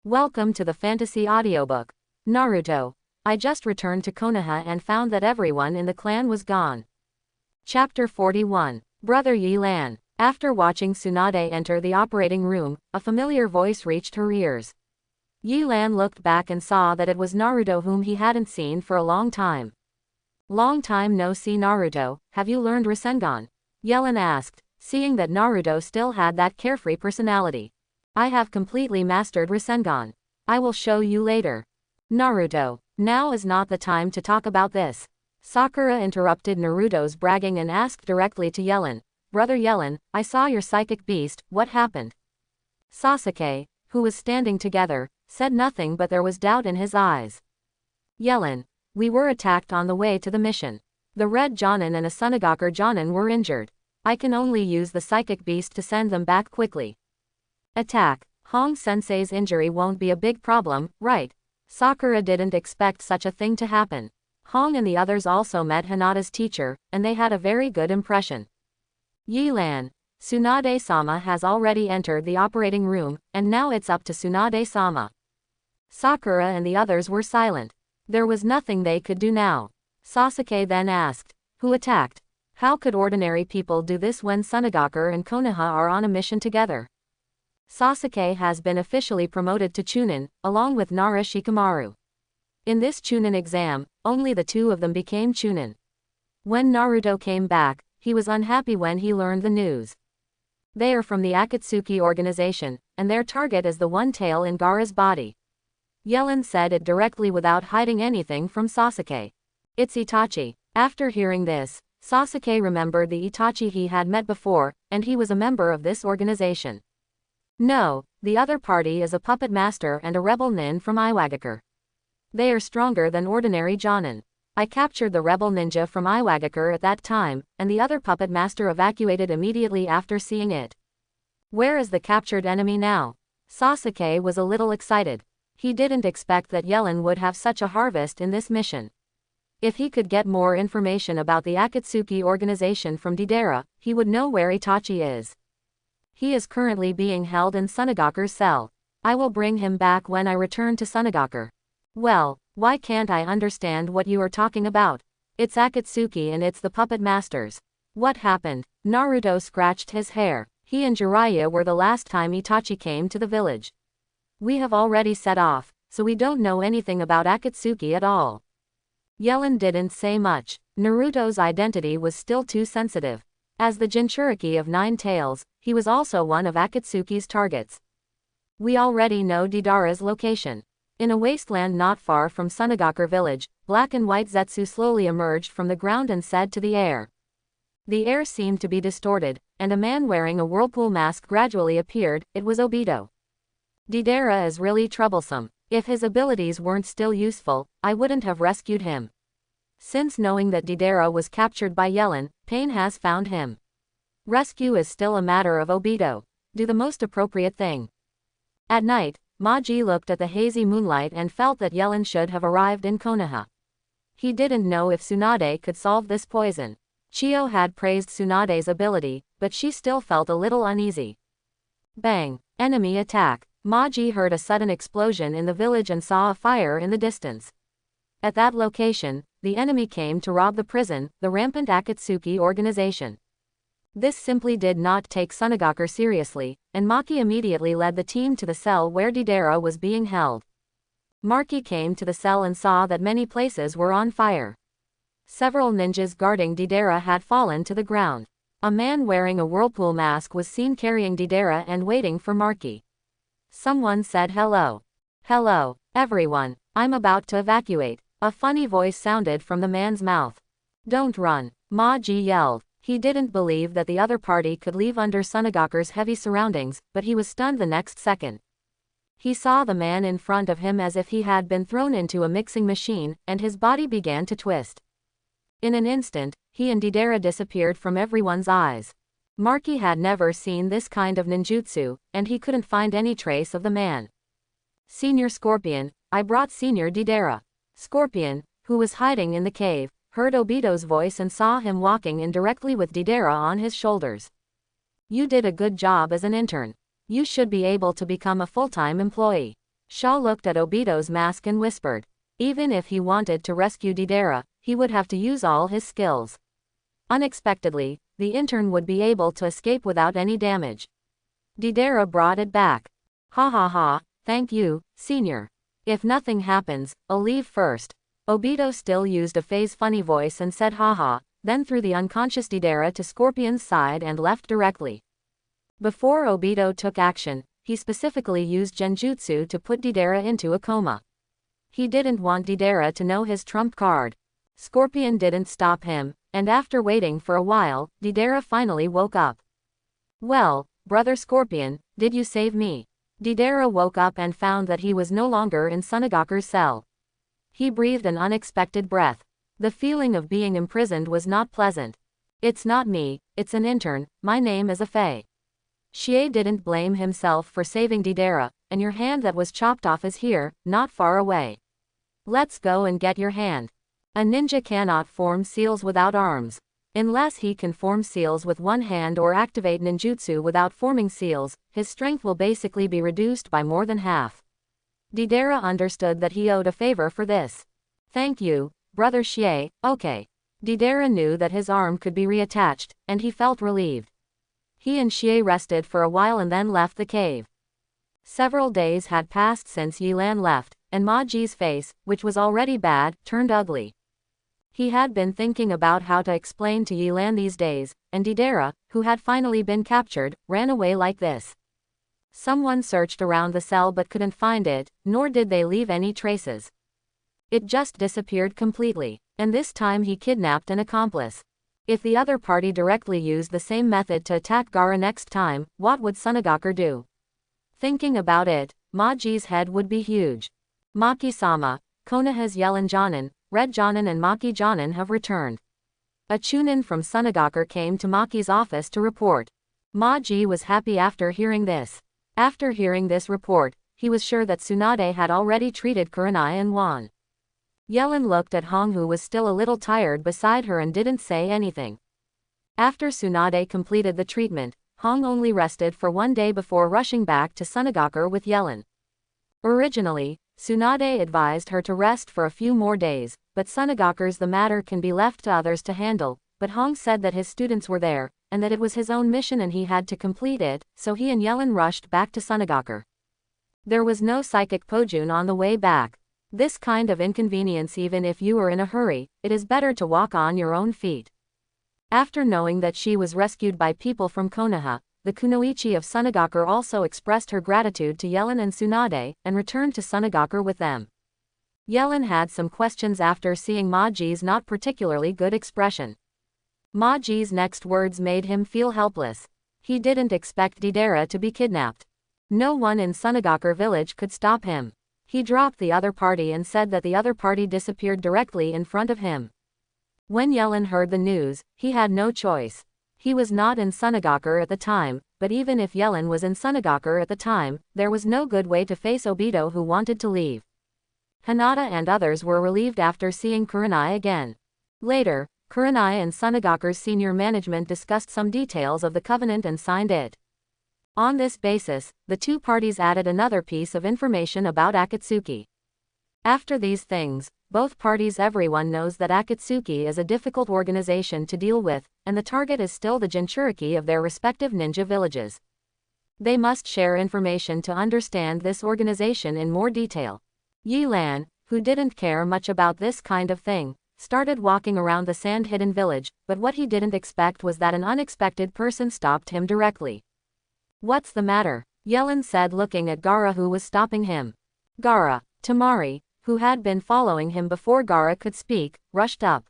Welcome to the fantasy audiobook. Naruto. I just returned to Konoha and found that everyone in the clan was gone. Chapter 41. Brother Yi-Lan. After watching Tsunade enter the operating room, a familiar voice reached her ears. Yi-Lan looked back and saw that it was Naruto, whom he hadn't seen for a long time. Long time no see, Naruto. Have you learned Rasengan? Yelan asked, seeing that Naruto still had that carefree personality. I have completely mastered Rasengan. I will show you later. Naruto. Now is not the time to talk about this. Sakura interrupted Naruto's bragging and asked directly to Yelan. Brother Yelan, I saw your psychic beast, what happened? Sasuke, who was standing together, said nothing, but there was doubt in his eyes. Yelan. We were attacked on the way to the mission. The Red Jonin and a Sunagaku Jonin were injured. I can only use the psychic beast to send them back quickly. Attack. Hong Sensei's injury won't be a big problem, right? Sakura didn't expect such a thing to happen. Hong and the others also met Hinata's teacher, and they had a very good impression. Yi-Lan. Tsunade-sama has already entered the operating room, and now it's up to Tsunade-sama. Sakura and the others were silent. There was nothing they could do now. Sasuke then asked, who attacked? How could ordinary people do this when Sunagaku and Konoha are on a mission together? Sasuke has been officially promoted to Chunin, along with Nara Shikamaru. In this Chunin exam, only the two of them became Chunin. When Naruto came back, he was unhappy when he learned the news. They are from the Akatsuki organization, and their target is the one tail in Gaara's body. Yelan said it directly without hiding anything from Sasuke. It's Itachi. After hearing this, Sasuke remembered the Itachi he had met before, and he was a member of this organization. No, the other party is a puppet master and a rebel nin from Iwagakure. They are stronger than ordinary Jonin. I captured the rebel ninja from Iwagakure at that time, and the other puppet master evacuated immediately after seeing it. Where is the captured enemy now? Sasuke was a little excited. He didn't expect that Yelan would have such a harvest in this mission. If he could get more information about the Akatsuki organization from Deidara, he would know where Itachi is. He is currently being held in Sunagaku's cell. I will bring him back when I return to Sunagaku. Well, why can't I understand what you are talking about? It's Akatsuki and it's the puppet masters. What happened? Naruto scratched his hair. He and Jiraiya were the last time Itachi came to the village. We have already set off, so we don't know anything about Akatsuki at all. Yelan didn't say much. Naruto's identity was still too sensitive. As the Jinchuriki of Nine Tails, he was also one of Akatsuki's targets. We already know Deidara's location. In a wasteland not far from Sunagaku village, black and white Zetsu slowly emerged from the ground and said to the air. The air seemed to be distorted, and a man wearing a whirlpool mask gradually appeared. It was Obito. Deidara is really troublesome. If his abilities weren't still useful, I wouldn't have rescued him. Since knowing that Deidara was captured by Yelan, Pain has found him. Rescue is still a matter of Obito. Do the most appropriate thing. At night, Maji looked at the hazy moonlight and felt that Yelan should have arrived in Konoha. He didn't know if Tsunade could solve this poison. Chio had praised Tsunade's ability, but she still felt a little uneasy. Bang! Enemy attack. Maji heard a sudden explosion in the village and saw a fire in the distance. At that location, the enemy came to rob the prison, the rampant Akatsuki organization. This simply did not take Sunagaku seriously, and Maki immediately led the team to the cell where Deidara was being held. Maki came to the cell and saw that many places were on fire. Several ninjas guarding Deidara had fallen to the ground. A man wearing a whirlpool mask was seen carrying Deidara and waiting for Maki. Someone said hello. Hello, everyone, I'm about to evacuate. A funny voice sounded from the man's mouth. Don't run, Maji yelled. He didn't believe that the other party could leave under Sunagaku's heavy surroundings, but he was stunned the next second. He saw the man in front of him as if he had been thrown into a mixing machine, and his body began to twist. In an instant, he and Deidara disappeared from everyone's eyes. Maki had never seen this kind of ninjutsu, and he couldn't find any trace of the man. Senior Scorpion, I brought Senior Deidara. Scorpion, who was hiding in the cave, heard Obito's voice and saw him walking in directly with Deidara on his shoulders. You did a good job as an intern. You should be able to become a full-time employee. Shaw looked at Obito's mask and whispered. Even if he wanted to rescue Deidara, he would have to use all his skills. Unexpectedly, the intern would be able to escape without any damage. Deidara brought it back. Ha ha ha, thank you, senior. If nothing happens, I'll leave first. Obito still used a phase funny voice and said haha, then threw the unconscious Deidara to Scorpion's side and left directly. Before Obito took action, he specifically used Genjutsu to put Deidara into a coma. He didn't want Deidara to know his trump card. Scorpion didn't stop him, and after waiting for a while, Deidara finally woke up. Well, brother Scorpion, did you save me? Deidara woke up and found that he was no longer in Sunagaku's cell. He breathed an unexpected breath. The feeling of being imprisoned was not pleasant. It's not me, it's an intern, my name is Afei. Shie didn't blame himself for saving Deidara, and your hand that was chopped off is here, not far away. Let's go and get your hand. A ninja cannot form seals without arms. Unless he can form seals with one hand or activate ninjutsu without forming seals, his strength will basically be reduced by more than half. Deidara understood that he owed a favor for this. Thank you, brother Shie, okay. Deidara knew that his arm could be reattached, and he felt relieved. He and Shie rested for a while and then left the cave. Several days had passed since Yilan left, and Maji's face, which was already bad, turned ugly. He had been thinking about how to explain to Yilan these days, and Deidara, who had finally been captured, ran away like this. Someone searched around the cell but couldn't find it, nor did they leave any traces. It just disappeared completely, and this time he kidnapped an accomplice. If the other party directly used the same method to attack Gaara next time, what would Sunagaku do? Thinking about it, Maji's head would be huge. Maki-sama, Konoha's Yellen Jonin, Red Jonin and Maki Jonin have returned. A Chunin from Sunagaku came to Maki's office to report. Maji was happy after hearing this. After hearing this report, he was sure that Tsunade had already treated Kurenai and won. Yellen looked at Hong, who was still a little tired beside her, and didn't say anything. After Tsunade completed the treatment, Hong only rested for one day before rushing back to Sunagaku with Yellen. Originally, Tsunade advised her to rest for a few more days, but Sunagaku's the matter can be left to others to handle, but Hong said that his students were there, and that it was his own mission and he had to complete it, so he and Yellen rushed back to Sunagaku. There was no psychic Pojun on the way back. This kind of inconvenience, even if you are in a hurry, it is better to walk on your own feet. After knowing that she was rescued by people from Konoha, the kunoichi of Sunagaku also expressed her gratitude to Yellen and Tsunade, and returned to Sunagaku with them. Yellen had some questions after seeing Maji's not particularly good expression. Maji's next words made him feel helpless. He didn't expect Deidara to be kidnapped. No one in Sunagaku village could stop him. He dropped the other party and said that the other party disappeared directly in front of him. When Yellen heard the news, he had no choice. He was not in Sunagaku at the time, but even if Yellen was in Sunagaku at the time, there was no good way to face Obito, who wanted to leave. Hinata and others were relieved after seeing Kurenai again. Later, Kurenai and Sunagaku's senior management discussed some details of the covenant and signed it. On this basis, the two parties added another piece of information about Akatsuki. After these things, both parties, everyone knows that Akatsuki is a difficult organization to deal with, and the target is still the Jinchuriki of their respective ninja villages. They must share information to understand this organization in more detail. Yilan, who didn't care much about this kind of thing, started walking around the sand-hidden village, but what he didn't expect was that an unexpected person stopped him directly. What's the matter? Yellen said, looking at Gaara, who was stopping him. Gaara. Tamari, who had been following him before Gaara could speak, rushed up.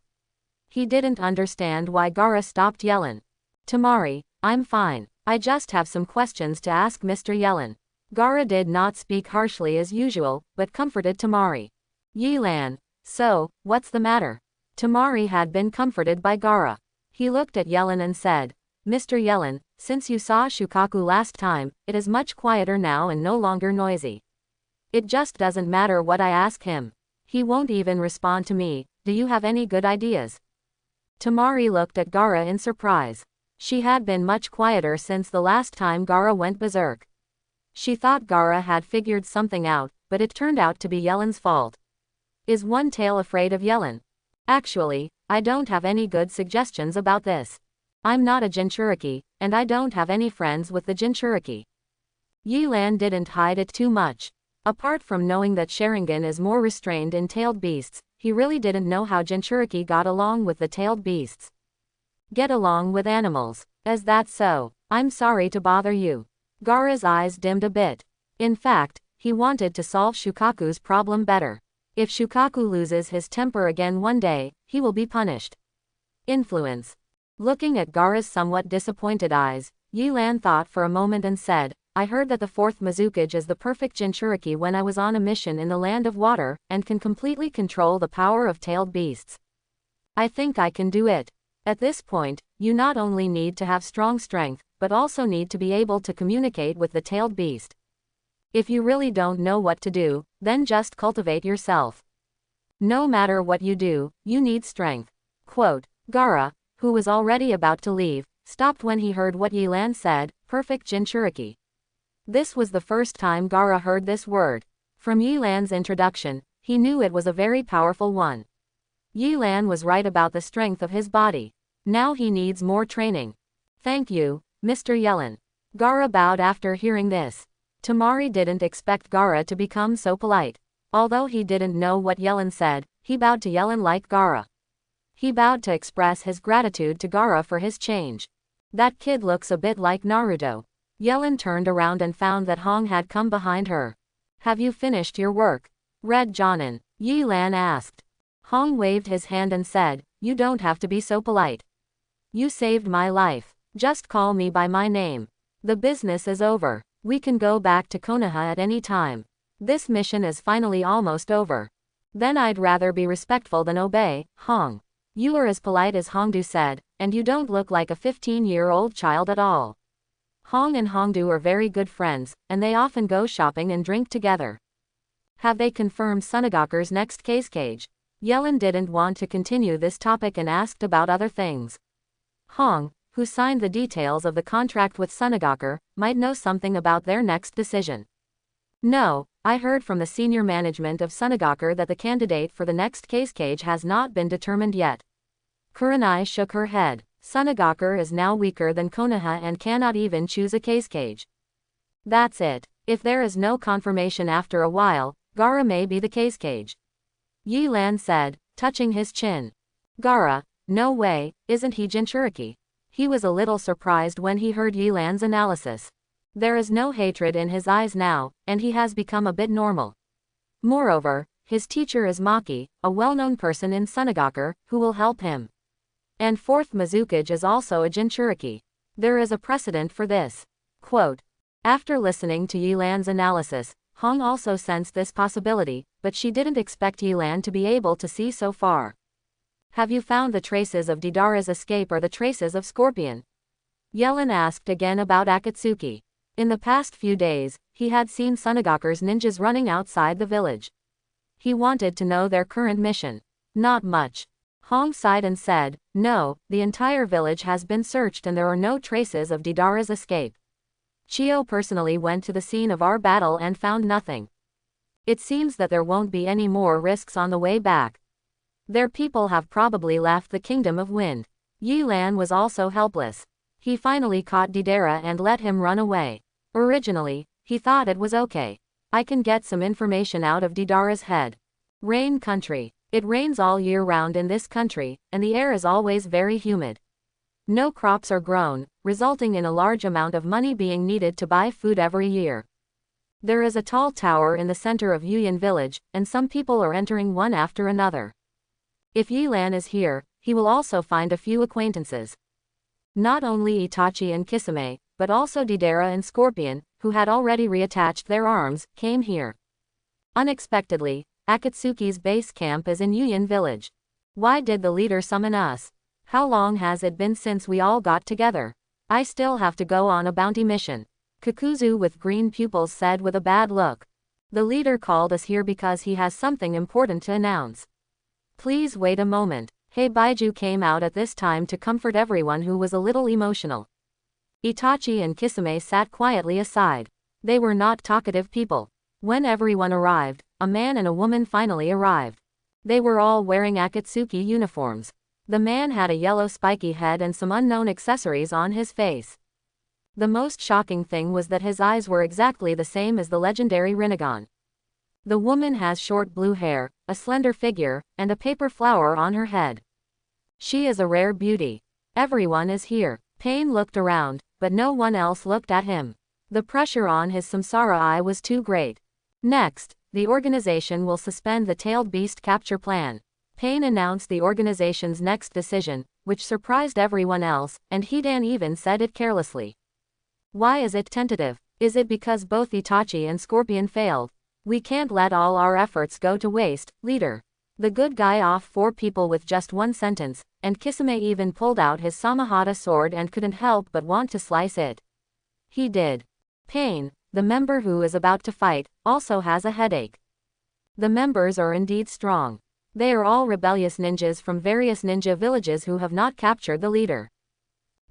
He didn't understand why Gaara stopped Yellen. Tamari, I'm fine. I just have some questions to ask Mr. Yellen. Gaara did not speak harshly as usual, but comforted Tamari. Yilan. So, what's the matter? Tamari had been comforted by Gaara. He looked at Yellen and said, Mr. Yellen, since you saw Shukaku last time, it is much quieter now and no longer noisy. It just doesn't matter what I ask him. He won't even respond to me. Do you have any good ideas? Tamari looked at Gaara in surprise. She had been much quieter since the last time Gaara went berserk. She thought Gaara had figured something out, but it turned out to be Yelan's fault. Is one tail afraid of Yelan? Actually, I don't have any good suggestions about this. I'm not a Jinchuriki, and I don't have any friends with the Jinchuriki. Yelan didn't hide it too much. Apart from knowing that Sharingan is more restrained in tailed beasts, he really didn't know how Jinchuriki got along with the tailed beasts. Get along with animals. Is that so? I'm sorry to bother you. Gaara's eyes dimmed a bit. In fact, he wanted to solve Shukaku's problem better. If Shukaku loses his temper again one day, he will be punished. Influence. Looking at Gaara's somewhat disappointed eyes, Yelan thought for a moment and said, I heard that the fourth Mizukage is the perfect Jinchuriki when I was on a mission in the Land of Water, and can completely control the power of tailed beasts. I think I can do it. At this point, you not only need to have strong strength, but also need to be able to communicate with the tailed beast. If you really don't know what to do, then just cultivate yourself. No matter what you do, you need strength. Quote, Gaara, who was already about to leave, stopped when he heard what Yelan said, perfect Jinchuriki. This was the first time Gaara heard this word. From Yelan's introduction, he knew it was a very powerful one. Yelan was right about the strength of his body. Now he needs more training. Thank you, Mr. Yelan. Gaara bowed after hearing this. Temari didn't expect Gaara to become so polite. Although he didn't know what Yelan said, he bowed to Yelan like Gaara. He bowed to express his gratitude to Gaara for his change. That kid looks a bit like Naruto. Yelan turned around and found that Hong had come behind her. Have you finished your work? Red Jonin, Yelan asked. Hong waved his hand and said, you don't have to be so polite. You saved my life. Just call me by my name. The business is over. We can go back to Konoha at any time. This mission is finally almost over. Then I'd rather be respectful than obey, Hong. You are as polite as Hongdu said, and you don't look like a 15-year-old child at all. Hong and Hongdu are very good friends, and they often go shopping and drink together. Have they confirmed Sunagaku's next cage? Yelan didn't want to continue this topic and asked about other things. Hong, who signed the details of the contract with Sunagaku, might know something about their next decision. No, I heard from the senior management of Sunagaku that the candidate for the next cage has not been determined yet. Kurenai shook her head. Sunagaku is now weaker than Konoha and cannot even choose a cage. That's it. If there is no confirmation after a while, Gaara may be the cage. Yelan said, touching his chin. Gaara, no way, isn't he Jinchuriki? He was a little surprised when he heard Yelan's analysis. There is no hatred in his eyes now, and he has become a bit normal. Moreover, his teacher is Maki, a well-known person in Sunagaku, who will help him. And fourth Mizukage is also a Jinchuriki. There is a precedent for this. Quote. After listening to Yelan's analysis, Hong also sensed this possibility, but she didn't expect Yelan to be able to see so far. Have you found the traces of Deidara's escape or the traces of Scorpion? Yelan asked again about Akatsuki. In the past few days, he had seen Sunagaku's ninjas running outside the village. He wanted to know their current mission. Not much. Hong sighed and said, no, the entire village has been searched and there are no traces of Deidara's escape. Chio personally went to the scene of our battle and found nothing. It seems that there won't be any more risks on the way back. Their people have probably left the Kingdom of Wind. Yelan was also helpless. He finally caught Deidara and let him run away. Originally, he thought it was okay. I can get some information out of Deidara's head. Rain country. It rains all year round in this country, and the air is always very humid. No crops are grown, resulting in a large amount of money being needed to buy food every year. There is a tall tower in the center of Yuyan village, and some people are entering one after another. If Yelan is here, he will also find a few acquaintances. Not only Itachi and Kisame, but also Deidara and Scorpion, who had already reattached their arms, came here. Unexpectedly, Akatsuki's base camp is in Yuyan village. Why did the leader summon us? How long has it been since we all got together? I still have to go on a bounty mission. Kakuzu with green pupils said with a bad look. The leader called us here because he has something important to announce. Please wait a moment. Heibaiju came out at this time to comfort everyone who was a little emotional. Itachi and Kisame sat quietly aside. They were not talkative people. When everyone arrived, a man and a woman finally arrived. They were all wearing Akatsuki uniforms. The man had a yellow spiky head and some unknown accessories on his face. The most shocking thing was that his eyes were exactly the same as the legendary Rinnegan. The woman has short blue hair, a slender figure, and a paper flower on her head. She is a rare beauty. Everyone is here. Pain looked around, but no one else looked at him. The pressure on his samsara eye was too great. Next, the organization will suspend the tailed beast capture plan. Pain announced the organization's next decision, which surprised everyone else, and Hidan even said it carelessly. Why is it tentative? Is it because both Itachi and Scorpion failed? We can't let all our efforts go to waste, leader. The good guy off 4 people with just 1 sentence, and Kisame even pulled out his Samahata sword and couldn't help but want to slice it. He did. Pain, the member who is about to fight, also has a headache. The members are indeed strong. They are all rebellious ninjas from various ninja villages who have not captured the leader.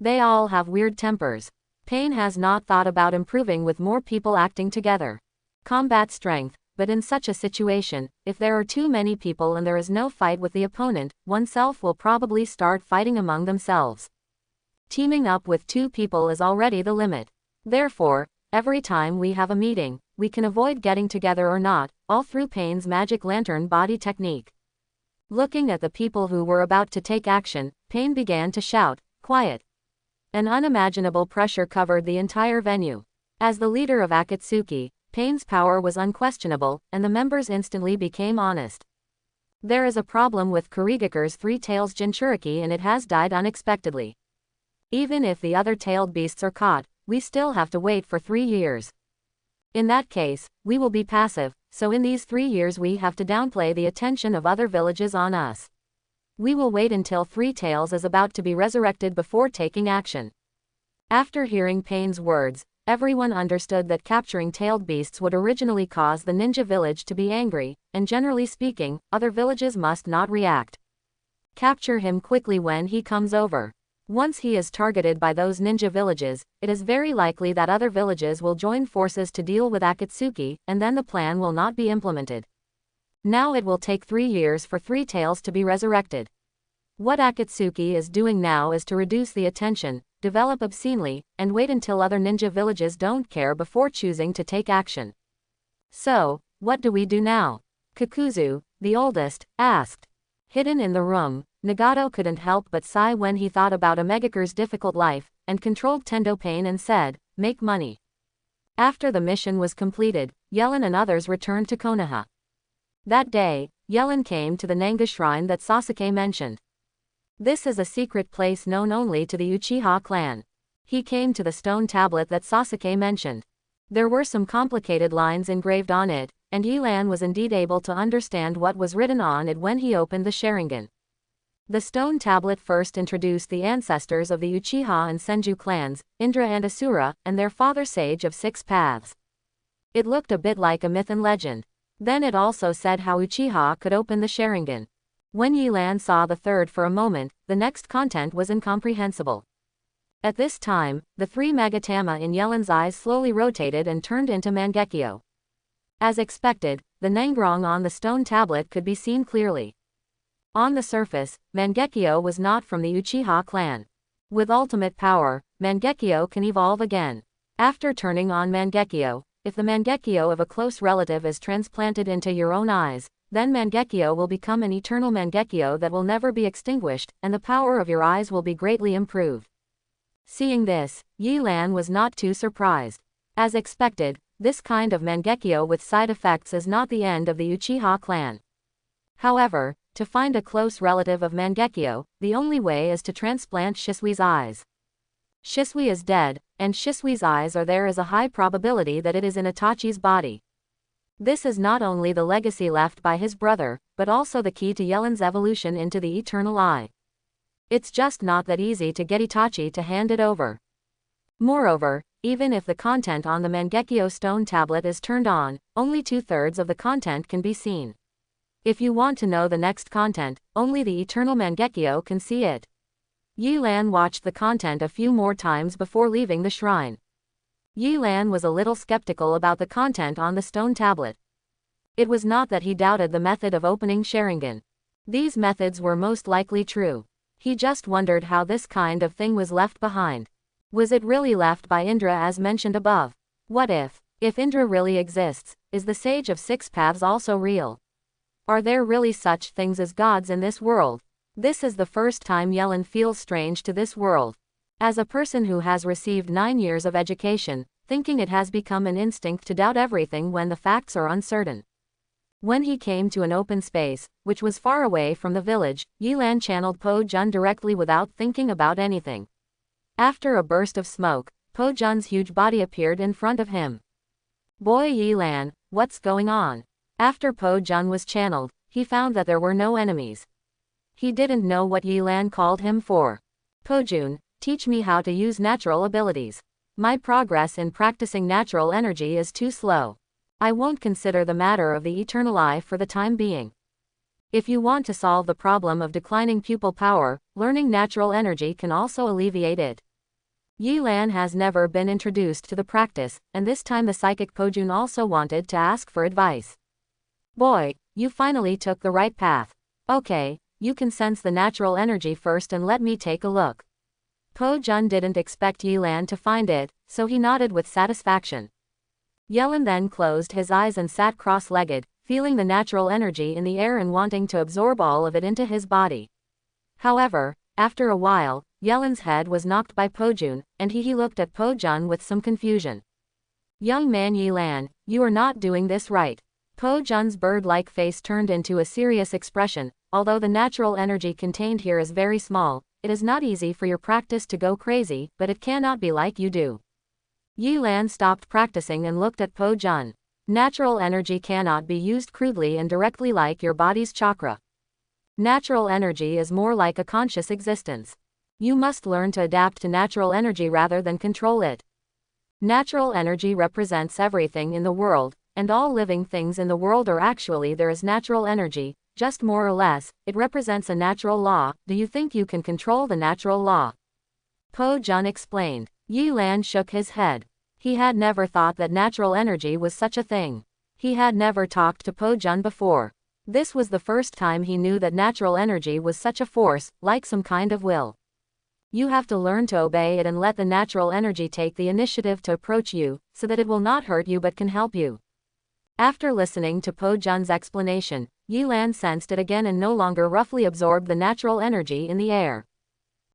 They all have weird tempers. Pain has not thought about improving with more people acting together. Combat strength, but in such a situation, if there are too many people and there is no fight with the opponent, oneself will probably start fighting among themselves. Teaming up with 2 people is already the limit. Therefore, every time we have a meeting, we can avoid getting together or not, all through Pain's magic lantern body technique. Looking at the people who were about to take action, Pain began to shout, "Quiet!" An unimaginable pressure covered the entire venue. As the leader of Akatsuki, Pain's power was unquestionable, and the members instantly became honest. There is a problem with Kurigakure's 3 tails Jinchuriki and it has died unexpectedly. Even if the other tailed beasts are caught, we still have to wait for 3 years. In that case, we will be passive, so in these 3 years we have to downplay the attention of other villages on us. We will wait until 3 tails is about to be resurrected before taking action. After hearing Pain's words, everyone understood that capturing tailed beasts would originally cause the ninja village to be angry, and generally speaking, other villages must not react. Capture him quickly when he comes over. Once he is targeted by those ninja villages, it is very likely that other villages will join forces to deal with Akatsuki, and then the plan will not be implemented. Now it will take 3 years for 3 tails to be resurrected. What Akatsuki is doing now is to reduce the attention, develop obscenely, and wait until other ninja villages don't care before choosing to take action. So, what do we do now? Kakuzu, the oldest, asked. Hidden in the room, Nagato couldn't help but sigh when he thought about Omegakure's difficult life, and controlled Tendo Pain and said, "Make money." After the mission was completed, Yellen and others returned to Konoha. That day, Yellen came to the Nanga shrine that Sasuke mentioned. This is a secret place known only to the Uchiha clan. He came to the stone tablet that Sasuke mentioned. There were some complicated lines engraved on it, and Yelan was indeed able to understand what was written on it when he opened the Sharingan. The stone tablet first introduced the ancestors of the Uchiha and Senju clans, Indra and Asura, and their father sage of 6 paths. It looked a bit like a myth and legend. Then it also said how Uchiha could open the Sharingan. When Yelan saw the third for a moment, the next content was incomprehensible. At this time, the 3 Magatama in Yellen's eyes slowly rotated and turned into Mangekyo. As expected, the Nangrong on the stone tablet could be seen clearly. On the surface, Mangekyo was not from the Uchiha clan. With ultimate power, Mangekyo can evolve again. After turning on Mangekyo, if the Mangekyo of a close relative is transplanted into your own eyes, then Mangekyo will become an eternal Mangekyo that will never be extinguished, and the power of your eyes will be greatly improved. Seeing this, Yelan was not too surprised. As expected, this kind of Mangekyo with side effects is not the end of the Uchiha clan. However, to find a close relative of Mangekyo, the only way is to transplant Shisui's eyes. Shisui is dead, and Shisui's eyes are there is a high probability that it is in Itachi's body. This is not only the legacy left by his brother, but also the key to Yellen's evolution into the Eternal Eye. It's just not that easy to get Itachi to hand it over. Moreover, even if the content on the Mangekyo stone tablet is turned on, only 2/3 of the content can be seen. If you want to know the next content, only the Eternal Mangekyo can see it. Yelan watched the content a few more times before leaving the shrine. Yi Lan was a little skeptical about the content on the stone tablet. It was not that he doubted the method of opening Sharingan. These methods were most likely true. He just wondered how this kind of thing was left behind. Was it really left by Indra as mentioned above? What if Indra really exists, is the Sage of Six Paths also real? Are there really such things as gods in this world? This is the first time Yelin feels strange to this world. As a person who has received 9 years of education, thinking it has become an instinct to doubt everything when the facts are uncertain. When he came to an open space, which was far away from the village, Yi Lan channeled Po Jun directly without thinking about anything. After a burst of smoke, Po Jun's huge body appeared in front of him. Boy Yi Lan, what's going on? After Po Jun was channeled, he found that there were no enemies. He didn't know what Yi Lan called him for. Po Jun, teach me how to use natural abilities. My progress in practicing natural energy is too slow. I won't consider the matter of the eternal eye for the time being. If you want to solve the problem of declining pupil power, learning natural energy can also alleviate it. Yi Lan has never been introduced to the practice, and this time the psychic Po Jun also wanted to ask for advice. Boy, you finally took the right path. Okay, you can sense the natural energy first and let me take a look. Po Jun didn't expect Yi Lan to find it, so he nodded with satisfaction. Yelin then closed his eyes and sat cross-legged, feeling the natural energy in the air and wanting to absorb all of it into his body. However, after a while, Yelin's head was knocked by Po Jun, and he looked at Po Jun with some confusion. Young man Yi Lan, you are not doing this right. Po Jun's bird-like face turned into a serious expression. Although the natural energy contained here is very small, it is not easy for your practice to go crazy, but it cannot be like you do. Yi Lan stopped practicing and looked at Po Jun. Natural energy cannot be used crudely and directly like your body's chakra. Natural energy is more like a conscious existence. You must learn to adapt to natural energy rather than control it. Natural energy represents everything in the world, and all living things in the world are actually there is natural energy, just more or less. It represents a natural law. Do you think you can control the natural law? Po Jun explained. Yi Lan shook his head. He had never thought that natural energy was such a thing. He had never talked to Po Jun before. This was the first time he knew that natural energy was such a force, like some kind of will. You have to learn to obey it and let the natural energy take the initiative to approach you, so that it will not hurt you but can help you. After listening to Po Jun's explanation, Yi Lan sensed it again and no longer roughly absorbed the natural energy in the air.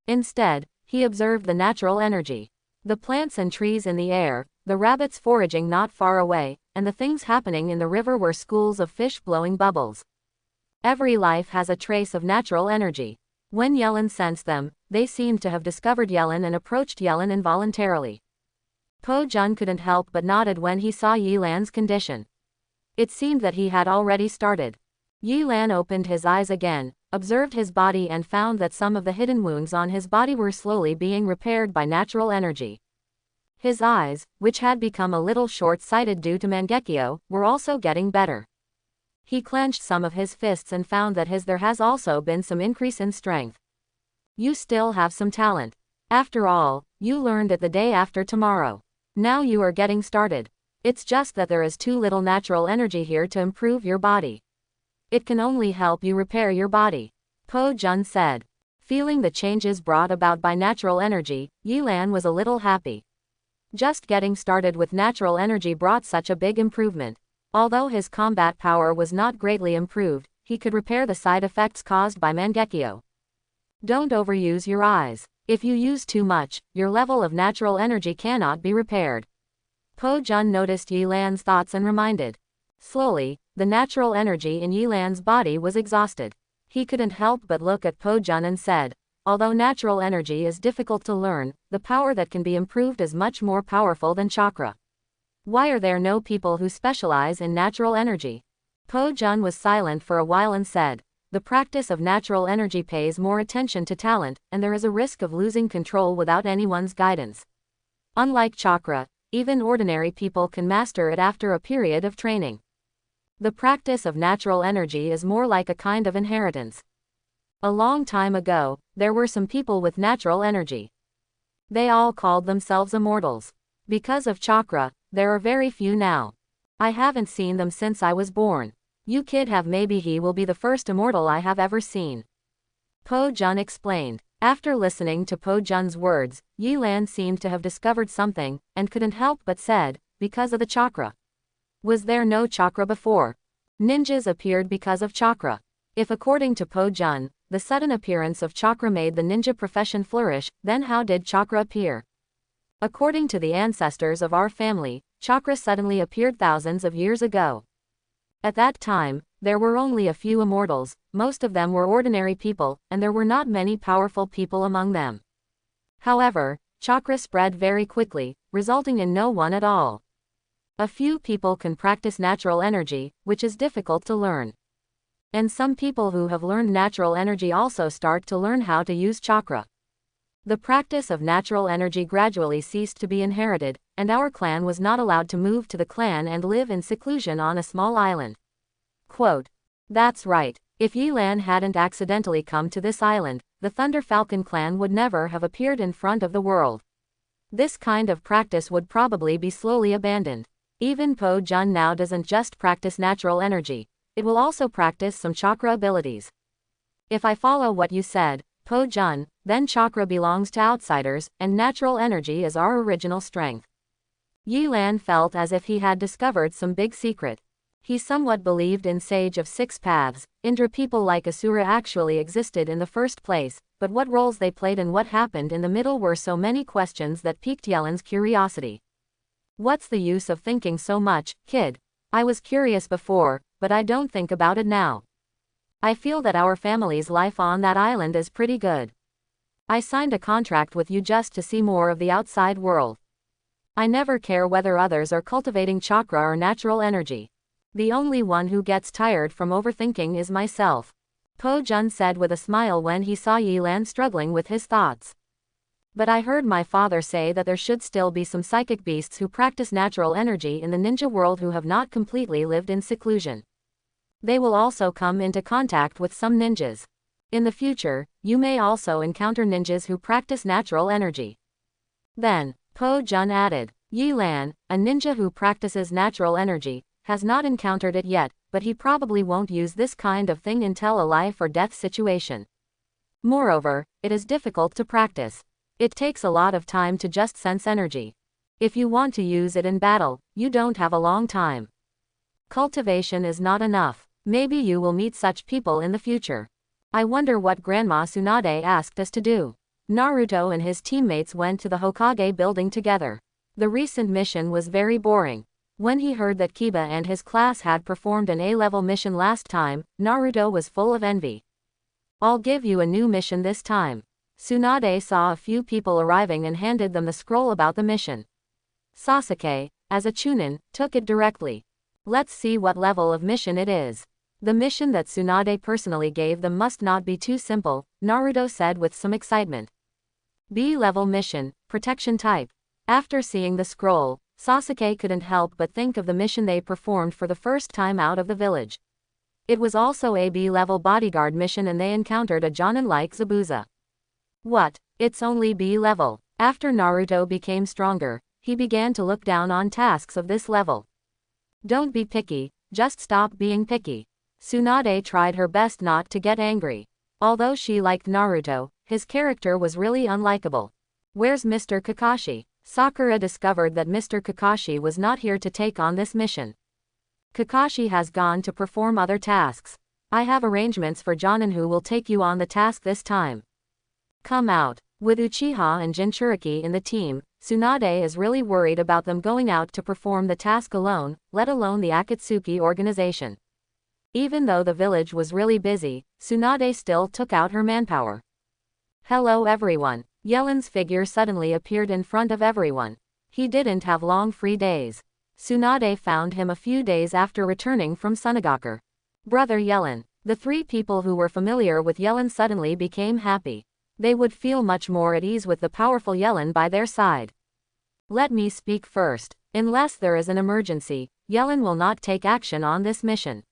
Instead, he observed the natural energy. The plants and trees in the air, the rabbits foraging not far away, and the things happening in the river were schools of fish blowing bubbles. Every life has a trace of natural energy. When Yelin sensed them, they seemed to have discovered Yelin and approached Yelin involuntarily. Po Jun couldn't help but nodded when he saw Yi Lan's condition. It seemed that he had already started. Yi Lan opened his eyes again, observed his body and found that some of the hidden wounds on his body were slowly being repaired by natural energy. His eyes, which had become a little short-sighted due to Mangekyo, were also getting better. He clenched some of his fists and found that there has also been some increase in strength. You still have some talent. After all, you learned it the day after tomorrow. Now you are getting started. It's just that there is too little natural energy here to improve your body. It can only help you repair your body. Po Jun said. Feeling the changes brought about by natural energy, Yi Lan was a little happy. Just getting started with natural energy brought such a big improvement. Although his combat power was not greatly improved, he could repair the side effects caused by Mangekyo. Don't overuse your eyes. If you use too much, your level of natural energy cannot be repaired. Po Jun noticed Yi Lan's thoughts and reminded. Slowly, the natural energy in Yi Lan's body was exhausted. He couldn't help but look at Po Jun and said, although natural energy is difficult to learn, the power that can be improved is much more powerful than chakra. Why are there no people who specialize in natural energy? Po Jun was silent for a while and said, the practice of natural energy pays more attention to talent, and there is a risk of losing control without anyone's guidance. Unlike chakra, even ordinary people can master it after a period of training. The practice of natural energy is more like a kind of inheritance. A long time ago, there were some people with natural energy. They all called themselves immortals. Because of chakra, there are very few now. I haven't seen them since I was born. You kid have, maybe he will be the first immortal I have ever seen. Po Jun explained. After listening to Po Jun's words, Yi Lan seemed to have discovered something, and couldn't help but said, because of the chakra. Was there no chakra before? Ninjas appeared because of chakra. If according to Po Jun, the sudden appearance of chakra made the ninja profession flourish, then how did chakra appear? According to the ancestors of our family, chakra suddenly appeared thousands of years ago. At that time, there were only a few immortals, most of them were ordinary people, and there were not many powerful people among them. However, chakra spread very quickly, resulting in no one at all. A few people can practice natural energy, which is difficult to learn. And some people who have learned natural energy also start to learn how to use chakra. The practice of natural energy gradually ceased to be inherited, and our clan was not allowed to move to the clan and live in seclusion on a small island. Quote, that's right. If Yi Lan hadn't accidentally come to this island, the Thunder Falcon clan would never have appeared in front of the world. This kind of practice would probably be slowly abandoned. Even Po Jun now doesn't just practice natural energy, it will also practice some chakra abilities. If I follow what you said, Po Jun, then chakra belongs to outsiders, and natural energy is our original strength. Yi Lan felt as if he had discovered some big secret. He somewhat believed in Sage of Six Paths. Indra people like Asura actually existed in the first place, but what roles they played and what happened in the middle were so many questions that piqued Yelan's curiosity. What's the use of thinking so much, kid? I was curious before, but I don't think about it now. I feel that our family's life on that island is pretty good. I signed a contract with you just to see more of the outside world. I never care whether others are cultivating chakra or natural energy. The only one who gets tired from overthinking is myself. Po Jun said with a smile when he saw Yi Lan struggling with his thoughts. But I heard my father say that there should still be some psychic beasts who practice natural energy in the ninja world who have not completely lived in seclusion. They will also come into contact with some ninjas. In the future, you may also encounter ninjas who practice natural energy. Then, Po Jun added, Yi Lan, a ninja who practices natural energy, has not encountered it yet, but he probably won't use this kind of thing until a life or death situation. Moreover, it is difficult to practice. It takes a lot of time to just sense energy. If you want to use it in battle, you don't have a long time. Cultivation is not enough. Maybe you will meet such people in the future. I wonder what Grandma Tsunade asked us to do. Naruto and his teammates went to the Hokage building together. The recent mission was very boring. When he heard that Kiba and his class had performed an A-level mission last time, Naruto was full of envy. I'll give you a new mission this time. Tsunade saw a few people arriving and handed them the scroll about the mission. Sasuke, as a chunin, took it directly. Let's see what level of mission it is. The mission that Tsunade personally gave them must not be too simple, Naruto said with some excitement. B-level mission, protection type. After seeing the scroll, Sasuke couldn't help but think of the mission they performed for the first time out of the village. It was also a B-level bodyguard mission and they encountered a Jonin like Zabuza. What? It's only B-level. After Naruto became stronger, he began to look down on tasks of this level. Don't be picky, just stop being picky. Tsunade tried her best not to get angry. Although she liked Naruto, his character was really unlikable. Where's Mr. Kakashi? Sakura discovered that Mr. Kakashi was not here to take on this mission. Kakashi has gone to perform other tasks. I have arrangements for Jonin who will take you on the task this time. Come out. With Uchiha and Jinchuriki in the team, Tsunade is really worried about them going out to perform the task alone, let alone the Akatsuki organization. Even though the village was really busy, Tsunade still took out her manpower. Hello everyone. Yelan's figure suddenly appeared in front of everyone. He didn't have long free days. Tsunade found him a few days after returning from Sunagakur. Brother Yelan. The three people who were familiar with Yelan suddenly became happy. They would feel much more at ease with the powerful Yelan by their side. Let me speak first. Unless there is an emergency, Yelan will not take action on this mission.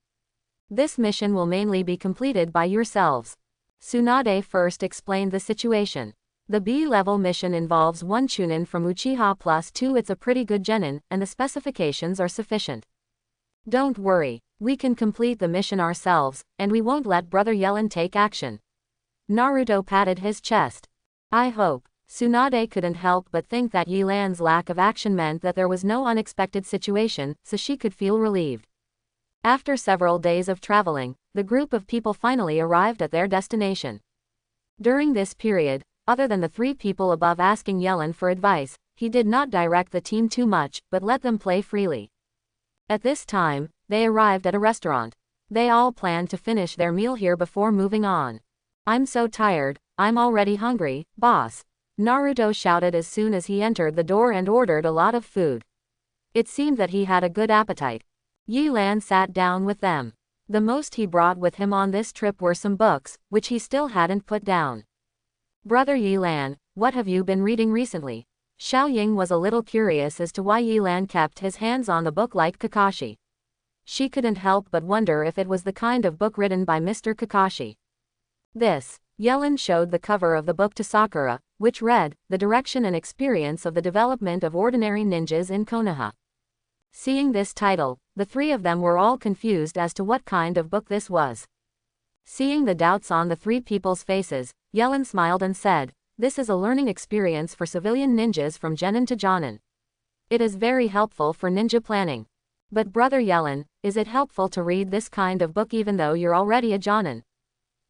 This mission will mainly be completed by yourselves. Tsunade first explained the situation. The B-level mission involves 1 chunin from Uchiha plus 2. It's a pretty good genin, and the specifications are sufficient. Don't worry, we can complete the mission ourselves, and we won't let Brother Yellen take action. Naruto patted his chest. I hope. Tsunade couldn't help but think that Yilan's lack of action meant that there was no unexpected situation, so she could feel relieved. After several days of traveling, the group of people finally arrived at their destination. During this period, other than the 3 people above asking Yellen for advice, he did not direct the team too much, but let them play freely. At this time, they arrived at a restaurant. They all planned to finish their meal here before moving on. I'm so tired, I'm already hungry, boss. Naruto shouted as soon as he entered the door and ordered a lot of food. It seemed that he had a good appetite. Yilan sat down with them. The most he brought with him on this trip were some books, which he still hadn't put down. Brother Yilan, what have you been reading recently? Xiaoying was a little curious as to why Yilan kept his hands on the book like Kakashi. She couldn't help but wonder if it was the kind of book written by Mr. Kakashi. This. Yellen showed the cover of the book to Sakura, which read, The Direction and Experience of the Development of Ordinary Ninjas in Konoha. Seeing this title, the 3 of them were all confused as to what kind of book this was. Seeing the doubts on the 3 people's faces, Yellen smiled and said, This is a learning experience for civilian ninjas from Genin to Jonin. It is very helpful for ninja planning. But Brother Yellen, is it helpful to read this kind of book even though you're already a Jonin?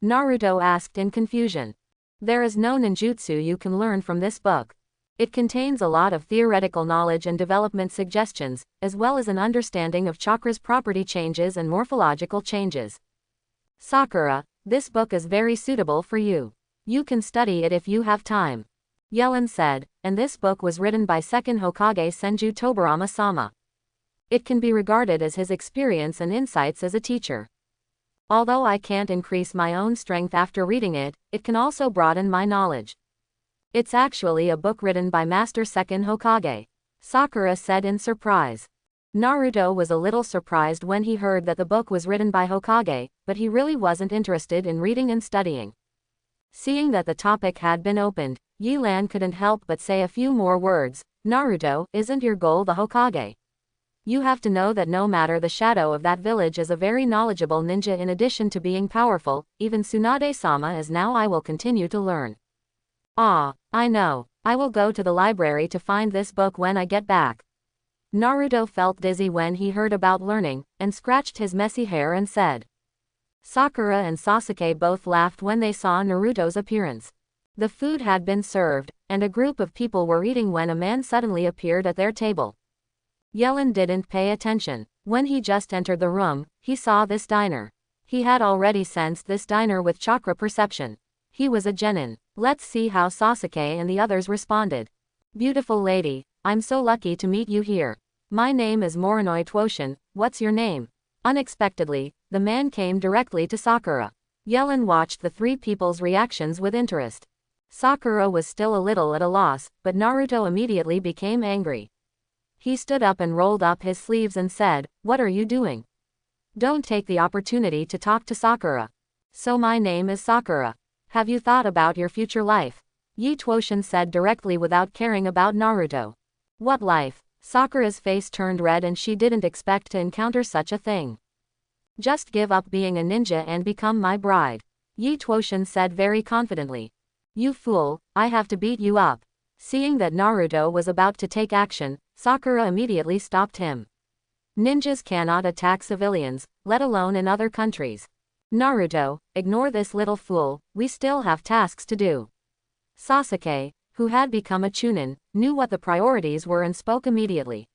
Naruto asked in confusion. There is no ninjutsu you can learn from this book. It contains a lot of theoretical knowledge and development suggestions, as well as an understanding of chakra's property changes and morphological changes. Sakura, this book is very suitable for you. You can study it if you have time. Yellen said, and this book was written by second Hokage Senju Tobarama-sama. It can be regarded as his experience and insights as a teacher. Although I can't increase my own strength after reading it, it can also broaden my knowledge. It's actually a book written by Master Second Hokage. Sakura said in surprise. Naruto was a little surprised when he heard that the book was written by Hokage, but he really wasn't interested in reading and studying. Seeing that the topic had been opened, Yilan couldn't help but say a few more words. Naruto, isn't your goal the Hokage? You have to know that no matter the shadow of that village is a very knowledgeable ninja in addition to being powerful, even Tsunade-sama is now. I will continue to learn. Ah, I know. I will go to the library to find this book when I get back. Naruto felt dizzy when he heard about learning, and scratched his messy hair and said. Sakura and Sasuke both laughed when they saw Naruto's appearance. The food had been served, and a group of people were eating when a man suddenly appeared at their table. Yellen didn't pay attention. When he just entered the room, he saw this diner. He had already sensed this diner with chakra perception. He was a genin. Let's see how Sasuke and the others responded. Beautiful lady, I'm so lucky to meet you here. My name is Morinoi Twoshin, what's your name? Unexpectedly, the man came directly to Sakura. Yellen watched the 3 people's reactions with interest. Sakura was still a little at a loss, but Naruto immediately became angry. He stood up and rolled up his sleeves and said, What are you doing? Don't take the opportunity to talk to Sakura. So my name is Sakura. Have you thought about your future life? Yi Twoshin said directly without caring about Naruto. What life? Sakura's face turned red and she didn't expect to encounter such a thing. Just give up being a ninja and become my bride. Yi Twoshin said very confidently. You fool, I have to beat you up. Seeing that Naruto was about to take action, Sakura immediately stopped him. Ninjas cannot attack civilians, let alone in other countries. Naruto, ignore this little fool, we still have tasks to do. Sasuke, who had become a chunin, knew what the priorities were and spoke immediately.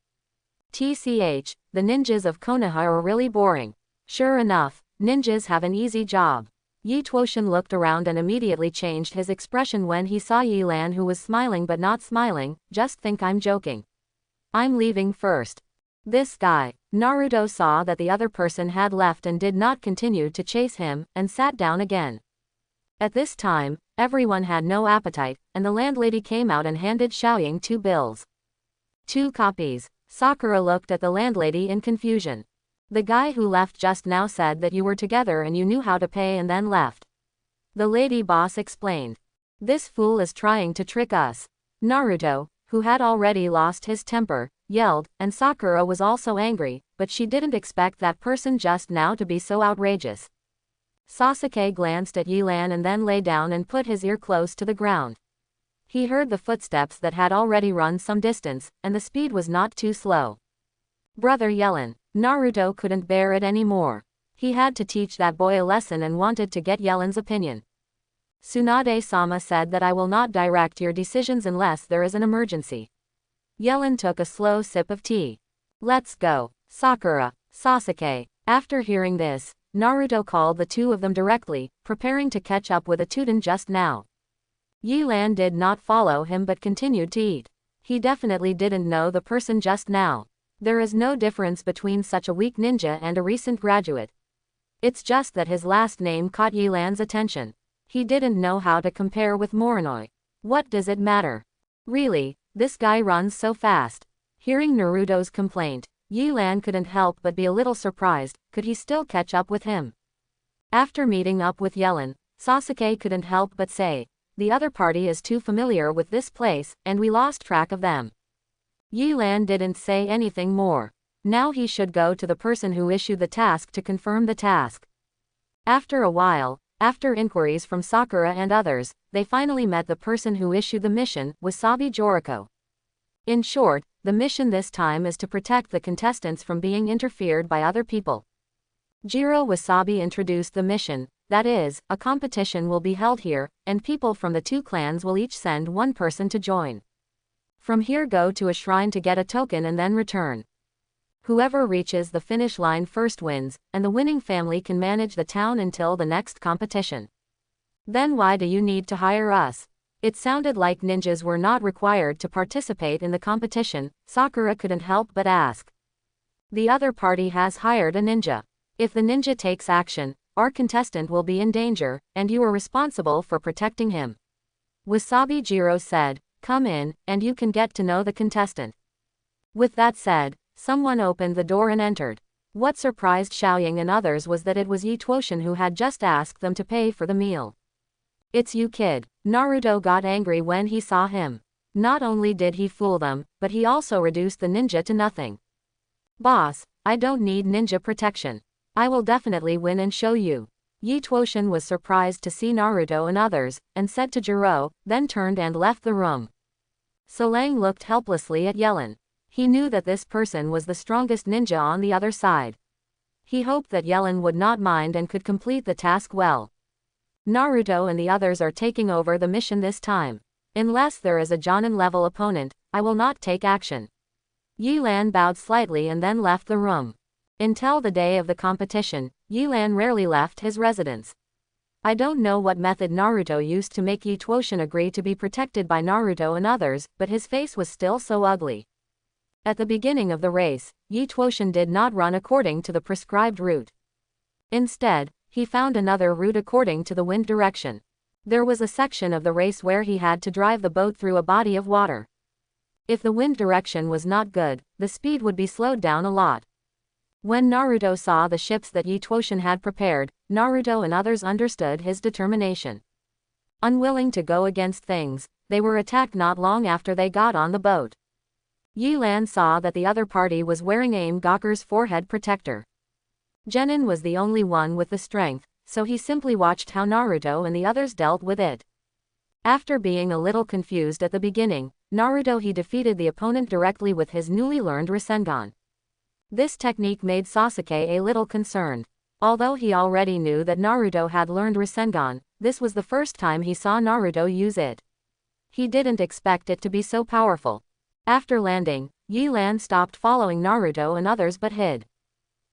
TCH, the ninjas of Konoha are really boring. Sure enough, ninjas have an easy job. Yi Twoshin looked around and immediately changed his expression when he saw Yilan, who was smiling but not smiling. Just think I'm joking. I'm leaving first. This guy. Naruto saw that the other person had left and did not continue to chase him, and sat down again. At this time, everyone had no appetite, and the landlady came out and handed Xiaoying 2 bills. 2 copies. Sakura looked at the landlady in confusion. The guy who left just now said that you were together and you knew how to pay and then left. The lady boss explained. This fool is trying to trick us. Naruto, who had already lost his temper, yelled, and Sakura was also angry, but she didn't expect that person just now to be so outrageous. Sasuke glanced at Yilan and then lay down and put his ear close to the ground. He heard the footsteps that had already run some distance, and the speed was not too slow. Brother Yellen. Naruto couldn't bear it anymore. He had to teach that boy a lesson and wanted to get Yellen's opinion. Tsunade-sama said that I will not direct your decisions unless there is an emergency. Yellen took a slow sip of tea. Let's go. Sakura, Sasuke. After hearing this, Naruto called the two of them directly, preparing to catch up with a Tuten just now. Yilan did not follow him but continued to eat. He definitely didn't know the person just now. There is no difference between such a weak ninja and a recent graduate. It's just that his last name caught Yilan's attention. He didn't know how to compare with Morinoi. What does it matter? Really, this guy runs so fast. Hearing Naruto's complaint, Yilan couldn't help but be a little surprised. Could he still catch up with him? After meeting up with Yellen, Sasuke couldn't help but say, the other party is too familiar with this place, and we lost track of them. Yilan didn't say anything more. Now he should go to the person who issued the task to confirm the task. After a while, after inquiries from Sakura and others, they finally met the person who issued the mission, Wasabi Joriko. In short, the mission this time is to protect the contestants from being interfered by other people. Jiro Wasabi introduced the mission, that is, a competition will be held here, and people from the two clans will each send one person to join. From here go to a shrine to get a token and then return. Whoever reaches the finish line first wins, and the winning family can manage the town until the next competition. Then why do you need to hire us? It sounded like ninjas were not required to participate in the competition. Sakura couldn't help but ask. The other party has hired a ninja. If the ninja takes action, our contestant will be in danger, and you are responsible for protecting him. Wasabi Jiro said, come in, and you can get to know the contestant. With that said, someone opened the door and entered. What surprised Xiaoying and others was that it was Yi Tuoshin who had just asked them to pay for the meal. It's you, kid. Naruto got angry when he saw him. Not only did he fool them, but he also reduced the ninja to nothing. Boss, I don't need ninja protection. I will definitely win and show you. Yi Tuoshin was surprised to see Naruto and others, and said to Jiro, then turned and left the room. Solang looked helplessly at Yellen. He knew that this person was the strongest ninja on the other side. He hoped that Yellen would not mind and could complete the task well. Naruto and the others are taking over the mission this time. Unless there is a Jonin-level opponent, I will not take action. Yilan bowed slightly and then left the room. Until the day of the competition, Yilan rarely left his residence. I don't know what method Naruto used to make Yi Tuoshin agree to be protected by Naruto and others, but his face was still so ugly. At the beginning of the race, Yi Tuoshin did not run according to the prescribed route. Instead, he found another route according to the wind direction. There was a section of the race where he had to drive the boat through a body of water. If the wind direction was not good, the speed would be slowed down a lot. When Naruto saw the ships that Yi Tuoshin had prepared, Naruto and others understood his determination. Unwilling to go against things, they were attacked not long after they got on the boat. Yilan saw that the other party was wearing Aim Gokker's forehead protector. Genin was the only one with the strength, so he simply watched how Naruto and the others dealt with it. After being a little confused at the beginning, Naruto defeated the opponent directly with his newly learned Rasengan. This technique made Sasuke a little concerned. Although he already knew that Naruto had learned Rasengan, this was the first time he saw Naruto use it. He didn't expect it to be so powerful. After landing, Yilan stopped following Naruto and others but hid.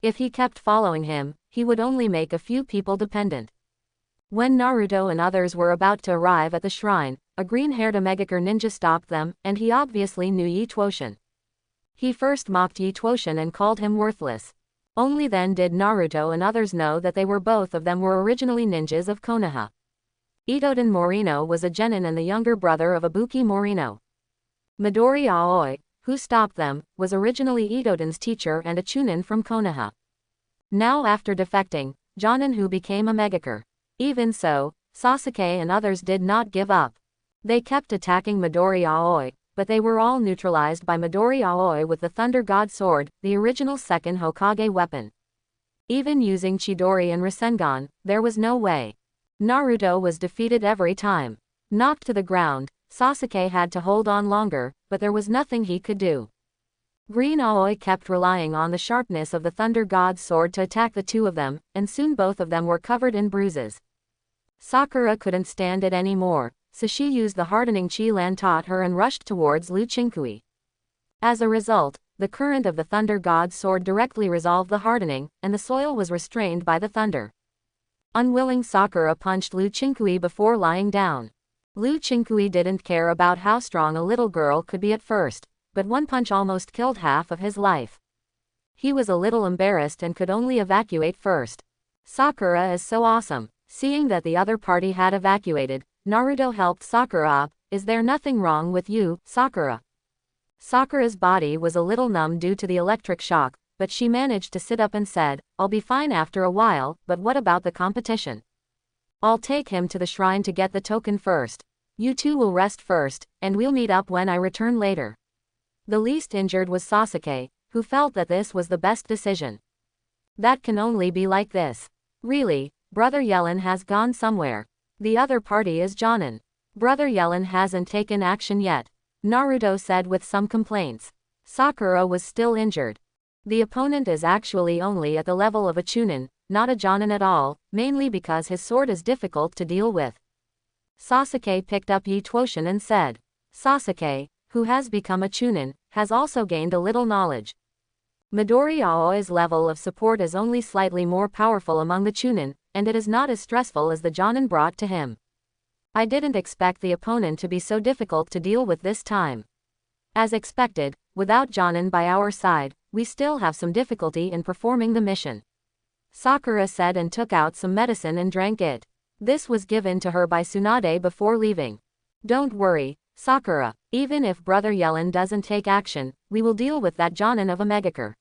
If he kept following him, he would only make a few people dependent. When Naruto and others were about to arrive at the shrine, a green-haired Omegaker ninja stopped them, and he obviously knew Yi Tuoshin. He first mocked Yi Tuoshin and called him worthless. Only then did Naruto and others know that they were both of them were originally ninjas of Konoha. Itoden Morino was a genin and the younger brother of Ibuki Morino. Midori Aoi, who stopped them, was originally Itoden's teacher and a chunin from Konoha. Now after defecting, Jonin who became a Omegaker. Even so, Sasuke and others did not give up. They kept attacking Midori Aoi, but they were all neutralized by Midori Aoi with the Thunder God Sword, the original second Hokage weapon. Even using Chidori and Rasengan, there was no way. Naruto was defeated every time. Knocked to the ground, Sasuke had to hold on longer, but there was nothing he could do. Green Aoi kept relying on the sharpness of the Thunder God's sword to attack the two of them, and soon both of them were covered in bruises. Sakura couldn't stand it anymore, so she used the hardening Chi-Lan taught her and rushed towards Lu Chinkui. As a result, the current of the Thunder God's sword directly resolved the hardening, and the soil was restrained by the thunder. Unwilling, Sakura punched Lu Chinkui before lying down. Lu Chinkui didn't care about how strong a little girl could be at first, but one punch almost killed half of his life. He was a little embarrassed and could only evacuate first. Sakura is so awesome. Seeing that the other party had evacuated, Naruto helped Sakura up. Is there nothing wrong with you, Sakura? Sakura's body was a little numb due to the electric shock, but she managed to sit up and said, I'll be fine after a while, but what about the competition? I'll take him to the shrine to get the token first. You two will rest first, and we'll meet up when I return later. The least injured was Sasuke, who felt that this was the best decision. That can only be like this. Really, Brother Yellen has gone somewhere. The other party is Jonin. Brother Yellen hasn't taken action yet, Naruto said with some complaints. Sakura was still injured. The opponent is actually only at the level of a Chunin, not a Jonin at all, mainly because his sword is difficult to deal with. Sasuke picked up Yi Tuoshin and said, Sasuke, who has become a Chunin, has also gained a little knowledge. Midori Aoi's level of support is only slightly more powerful among the Chunin, and it is not as stressful as the Jonin brought to him. I didn't expect the opponent to be so difficult to deal with this time. As expected, without Jonin by our side, we still have some difficulty in performing the mission. Sakura said and took out some medicine and drank it. This was given to her by Tsunade before leaving. Don't worry, Sakura, even if Brother Yellen doesn't take action, we will deal with that Jonin of a Megakure.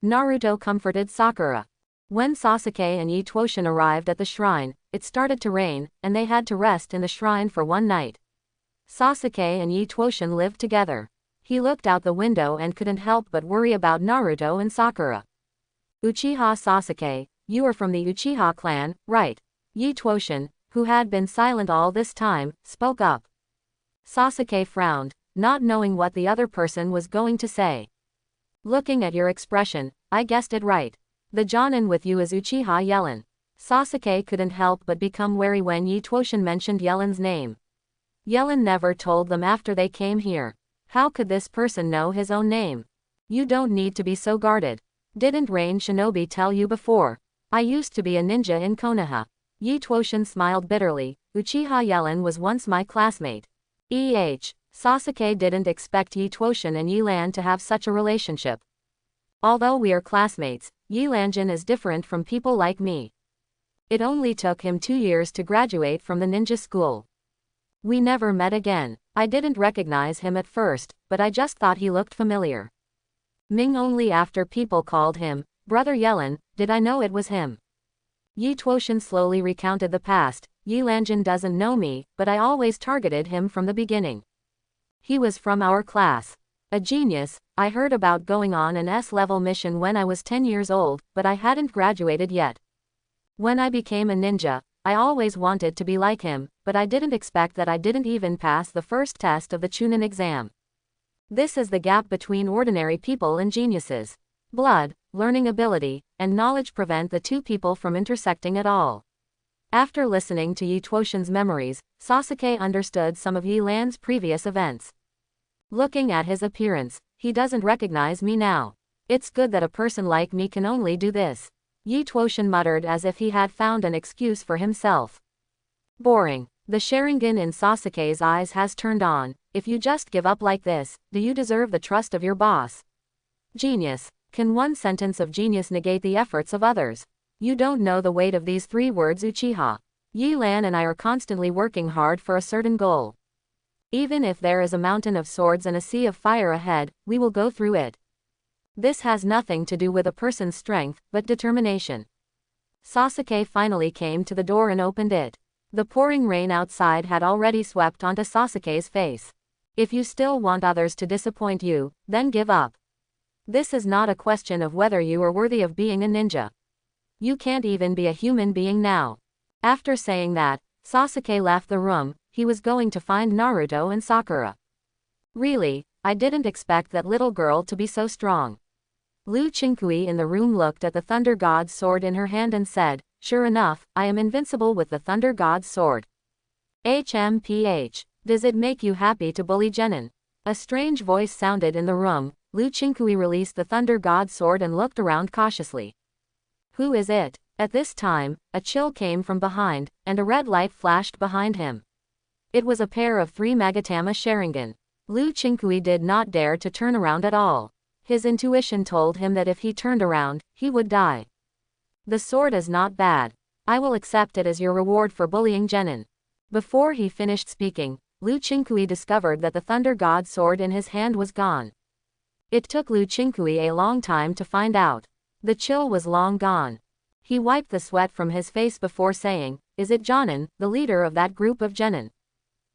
Naruto comforted Sakura. When Sasuke and Yi Tuoshin arrived at the shrine, it started to rain, and they had to rest in the shrine for one night. Sasuke and Yi Tuoshin lived together. He looked out the window and couldn't help but worry about Naruto and Sakura. Uchiha Sasuke, you are from the Uchiha clan, right? Yi Tuoshin, who had been silent all this time, spoke up. Sasuke frowned, not knowing what the other person was going to say. Looking at your expression, I guessed it right. The Jonin with you is Uchiha Yellen. Sasuke couldn't help but become wary when Yi Tuoshin mentioned Yellen's name. Yellen never told them after they came here. How could this person know his own name? You don't need to be so guarded. Didn't Rain Shinobi tell you before? I used to be a ninja in Konoha. Yi Tuoshin smiled bitterly. Uchiha Yellen was once my classmate. Sasuke didn't expect Yi Tuoshin and Yilan to have such a relationship. Although we are classmates, Yilanjin is different from people like me. It only took him 2 years to graduate from the ninja school. We never met again. I didn't recognize him at first, but I just thought he looked familiar. Ming only after people called him Brother Yellen did I know it was him. Yi Tuoshin slowly recounted the past. Yilanjin doesn't know me, but I always targeted him from the beginning. He was from our class. A genius. I heard about going on an S-level mission when I was 10 years old, but I hadn't graduated yet. When I became a ninja, I always wanted to be like him, but I didn't expect that I didn't even pass the first test of the Chunin exam. This is the gap between ordinary people and geniuses. Blood, learning ability, and knowledge prevent the two people from intersecting at all. After listening to Yi Tuoshin's memories, Sasuke understood some of Yilan's previous events. Looking at his appearance, he doesn't recognize me now. It's good that a person like me can only do this. Yi Tuoshin muttered as if he had found an excuse for himself. Boring. The Sharingan in Sasuke's eyes has turned on. If you just give up like this, do you deserve the trust of your boss? Genius. Can one sentence of genius negate the efforts of others? You don't know the weight of these 3 words Uchiha. Yilan and I are constantly working hard for a certain goal. Even if there is a mountain of swords and a sea of fire ahead, we will go through it. This has nothing to do with a person's strength, but determination. Sasuke finally came to the door and opened it. The pouring rain outside had already swept onto Sasuke's face. If you still want others to disappoint you, then give up. This is not a question of whether you are worthy of being a ninja. You can't even be a human being now. After saying that, Sasuke left the room. He was going to find Naruto and Sakura. Really, I didn't expect that little girl to be so strong. Lu Chinkui in the room looked at the Thunder God's sword in her hand and said, "Sure enough, I am invincible with the Thunder God's sword." HMPH. Does it make you happy to bully Genin? A strange voice sounded in the room. Lu Chinkui released the Thunder God's sword and looked around cautiously. Who is it? At this time, a chill came from behind, and a red light flashed behind him. It was a pair of 3 Magatama Sharingan. Lu Chinkui did not dare to turn around at all. His intuition told him that if he turned around, he would die. The sword is not bad. I will accept it as your reward for bullying Genin. Before he finished speaking, Lu Chinkui discovered that the Thunder God's sword in his hand was gone. It took Lu Chinkui a long time to find out. The chill was long gone. He wiped the sweat from his face before saying, "Is it Jonin, the leader of that group of Genin?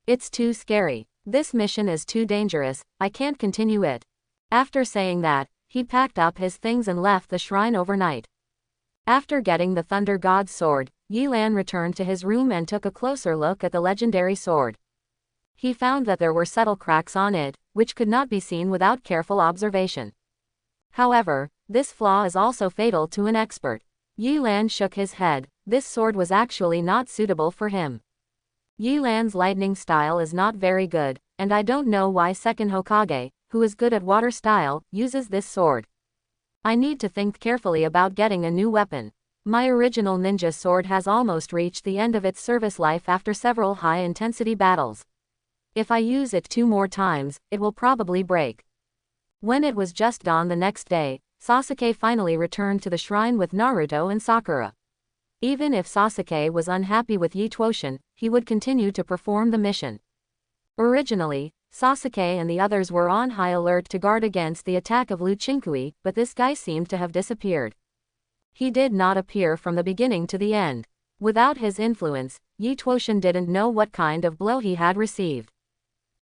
It's too scary. This mission is too dangerous, I can't continue it." After saying that, he packed up his things and left the shrine overnight. After getting the Thunder God's sword, Yilan returned to his room and took a closer look at the legendary sword. He found that there were subtle cracks on it, which could not be seen without careful observation. However, this flaw is also fatal to an expert. Yilan shook his head. This sword was actually not suitable for him. Yilan's lightning style is not very good, and I don't know why second Hokage, who is good at water style, uses this sword. I need to think carefully about getting a new weapon. My original ninja sword has almost reached the end of its service life after several high-intensity battles. If I use it 2 more times, it will probably break. When it was just dawn the next day, Sasuke finally returned to the shrine with Naruto and Sakura. Even if Sasuke was unhappy with Yi Tuoshin, he would continue to perform the mission. Originally, Sasuke and the others were on high alert to guard against the attack of Lu Chinkui, but this guy seemed to have disappeared. He did not appear from the beginning to the end. Without his influence, Yi Tuoshin didn't know what kind of blow he had received.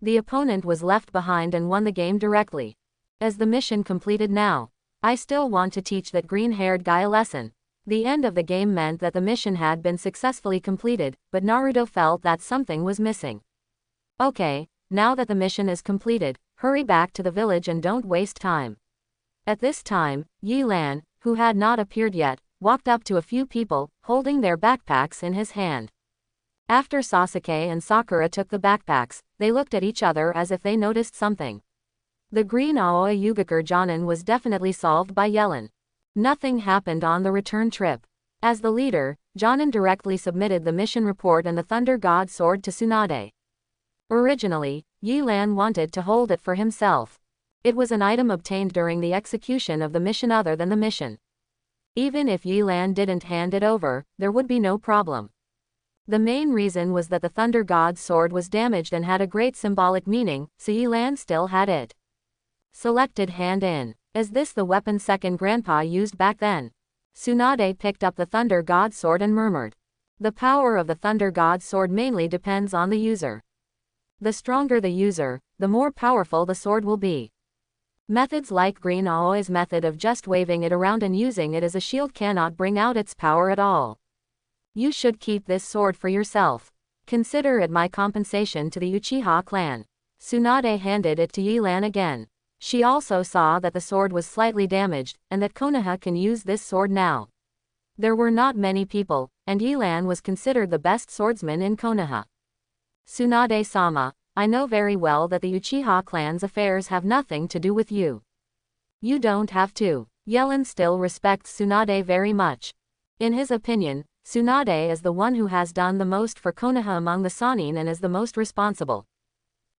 The opponent was left behind and won the game directly. As the mission completed now, I still want to teach that green-haired guy a lesson. The end of the game meant that the mission had been successfully completed, but Naruto felt that something was missing. Okay, now that the mission is completed, hurry back to the village and don't waste time. At this time, Yilan, who had not appeared yet, walked up to a few people, holding their backpacks in his hand. After Sasuke and Sakura took the backpacks, they looked at each other as if they noticed something. The green Aoi Yugakur Jonin was definitely solved by Yellen. Nothing happened on the return trip. As the leader, Jonin directly submitted the mission report and the Thunder God sword to Tsunade. Originally, Yilan wanted to hold it for himself. It was an item obtained during the execution of the mission other than the mission. Even if Yilan didn't hand it over, there would be no problem. The main reason was that the Thunder God's sword was damaged and had a great symbolic meaning, so Yilan still had it. Selected hand in. Is this the weapon second grandpa used back then? Tsunade picked up the Thunder God's sword and murmured. The power of the Thunder God's sword mainly depends on the user. The stronger the user, the more powerful the sword will be. Methods like Green Aoi's method of just waving it around and using it as a shield cannot bring out its power at all. You should keep this sword for yourself. Consider it my compensation to the Uchiha clan. Tsunade handed it to Yilan again. She also saw that the sword was slightly damaged, and that Konoha can use this sword now. There were not many people, and Yilan was considered the best swordsman in Konoha. Tsunade-sama, I know very well that the Uchiha clan's affairs have nothing to do with you. You don't have to. Yellen still respects Tsunade very much. In his opinion, Tsunade is the one who has done the most for Konoha among the Sannin and is the most responsible.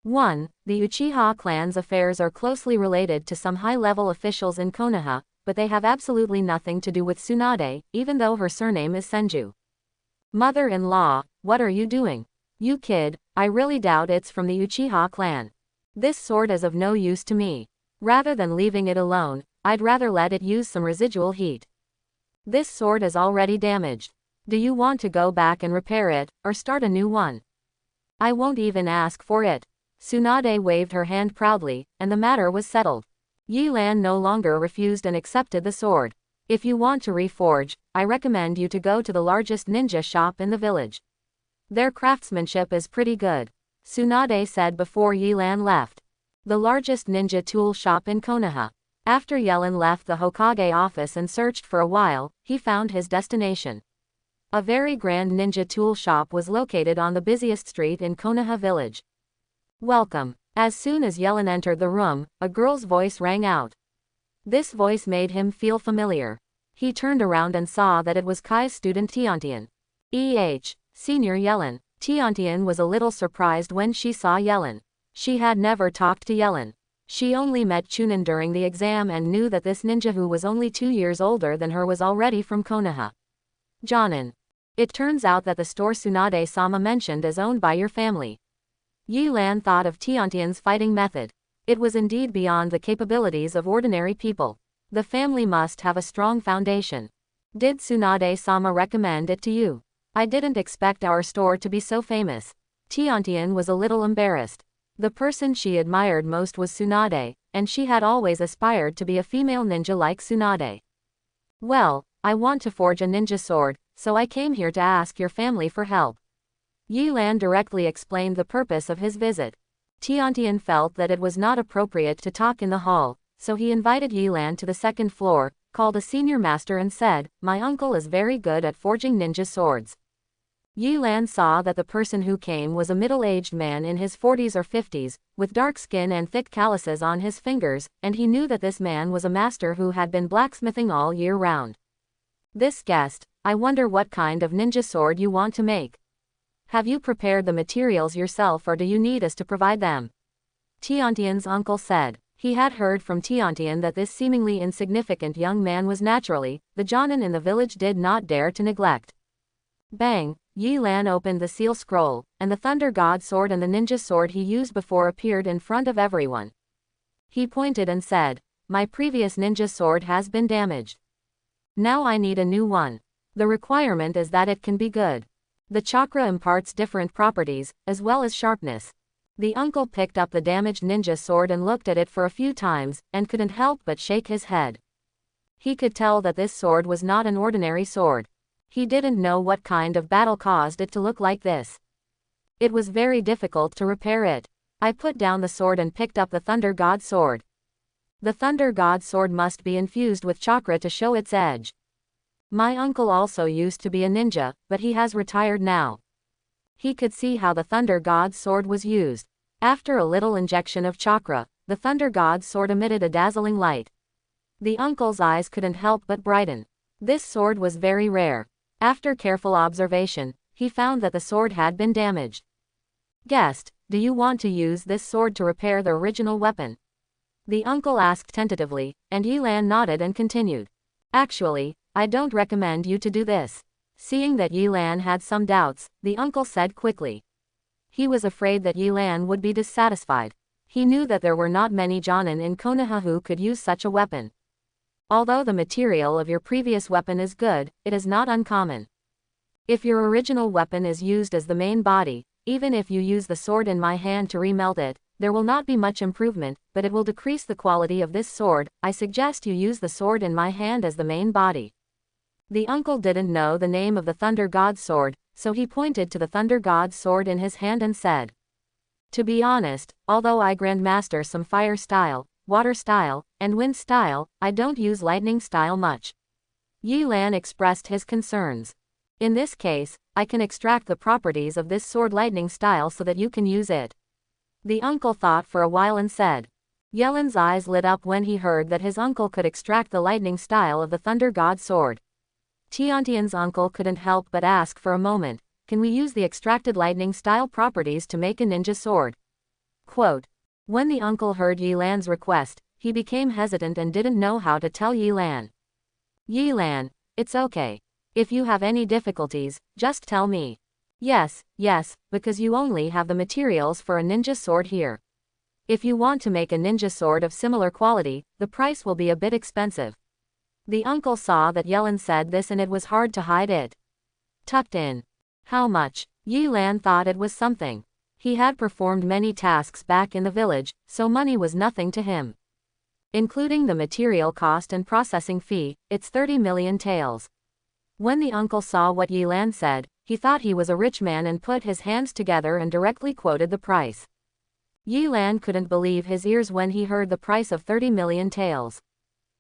1. The Uchiha clan's affairs are closely related to some high-level officials in Konoha, but they have absolutely nothing to do with Tsunade, even though her surname is Senju. Mother-in-law, what are you doing? You kid, I really doubt it's from the Uchiha clan. This sword is of no use to me. Rather than leaving it alone, I'd rather let it use some residual heat. This sword is already damaged. Do you want to go back and repair it, or start a new one? I won't even ask for it. Tsunade waved her hand proudly, and the matter was settled. Yilan no longer refused and accepted the sword. If you want to reforge, I recommend you to go to the largest ninja shop in the village. Their craftsmanship is pretty good, Tsunade said before Yilan left. The largest ninja tool shop in Konoha. After Yilan left the Hokage office and searched for a while, he found his destination. A very grand ninja tool shop was located on the busiest street in Konoha village. Welcome. As soon as Yilan entered the room, a girl's voice rang out. This voice made him feel familiar. He turned around and saw that it was Kai's student Tiantian. Senior Yilan. Tiantian was a little surprised when she saw Yilan. She had never talked to Yilan. She only met Chunin during the exam and knew that this ninja who was only 2 years older than her was already from Konoha. Jonin. It turns out that the store Tsunade-sama mentioned is owned by your family. Yilan thought of Tiantian's fighting method. It was indeed beyond the capabilities of ordinary people. The family must have a strong foundation. Did Tsunade-sama recommend it to you? I didn't expect our store to be so famous. Tiantian was a little embarrassed. The person she admired most was Tsunade, and she had always aspired to be a female ninja like Tsunade. Well, I want to forge a ninja sword, so I came here to ask your family for help. Yilan directly explained the purpose of his visit. Tiantian felt that it was not appropriate to talk in the hall, so he invited Yilan to the second floor, called a senior master and said, "My uncle is very good at forging ninja swords." Yilan saw that the person who came was a middle-aged man in his 40s or 50s, with dark skin and thick calluses on his fingers, and he knew that this man was a master who had been blacksmithing all year round. This guest, I wonder what kind of ninja sword you want to make. Have you prepared the materials yourself or do you need us to provide them? Tiantian's uncle said. He had heard from Tiantian that this seemingly insignificant young man was naturally the Jonin in the village did not dare to neglect. Bang! Yilan opened the seal scroll, and the Thunder God sword and the ninja sword he used before appeared in front of everyone. He pointed and said, "My previous ninja sword has been damaged. Now I need a new one. The requirement is that it can be good. The chakra imparts different properties, as well as sharpness." The uncle picked up the damaged ninja sword and looked at it for a few times, and couldn't help but shake his head. He could tell that this sword was not an ordinary sword. He didn't know what kind of battle caused it to look like this. It was very difficult to repair it. I put down the sword and picked up the Thunder God sword. The Thunder God sword must be infused with chakra to show its edge. My uncle also used to be a ninja, but he has retired now. He could see how the Thunder God sword was used. After a little injection of chakra, the Thunder God sword emitted a dazzling light. The uncle's eyes couldn't help but brighten. This sword was very rare. After careful observation, he found that the sword had been damaged. Guest, do you want to use this sword to repair the original weapon? The uncle asked tentatively, and Yilan nodded and continued. Actually, I don't recommend you to do this. Seeing that Yilan had some doubts, the uncle said quickly. He was afraid that Yilan would be dissatisfied. He knew that there were not many Jonin in Konoha who could use such a weapon. Although the material of your previous weapon is good, it is not uncommon. If your original weapon is used as the main body, even if you use the sword in my hand to remelt it, there will not be much improvement, but it will decrease the quality of this sword. I suggest you use the sword in my hand as the main body. The uncle didn't know the name of the Thunder God sword, so he pointed to the Thunder God sword in his hand and said, "To be honest, although I grandmaster some fire style, water style, and wind style, I don't use lightning style much." Yilan expressed his concerns. In this case, I can extract the properties of this sword lightning style so that you can use it. The uncle thought for a while and said. Yilan's eyes lit up when he heard that his uncle could extract the lightning style of the Thunder God sword. Tiantian's uncle couldn't help but ask for a moment, "Can we use the extracted lightning style properties to make a ninja sword?" Quote. When the uncle heard Yilan's request, he became hesitant and didn't know how to tell Yilan. "Yilan, it's okay. If you have any difficulties, just tell me." Yes, because you only have the materials for a ninja sword here. If you want to make a ninja sword of similar quality, the price will be a bit expensive." The uncle saw that Yilan said this and it was hard to hide it. tucked in. How much? Yi Lan thought it was something. He had performed many tasks back in the village, so money was nothing to him. Including the material cost and processing fee, it's 30 million taels. When the uncle saw what Yi Lan said, he thought he was a rich man and put his hands together and directly quoted the price. Yi Lan couldn't believe his ears when he heard the price of 30 million taels.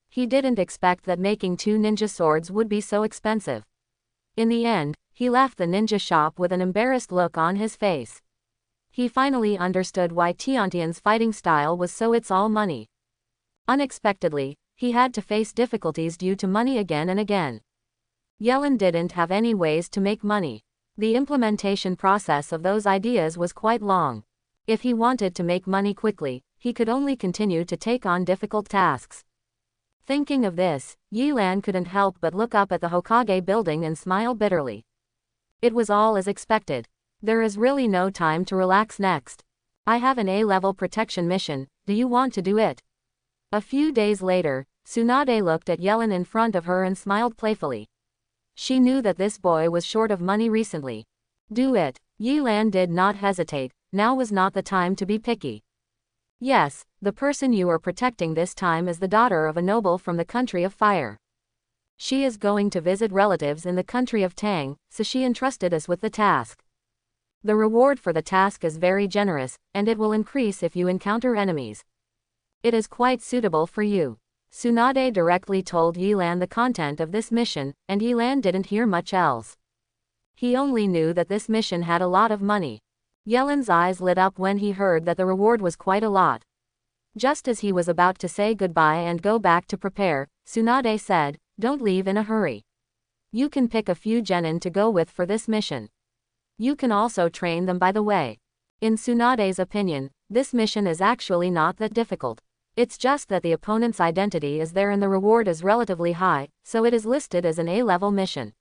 He didn't expect that making 2 ninja swords would be so expensive. In the end, he left the ninja shop with an embarrassed look on his face. He finally understood why Tiantian's fighting style was so it's all money. Unexpectedly, he had to face difficulties due to money again and again. Yellen didn't have any ways to make money. The implementation process of those ideas was quite long. If he wanted to make money quickly, he could only continue to take on difficult tasks. Thinking of this, Yi Lan couldn't help but look up at the Hokage building and smile bitterly. It was all as expected. There is really no time to relax next. I have an A-level protection mission, do you want to do it? A few days later, Tsunade looked at Yellen in front of her and smiled playfully. She knew that this boy was short of money recently. Do it. Yi Lan did not hesitate, now was not the time to be picky. Yes, the person you are protecting this time is the daughter of a noble from the country of fire. She is going to visit relatives in the country of Tang, so she entrusted us with the task. The reward for the task is very generous, and it will increase if you encounter enemies. It is quite suitable for you. Tsunade directly told Yi Lan the content of this mission, and Yi Lan didn't hear much else. He only knew that this mission had a lot of money. Yellen's eyes lit up when he heard that the reward was quite a lot. Just as he was about to say goodbye and go back to prepare, Tsunade said, "Don't leave in a hurry. You can pick a few genin to go with for this mission. You can also train them by the way." In Tsunade's opinion, this mission is actually not that difficult. It's just that the opponent's identity is there and the reward is relatively high, so it is listed as an A-level mission.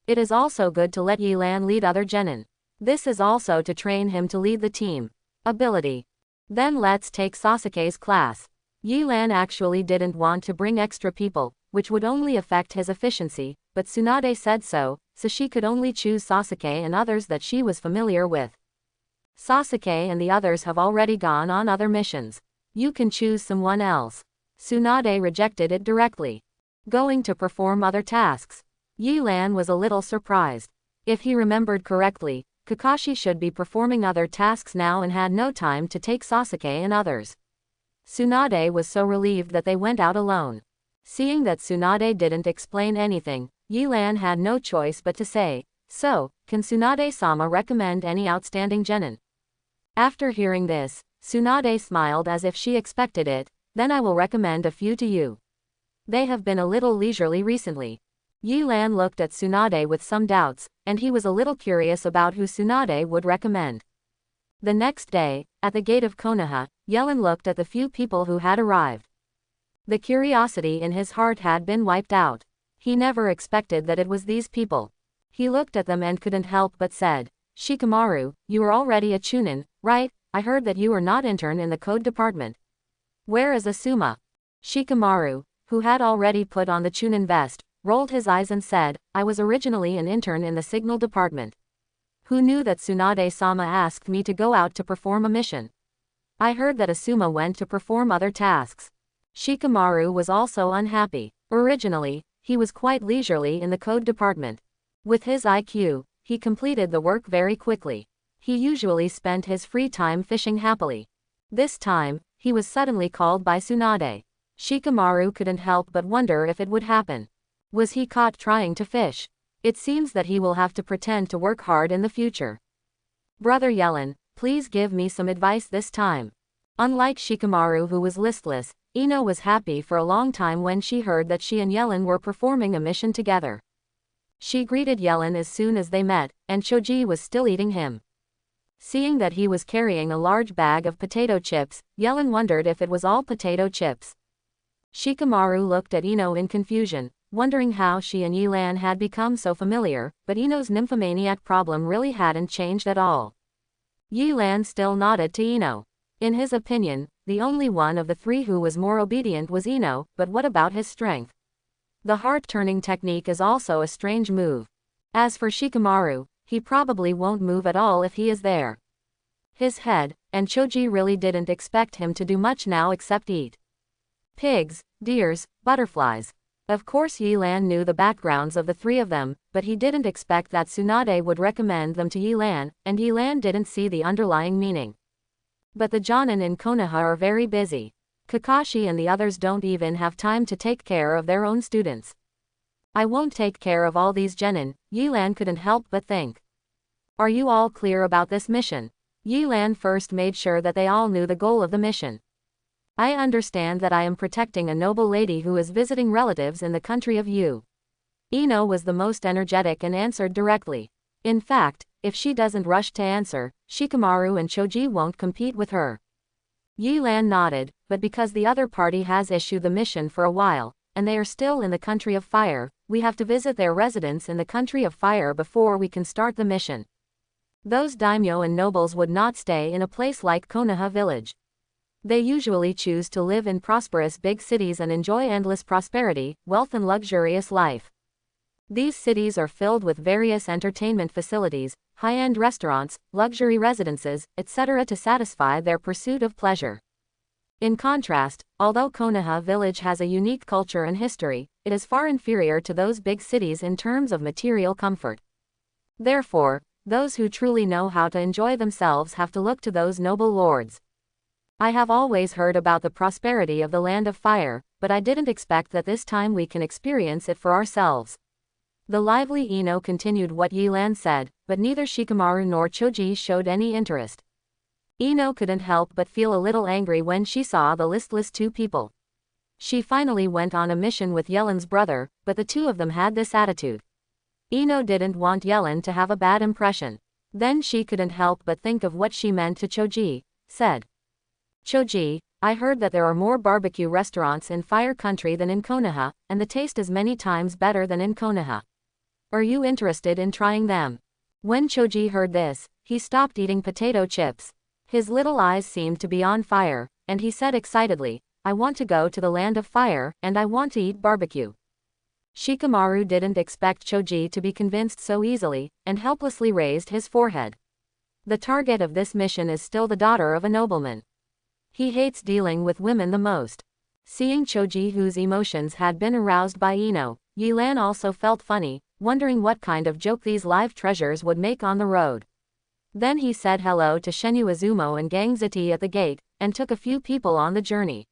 It is also good to let Yi Lan lead other genin. This is also to train him to lead the team. Ability. Then let's take Sasuke's class. Yi Lan actually didn't want to bring extra people, which would only affect his efficiency, but Tsunade said so she could only choose Sasuke and others that she was familiar with. Sasuke and the others have already gone on other missions. You can choose someone else. Tsunade rejected it directly. Going to perform other tasks. Yi Lan was a little surprised. If he remembered correctly, Kakashi should be performing other tasks now and had no time to take Sasuke and others. Tsunade was so relieved that they went out alone. Seeing that Tsunade didn't explain anything, Yi Lan had no choice but to say, "So, can Tsunade-sama recommend any outstanding genin?" After hearing this, Tsunade smiled as if she expected it, "Then I will recommend a few to you. They have been a little leisurely recently." Yi Lan looked at Tsunade with some doubts, and he was a little curious about who Tsunade would recommend. The next day, at the gate of Konoha, Yellen looked at the few people who had arrived. The curiosity in his heart had been wiped out. He never expected that it was these people. He looked at them and couldn't help but said, "Shikamaru, you are already a chunin, right? I heard that you are not intern in the code department. Where is Asuma?" Shikamaru, who had already put on the chunin vest, rolled his eyes and said, "I was originally an intern in the signal department. Who knew that Tsunade-sama asked me to go out to perform a mission? I heard that Asuma went to perform other tasks." Shikamaru was also unhappy. Originally, he was quite leisurely in the code department. With his IQ, he completed the work very quickly. He usually spent his free time fishing happily. This time, he was suddenly called by Tsunade. Shikamaru couldn't help but wonder if it would happen. Was he caught trying to fish? It seems that he will have to pretend to work hard in the future. "Brother Yellen, please give me some advice this time." Unlike Shikamaru, who was listless, Ino was happy for a long time when she heard that she and Yellen were performing a mission together. She greeted Yellen as soon as they met, and Choji was still eating him. Seeing that he was carrying a large bag of potato chips, Yellen wondered if it was all potato chips. Shikamaru looked at Ino in confusion, wondering how she and Yi Lan had become so familiar, but Ino's nymphomaniac problem really hadn't changed at all. Yi Lan still nodded to Ino. In his opinion, the only one of the three who was more obedient was Ino, but what about his strength? The heart-turning technique is also a strange move. As for Shikamaru, he probably won't move at all if he is there. His head, and Choji really didn't expect him to do much now except eat pigs, deers, butterflies. Of course Yilan knew the backgrounds of the three of them, but he didn't expect that Tsunade would recommend them to Yilan, and Yilan didn't see the underlying meaning. But the Jonin in Konoha are very busy. Kakashi and the others don't even have time to take care of their own students. I won't take care of all these genin, Yilan couldn't help but think. Are you all clear about this mission? Yilan first made sure that they all knew the goal of the mission. I understand that I am protecting a noble lady who is visiting relatives in the country of Yu. Ino was the most energetic and answered directly. In fact, if she doesn't rush to answer, Shikamaru and Choji won't compete with her. Yilan nodded, but because the other party has issued the mission for a while, and they are still in the country of fire, we have to visit their residence in the country of fire before we can start the mission. Those daimyo and nobles would not stay in a place like Konoha village. They usually choose to live in prosperous big cities and enjoy endless prosperity, wealth and luxurious life. These cities are filled with various entertainment facilities, high-end restaurants, luxury residences, etc. to satisfy their pursuit of pleasure. In contrast, although Konoha village has a unique culture and history, it is far inferior to those big cities in terms of material comfort. Therefore, those who truly know how to enjoy themselves have to look to those noble lords. I have always heard about the prosperity of the land of fire, but I didn't expect that this time we can experience it for ourselves. The lively Ino continued what Yilan said, but neither Shikamaru nor Choji showed any interest. Ino couldn't help but feel a little angry when she saw the listless two people. She finally went on a mission with Yelan's brother, but the two of them had this attitude. Ino didn't want Yelan to have a bad impression. Then she couldn't help but think of what she meant to Choji, said. Choji, I heard that there are more barbecue restaurants in Fire Country than in Konoha, and the taste is many times better than in Konoha. Are you interested in trying them? When Choji heard this, he stopped eating potato chips. His little eyes seemed to be on fire, and he said excitedly, I want to go to the land of fire, and I want to eat barbecue. Shikamaru didn't expect Choji to be convinced so easily, and helplessly raised his forehead. The target of this mission is still the daughter of a nobleman. He hates dealing with women the most. Seeing Choji, whose emotions had been aroused by Ino, Yilan also felt funny, wondering what kind of joke these live treasures would make on the road. Then he said hello to Shenyu Izumo and Gang Ziti at the gate, and took a few people on the journey.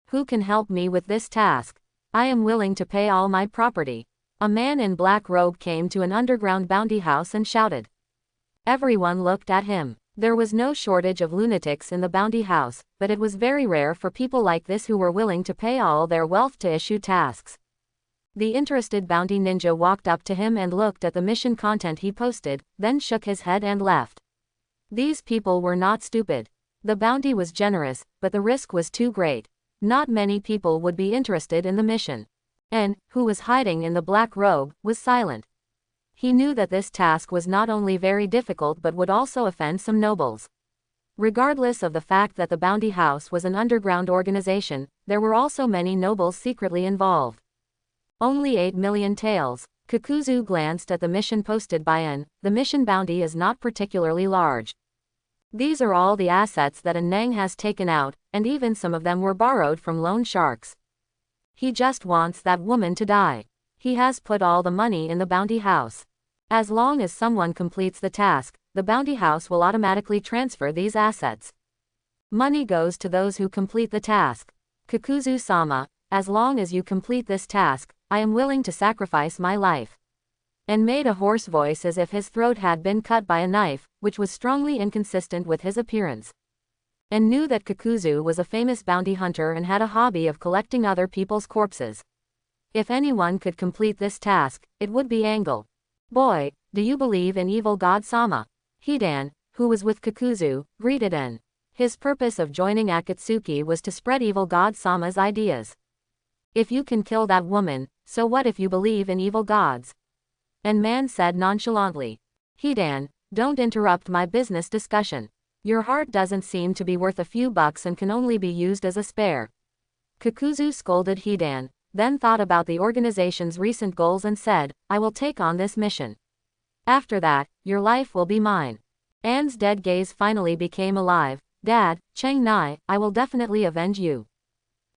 Who can help me with this task? I am willing to pay all my property. A man in black robe came to an underground bounty house and shouted. Everyone looked at him. There was no shortage of lunatics in the bounty house, but it was very rare for people like this who were willing to pay all their wealth to issue tasks. The interested bounty ninja walked up to him and looked at the mission content he posted, then shook his head and left. These people were not stupid. The bounty was generous, but the risk was too great. Not many people would be interested in the mission. En, who was hiding in the black robe, was silent. He knew that this task was not only very difficult but would also offend some nobles. Regardless of the fact that the bounty house was an underground organization, there were also many nobles secretly involved. Only 8 million taels. Kakuzu glanced at the mission posted by En. The mission bounty is not particularly large. These are all the assets that Nang has taken out, and even some of them were borrowed from loan sharks. He just wants that woman to die. He has put all the money in the bounty house. As long as someone completes the task, the bounty house will automatically transfer these assets. Money goes to those who complete the task. Kakuzu-sama, as long as you complete this task, I am willing to sacrifice my life. And made a hoarse voice as if his throat had been cut by a knife, which was strongly inconsistent with his appearance. And knew that Kakuzu was a famous bounty hunter and had a hobby of collecting other people's corpses. If anyone could complete this task, it would be Angle. Boy, do you believe in evil god Sama? Hidan, who was with Kakuzu, greeted En. His purpose of joining Akatsuki was to spread evil god Sama's ideas. If you can kill that woman, so what if you believe in evil gods? En man said nonchalantly. Hidan, don't interrupt my business discussion. Your heart doesn't seem to be worth a few bucks and can only be used as a spare. Kakuzu scolded Hidan, then thought about the organization's recent goals and said, I will take on this mission. After that, your life will be mine. Anne's dead gaze finally became alive. Dad, Cheng Nai, I will definitely avenge you.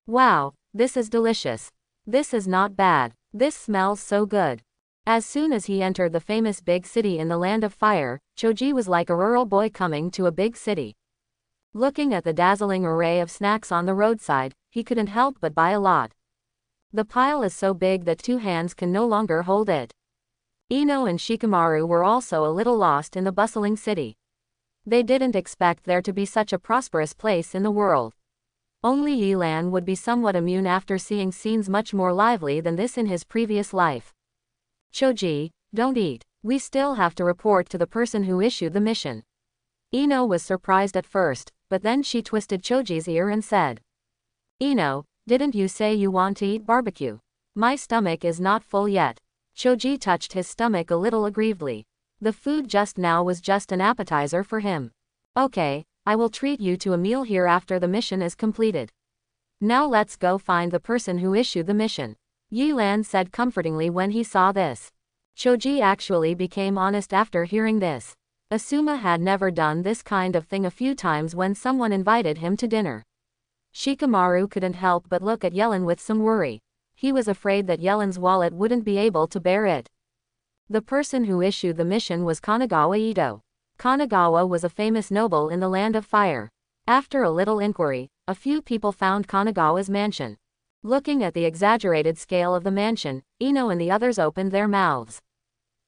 Wow, this is delicious. This is not bad. This smells so good. As soon as he entered the famous big city in the land of fire, Choji was like a rural boy coming to a big city. Looking at the dazzling array of snacks on the roadside, he couldn't help but buy a lot. The pile is so big that two hands can no longer hold it. Ino and Shikamaru were also a little lost in the bustling city. They didn't expect there to be such a prosperous place in the world. Only Yilan would be somewhat immune after seeing scenes much more lively than this in his previous life. Choji, don't eat. We still have to report to the person who issued the mission. Ino was surprised at first, but then she twisted Choji's ear and said, Ino, didn't you say you want to eat barbecue? My stomach is not full yet. Choji touched his stomach a little aggrievedly. The food just now was just an appetizer for him. Okay, I will treat you to a meal here after the mission is completed. Now let's go find the person who issued the mission. Yilan said comfortingly when he saw this. Choji actually became honest after hearing this. Asuma had never done this kind of thing a few times when someone invited him to dinner. Shikamaru couldn't help but look at Yellen with some worry. He was afraid that Yellen's wallet wouldn't be able to bear it. The person who issued the mission was Kanagawa Ito. Kanagawa was a famous noble in the land of fire. After a little inquiry, a few people found Kanagawa's mansion. Looking at the exaggerated scale of the mansion, Ino and the others opened their mouths.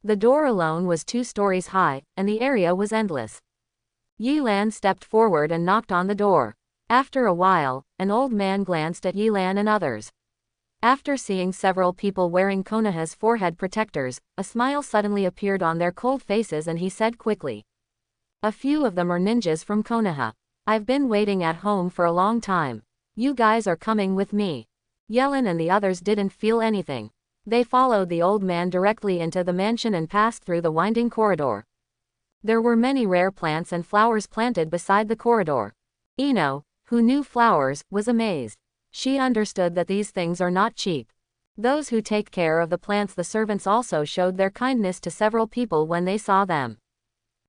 The door alone was 2 stories high, and the area was endless. Yilan stepped forward and knocked on the door. After a while, an old man glanced at Yilan and others. After seeing several people wearing Konoha's forehead protectors, a smile suddenly appeared on their cold faces and he said quickly. A few of them are ninjas from Konoha. I've been waiting at home for a long time. You guys are coming with me. Yellen and the others didn't feel anything. They followed the old man directly into the mansion and passed through the winding corridor. There were many rare plants and flowers planted beside the corridor. Ino, who knew flowers, was amazed. She understood that these things are not cheap. Those who take care of the plants, the servants also showed their kindness to several people when they saw them.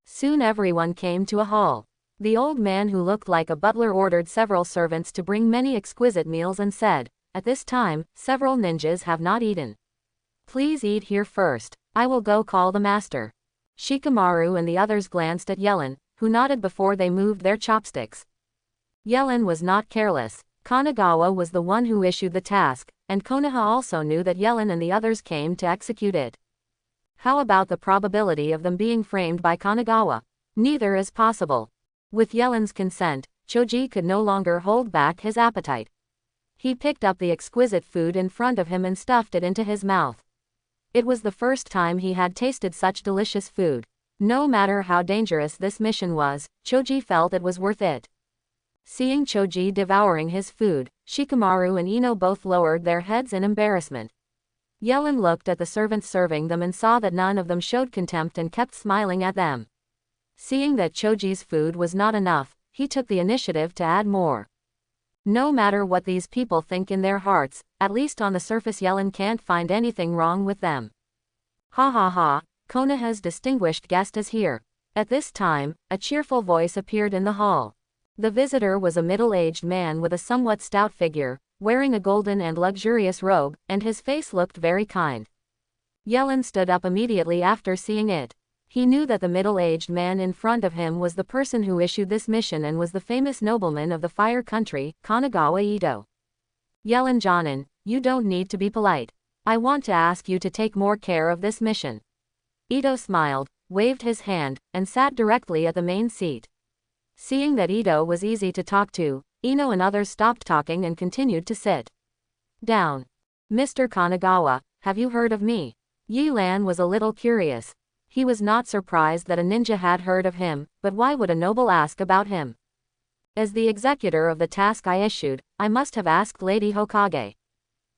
Soon everyone came to a hall. The old man who looked like a butler ordered several servants to bring many exquisite meals and said, at this time, several ninjas have not eaten. Please eat here first. I will go call the master. Shikamaru and the others glanced at Yellen, who nodded before they moved their chopsticks. Yellen was not careless. Kanagawa was the one who issued the task, and Konoha also knew that Yellen and the others came to execute it. How about the probability of them being framed by Kanagawa? Neither is possible. With Yellen's consent, Choji could no longer hold back his appetite. He picked up the exquisite food in front of him and stuffed it into his mouth. It was the first time he had tasted such delicious food. No matter how dangerous this mission was, Choji felt it was worth it. Seeing Choji devouring his food, Shikamaru and Ino both lowered their heads in embarrassment. Yellen looked at the servants serving them and saw that none of them showed contempt and kept smiling at them. Seeing that Choji's food was not enough, he took the initiative to add more. No matter what these people think in their hearts, at least on the surface Yellen can't find anything wrong with them. Ha ha ha, Konoha's distinguished guest is here. At this time, a cheerful voice appeared in the hall. The visitor was a middle-aged man with a somewhat stout figure, wearing a golden and luxurious robe, and his face looked very kind. Yellen stood up immediately after seeing it. He knew that the middle-aged man in front of him was the person who issued this mission and was the famous nobleman of the fire country, Kanagawa Ito. Yellen Jonin, you don't need to be polite. I want to ask you to take more care of this mission. Ito smiled, waved his hand, and sat directly at the main seat. Seeing that Ito was easy to talk to, Ino and others stopped talking and continued to sit down. Mr. Kanagawa, have you heard of me? Yilan was a little curious. He was not surprised that a ninja had heard of him, but why would a noble ask about him? As the executor of the task I issued, I must have asked Lady Hokage.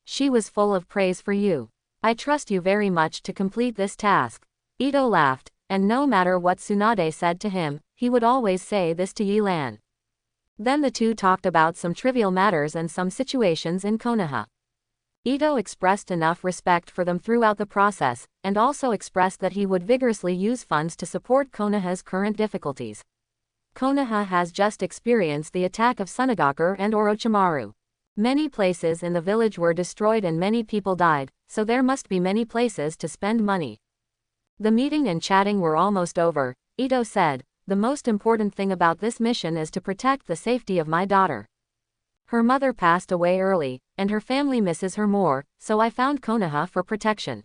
She was full of praise for you. I trust you very much to complete this task. Ito laughed, and no matter what Tsunade said to him, he would always say this to Yilan. Then the two talked about some trivial matters and some situations in Konoha. Ito expressed enough respect for them throughout the process, and also expressed that he would vigorously use funds to support Konoha's current difficulties. Konoha has just experienced the attack of Tsunagaku and Orochimaru. Many places in the village were destroyed and many people died, so there must be many places to spend money. The meeting and chatting were almost over. Ito said, "The most important thing about this mission is to protect the safety of my daughter. Her mother passed away early, and her family misses her more, so I found Konoha for protection.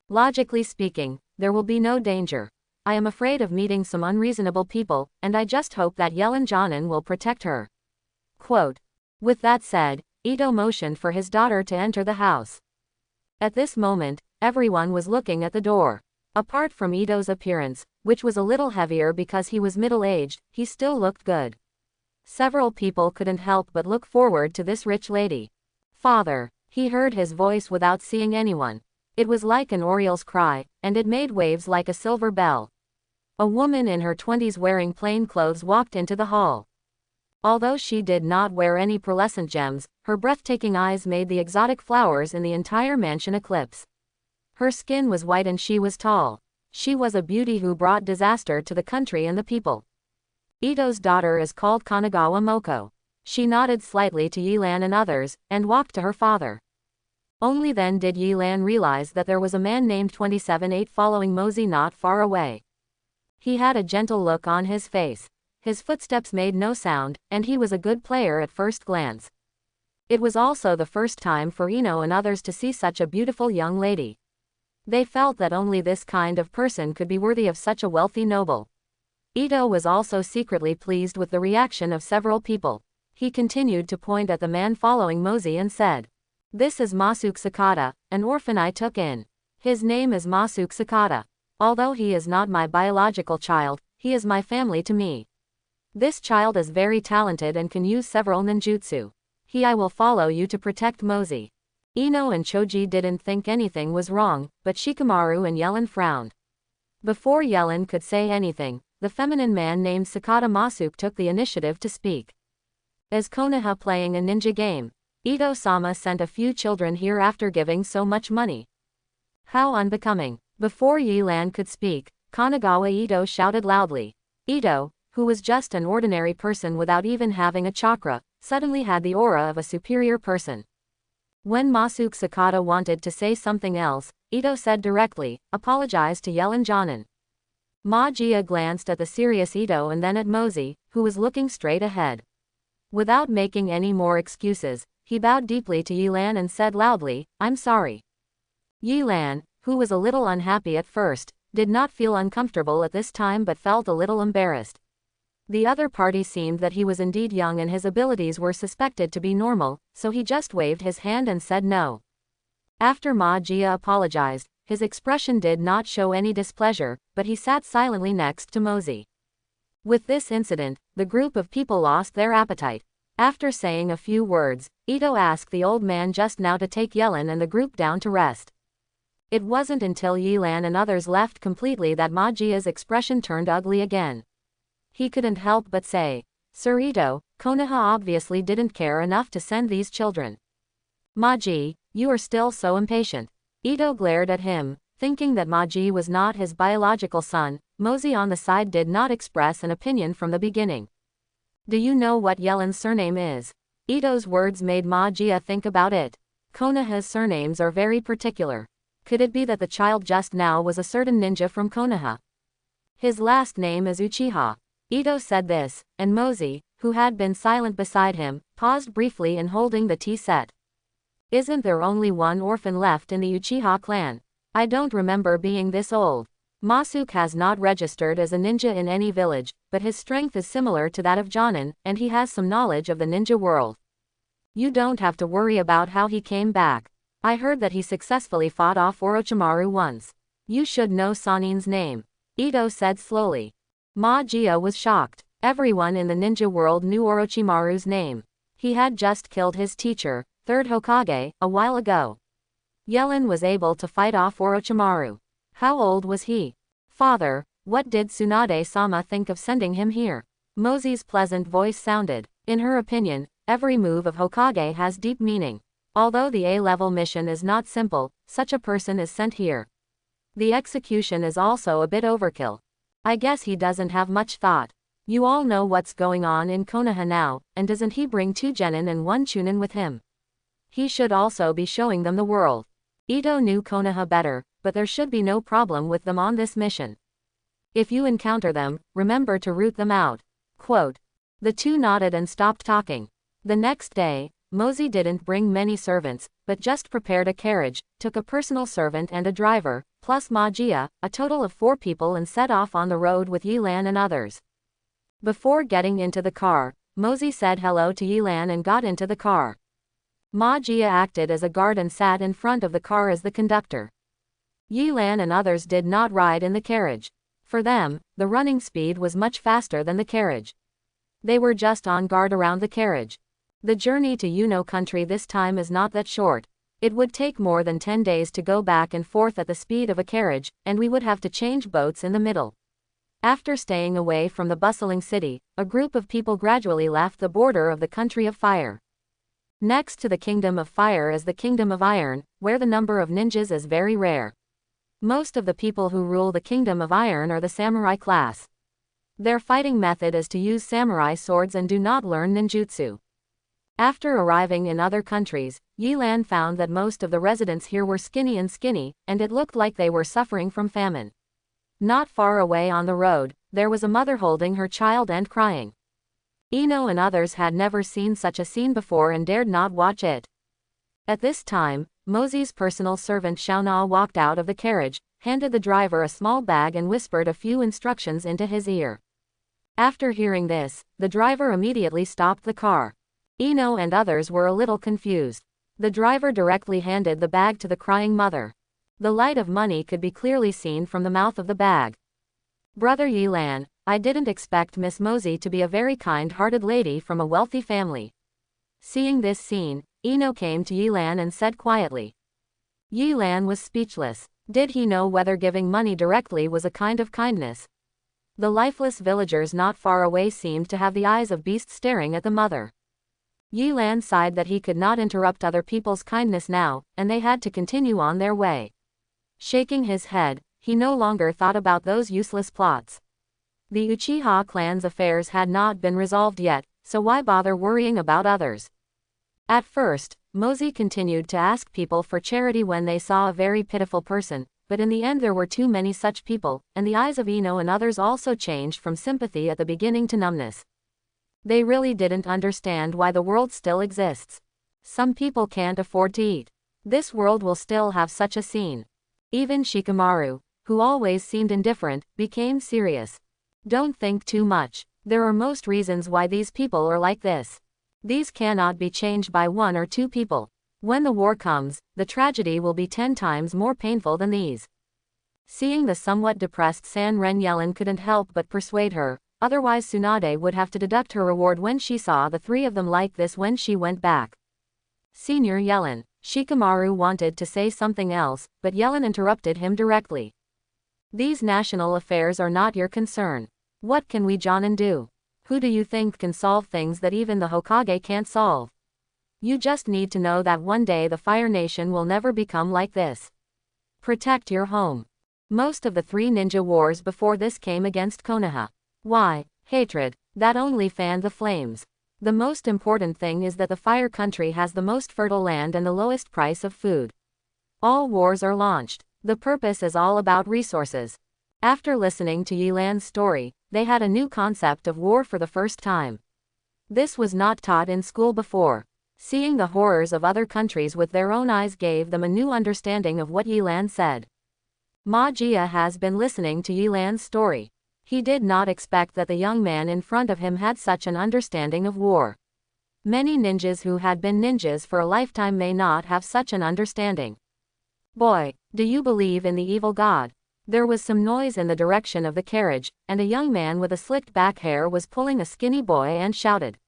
Logically speaking, there will be no danger. I am afraid of meeting some unreasonable people, and I just hope that Yellen Jonin will protect her." Quote. With that said, Ito motioned for his daughter to enter the house. At this moment, everyone was looking at the door. Apart from Ito's appearance, which was a little heavier because he was middle-aged, he still looked good. Several people couldn't help but look forward to this rich lady. "Father," he heard his voice without seeing anyone. It was like an oriole's cry, and it made waves like a silver bell. A woman in her 20s wearing plain clothes walked into the hall. Although she did not wear any pearlescent gems, her breathtaking eyes made the exotic flowers in the entire mansion eclipse. Her skin was white and she was tall. She was a beauty who brought disaster to the country and the people. Ito's daughter is called Kanagawa Moko. She nodded slightly to Yilan and others, and walked to her father. Only then did Yilan realize that there was a man named 27-8 following Mosey not far away. He had a gentle look on his face. His footsteps made no sound, and he was a good player at first glance. It was also the first time for Ino and others to see such a beautiful young lady. They felt that only this kind of person could be worthy of such a wealthy noble. Ito was also secretly pleased with the reaction of several people. He continued to point at the man following Mosey and said, "This is Masuke Sakata, an orphan I took in. His name is Masuke Sakata. Although he is not my biological child, he is my family to me. This child is very talented and can use several ninjutsu. I will follow you to protect Mosey." Ino and Choji didn't think anything was wrong, but Shikamaru and Yellen frowned. Before Yellen could say anything, the feminine man named Sakata Masuke took the initiative to speak. "Is Konoha playing a ninja game? Ito-sama sent a few children here after giving so much money. How unbecoming." Before Yilan could speak, Kanagawa Ito shouted loudly. Ito, who was just an ordinary person without even having a chakra, suddenly had the aura of a superior person. When Masuke Sakata wanted to say something else, Ito said directly, "Apologize to Yellen Jonin." Ma-Jia glanced at the serious Ito and then at Mosey, who was looking straight ahead. Without making any more excuses, he bowed deeply to Yilan and said loudly, "I'm sorry." Yilan, who was a little unhappy at first, did not feel uncomfortable at this time but felt a little embarrassed. The other party seemed that he was indeed young and his abilities were suspected to be normal, so he just waved his hand and said no. After Ma-Jia apologized, his expression did not show any displeasure, but he sat silently next to Mosey. With this incident, the group of people lost their appetite. After saying a few words, Ito asked the old man just now to take Yellen and the group down to rest. It wasn't until Yilan and others left completely that Ma-Jia's expression turned ugly again. He couldn't help but say, "Sir Ito, Konoha obviously didn't care enough to send these children. Ma-Ji, you are still so impatient." Ito glared at him, thinking that Ma-Ji was not his biological son. Mosey on the side did not express an opinion from the beginning. "Do you know what Yellen's surname is?" Ito's words made Ma-Jia think about it. Konoha's surnames are very particular. Could it be that the child just now was a certain ninja from Konoha? "His last name is Uchiha." Ito said this, and Mosey, who had been silent beside him, paused briefly in holding the tea set. "Isn't there only one orphan left in the Uchiha clan? I don't remember being this old." Masuke has not registered as a ninja in any village, but his strength is similar to that of Jonin, and he has some knowledge of the ninja world. "You don't have to worry about how he came back. I heard that he successfully fought off Orochimaru once. You should know Sanin's name," Ito said slowly. Ma-Jia was shocked. Everyone in the ninja world knew Orochimaru's name. He had just killed his teacher, third Hokage, a while ago. Yellen was able to fight off Orochimaru. How old was he? "Father, what did Tsunade-sama think of sending him here?" Mosey's pleasant voice sounded. In her opinion, every move of Hokage has deep meaning. Although the A-level mission is not simple, such a person is sent here. The execution is also a bit overkill. I guess he doesn't have much thought. You all know what's going on in Konoha now, and doesn't he bring 2 genin and 1 chunin with him? He should also be showing them the world. Ito knew Konoha better, but there should be no problem with them on this mission. If you encounter them, remember to root them out. Quote. The 2 nodded and stopped talking. The next day, Mosey didn't bring many servants, but just prepared a carriage, took a personal servant and a driver, plus Magia, a total of 4 people, and set off on the road with Yilan and others. Before getting into the car, Mosey said hello to Yilan and got into the car. Magia acted as a guard and sat in front of the car as the conductor. Yilan and others did not ride in the carriage. For them, the running speed was much faster than the carriage. They were just on guard around the carriage. The journey to Yuno country this time is not that short. It would take more than 10 days to go back and forth at the speed of a carriage, and we would have to change boats in the middle. After staying away from the bustling city, a group of people gradually left the border of the country of fire. Next to the kingdom of fire is the kingdom of iron, where the number of ninjas is very rare. Most of the people who rule the kingdom of iron are the samurai class. Their fighting method is to use samurai swords and do not learn ninjutsu. After arriving in other countries, Yilan found that most of the residents here were skinny, and it looked like they were suffering from famine. Not far away on the road, there was a mother holding her child and crying. Ino and others had never seen such a scene before and dared not watch it. At this time, Mosey's personal servant Xiaona walked out of the carriage, handed the driver a small bag and whispered a few instructions into his ear. After hearing this, the driver immediately stopped the car. Ino and others were a little confused. The driver directly handed the bag to the crying mother. The light of money could be clearly seen from the mouth of the bag. Brother Yilan, I didn't expect Miss Mosey to be a very kind-hearted lady from a wealthy family. Seeing this scene, Ino came to Yilan and said quietly. Yilan was speechless. Did he know whether giving money directly was a kind of kindness? The lifeless villagers not far away seemed to have the eyes of beasts staring at the mother. Yilan sighed that he could not interrupt other people's kindness now, and they had to continue on their way. Shaking his head, he no longer thought about those useless plots. The Uchiha clan's affairs had not been resolved yet, so why bother worrying about others? At first, Mosey continued to ask people for charity when they saw a very pitiful person, but in the end there were too many such people, and the eyes of Ino and others also changed from sympathy at the beginning to numbness. They really didn't understand why the world still exists. Some people can't afford to eat. This world will still have such a scene. Even Shikamaru, who always seemed indifferent, became serious. Don't think too much. There are most reasons why these people are like this. These cannot be changed by 1 or 2 people. When the war comes, the tragedy will be 10 times more painful than these. Seeing the somewhat depressed San-Ren, Yellen couldn't help but persuade her. Otherwise Tsunade would have to deduct her reward when she saw the 3 of them like this when she went back. Senior Yellen. Shikamaru wanted to say something else, but Yellen interrupted him directly. These national affairs are not your concern. What can we Jonin do? Who do you think can solve things that even the Hokage can't solve? You just need to know that one day the Fire Nation will never become like this. Protect your home. Most of the 3 ninja wars before this came against Konoha. Why? Hatred. That only fanned the flames. The most important thing is that the fire country has the most fertile land and the lowest price of food. All wars are launched. The purpose is all about resources. After listening to Yilan's story, they had a new concept of war for the first time. This was not taught in school before. Seeing the horrors of other countries with their own eyes gave them a new understanding of what Yilan said. Magia has been listening to Yilan's story. He did not expect that the young man in front of him had such an understanding of war. Many ninjas who had been ninjas for a lifetime may not have such an understanding. Boy, do you believe in the evil god? There was some noise in the direction of the carriage, and a young man with a slicked back hair was pulling a skinny boy and shouted.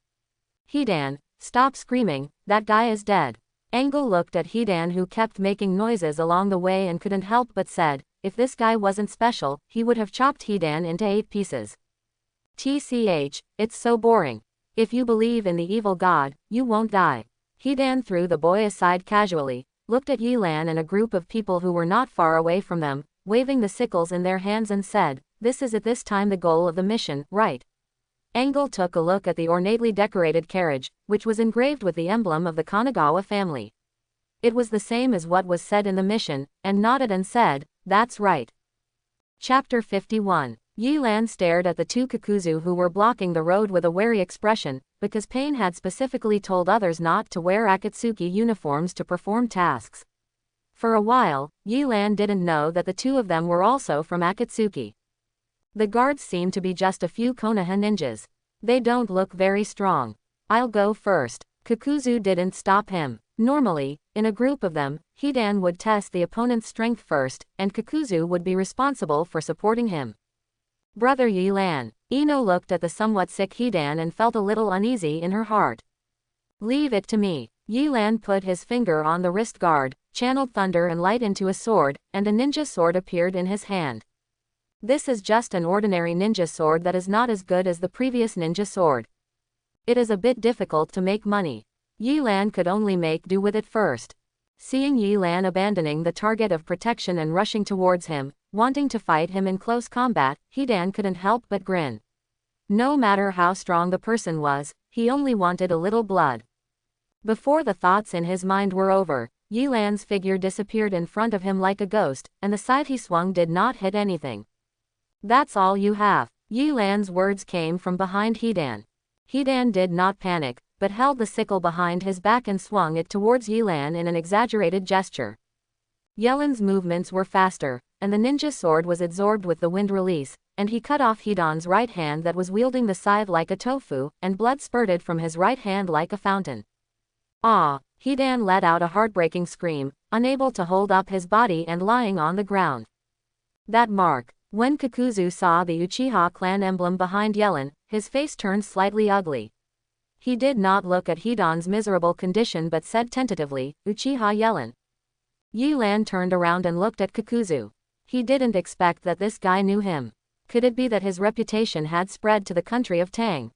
Hidan, stop screaming, that guy is dead. Angle looked at Hidan, who kept making noises along the way, and couldn't help but said, if this guy wasn't special, he would have chopped Hidan into 8 pieces. TCH, it's so boring. If you believe in the evil god, you won't die. Hidan threw the boy aside casually, looked at Yilan and a group of people who were not far away from them, waving the sickles in their hands and said, "This is at this time the goal of the mission, right?" Angle took a look at the ornately decorated carriage, which was engraved with the emblem of the Kanagawa family. It was the same as what was said in the mission, and nodded and said, "That's right." Chapter 51. Yilan stared at the two Kakuzu who were blocking the road with a wary expression, because Pain had specifically told others not to wear Akatsuki uniforms to perform tasks. For a while, Yilan didn't know that the two of them were also from Akatsuki. The guards seem to be just a few Konoha ninjas. They don't look very strong. I'll go first. Kakuzu didn't stop him. Normally, in a group of them, Hidan would test the opponent's strength first, and Kakuzu would be responsible for supporting him. Brother Yilan. Ino looked at the somewhat sick Hidan and felt a little uneasy in her heart. Leave it to me. Yilan put his finger on the wrist guard, channeled thunder and light into a sword, and a ninja sword appeared in his hand. This is just an ordinary ninja sword that is not as good as the previous ninja sword. It is a bit difficult to make money. Yilan could only make do with it first. Seeing Yilan abandoning the target of protection and rushing towards him, wanting to fight him in close combat, Hidan couldn't help but grin. No matter how strong the person was, he only wanted a little blood. Before the thoughts in his mind were over, Yilan's figure disappeared in front of him like a ghost, and the side he swung did not hit anything. That's all you have. Yilan's words came from behind Hidan. Hidan did not panic, but held the sickle behind his back and swung it towards Yilan in an exaggerated gesture. Yelan's movements were faster, and the ninja sword was absorbed with the wind release, and he cut off Hidan's right hand that was wielding the scythe like a tofu, and blood spurted from his right hand like a fountain. Ah! Hidan let out a heartbreaking scream, unable to hold up his body and lying on the ground. That mark. When Kakuzu saw the Uchiha clan emblem behind Yelan, his face turned slightly ugly. He did not look at Hidan's miserable condition but said tentatively, "Uchiha Yelan." Yilan turned around and looked at Kakuzu. He didn't expect that this guy knew him. Could it be that his reputation had spread to the country of Tang?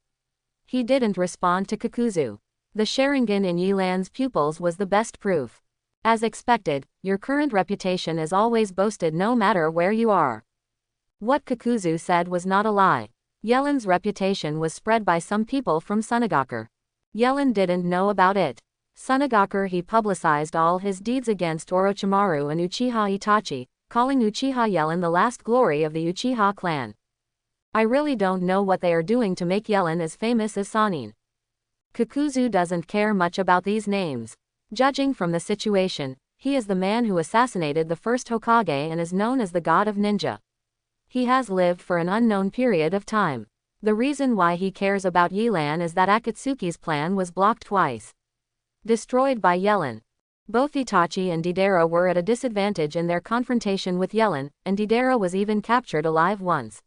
He didn't respond to Kakuzu. The Sharingan in Yilan's pupils was the best proof. As expected, your current reputation is always boasted no matter where you are. What Kakuzu said was not a lie. Yelan's reputation was spread by some people from Sunagakur. Yelan didn't know about it. Sunagakur he publicized all his deeds against Orochimaru and Uchiha Itachi, calling Uchiha Yelan the last glory of the Uchiha clan. I really don't know what they are doing to make Yelan as famous as Sanin. Kakuzu doesn't care much about these names. Judging from the situation, he is the man who assassinated the first Hokage and is known as the god of ninja. He has lived for an unknown period of time. The reason why he cares about Yelan is that Akatsuki's plan was blocked twice. Destroyed by Yelan. Both Itachi and Deidara were at a disadvantage in their confrontation with Yelan, and Deidara was even captured alive once.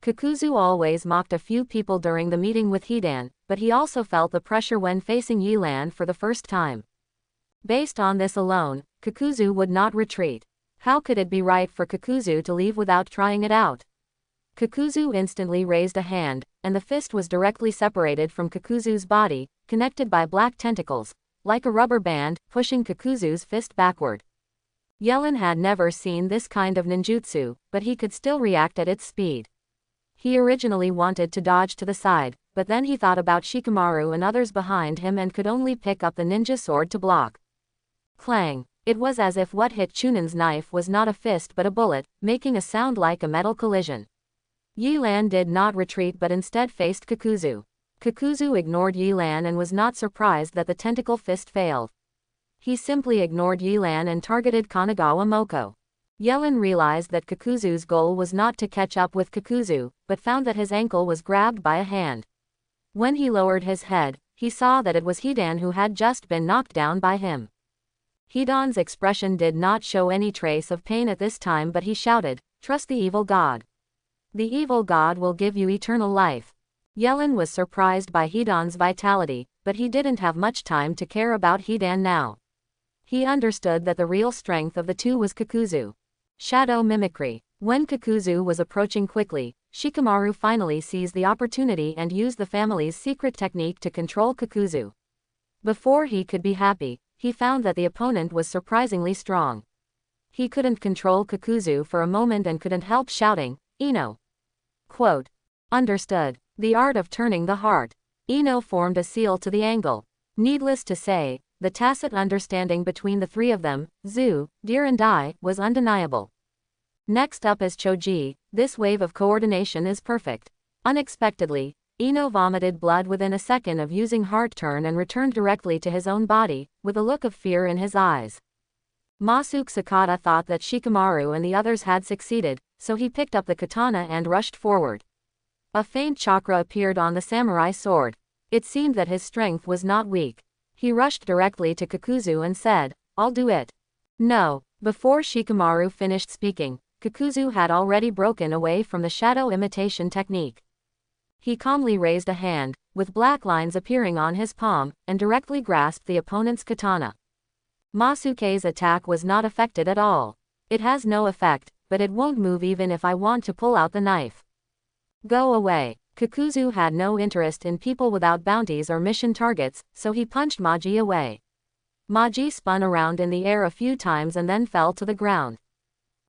Kakuzu always mocked a few people during the meeting with Hidan, but he also felt the pressure when facing Yelan for the first time. Based on this alone, Kakuzu would not retreat. How could it be right for Kakuzu to leave without trying it out? Kakuzu instantly raised a hand, and the fist was directly separated from Kakuzu's body, connected by black tentacles, like a rubber band, pushing Kakuzu's fist backward. Yelan had never seen this kind of ninjutsu, but he could still react at its speed. He originally wanted to dodge to the side, but then he thought about Shikamaru and others behind him and could only pick up the ninja sword to block. Clang! It was as if what hit Chunin's knife was not a fist but a bullet, making a sound like a metal collision. Yelan did not retreat but instead faced Kakuzu. Kakuzu ignored Yelan and was not surprised that the tentacle fist failed. He simply ignored Yelan and targeted Kanagawa Moko. Yelan realized that Kakuzu's goal was not to catch up with Kakuzu, but found that his ankle was grabbed by a hand. When he lowered his head, he saw that it was Hidan who had just been knocked down by him. Hidan's expression did not show any trace of pain at this time, but he shouted, "Trust the evil god. The evil god will give you eternal life." Yelan was surprised by Hidan's vitality, but he didn't have much time to care about Hidan now. He understood that the real strength of the two was Kakuzu. Shadow mimicry. When Kakuzu was approaching quickly, Shikamaru finally seized the opportunity and used the family's secret technique to control Kakuzu. Before he could be happy, he found that the opponent was surprisingly strong. He couldn't control Kakuzu for a moment and couldn't help shouting, "Ino!" Quote. Understood. The art of turning the heart. Ino formed a seal to the angle. Needless to say, the tacit understanding between the three of them, Zu, Deer and I, was undeniable. Next up is Choji. This wave of coordination is perfect. Unexpectedly, Ino vomited blood within a second of using heart turn and returned directly to his own body, with a look of fear in his eyes. Masuke Sakata thought that Shikamaru and the others had succeeded, so he picked up the katana and rushed forward. A faint chakra appeared on the samurai sword. It seemed that his strength was not weak. He rushed directly to Kakuzu and said, "I'll do it." No. Before Shikamaru finished speaking, Kakuzu had already broken away from the shadow imitation technique. He calmly raised a hand, with black lines appearing on his palm, and directly grasped the opponent's katana. Masuke's attack was not affected at all. It has no effect, but it won't move even if I want to pull out the knife. Go away. Kakuzu had no interest in people without bounties or mission targets, so he punched Maji away. Maji spun around in the air a few times and then fell to the ground.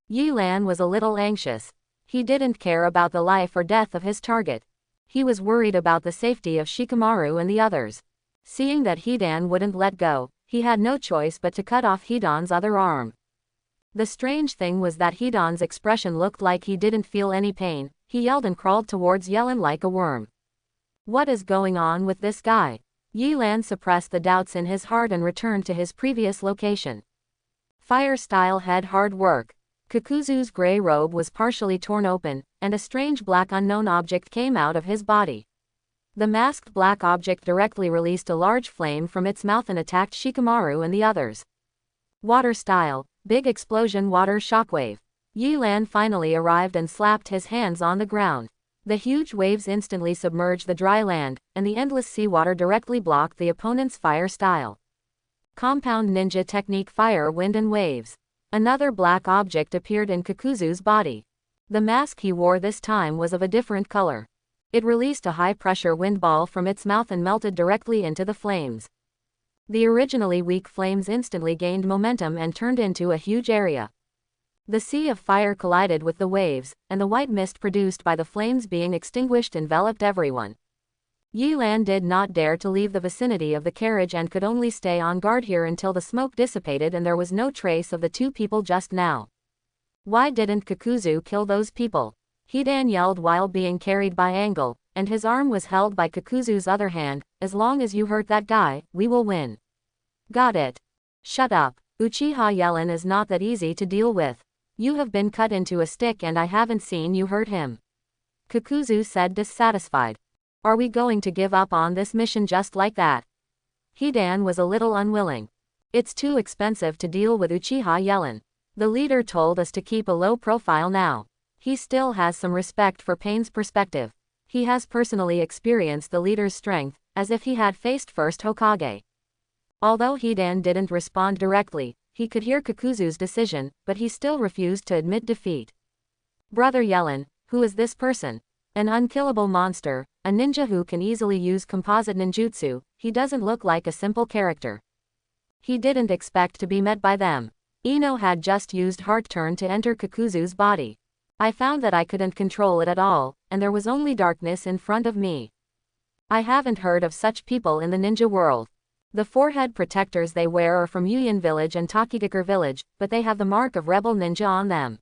Yilan was a little anxious. He didn't care about the life or death of his target. He was worried about the safety of Shikamaru and the others. Seeing that Hidan wouldn't let go, he had no choice but to cut off Hidan's other arm. The strange thing was that Hidan's expression looked like he didn't feel any pain. He yelled and crawled towards Yilan like a worm. What is going on with this guy? Yilan suppressed the doubts in his heart and returned to his previous location. Fire style had hard work. Kakuzu's gray robe was partially torn open, and a strange black unknown object came out of his body. The masked black object directly released a large flame from its mouth and attacked Shikamaru and the others. Water style, big explosion water shockwave. Yilan finally arrived and slapped his hands on the ground. The huge waves instantly submerged the dry land, and the endless seawater directly blocked the opponent's fire style. Compound ninja technique fire wind and waves. Another black object appeared in Kakuzu's body. The mask he wore this time was of a different color. It released a high-pressure wind ball from its mouth and melted directly into the flames. The originally weak flames instantly gained momentum and turned into a huge area. The sea of fire collided with the waves, and the white mist produced by the flames being extinguished enveloped everyone. Yilan did not dare to leave the vicinity of the carriage and could only stay on guard here until the smoke dissipated and there was no trace of the two people just now. Why didn't Kakuzu kill those people? Hidan yelled while being carried by Angle, and his arm was held by Kakuzu's other hand. As long as you hurt that guy, we will win. Got it. Shut up. Uchiha Yellen is not that easy to deal with. You have been cut into a stick and I haven't seen you hurt him. Kakuzu said dissatisfied. Are we going to give up on this mission just like that? Hidan was a little unwilling. It's too expensive to deal with Uchiha Yellen. The leader told us to keep a low profile now. He still has some respect for Pain's perspective. He has personally experienced the leader's strength, as if he had faced first Hokage. Although Hidan didn't respond directly, he could hear Kakuzu's decision, but he still refused to admit defeat. Brother Yellen, who is this person? An unkillable monster, a ninja who can easily use composite ninjutsu. He doesn't look like a simple character. He didn't expect to be met by them. Ino had just used heart turn to enter Kakuzu's body. I found that I couldn't control it at all, and there was only darkness in front of me. I haven't heard of such people in the ninja world. The forehead protectors they wear are from Yuyan village and Takigakure village, but they have the mark of rebel ninja on them.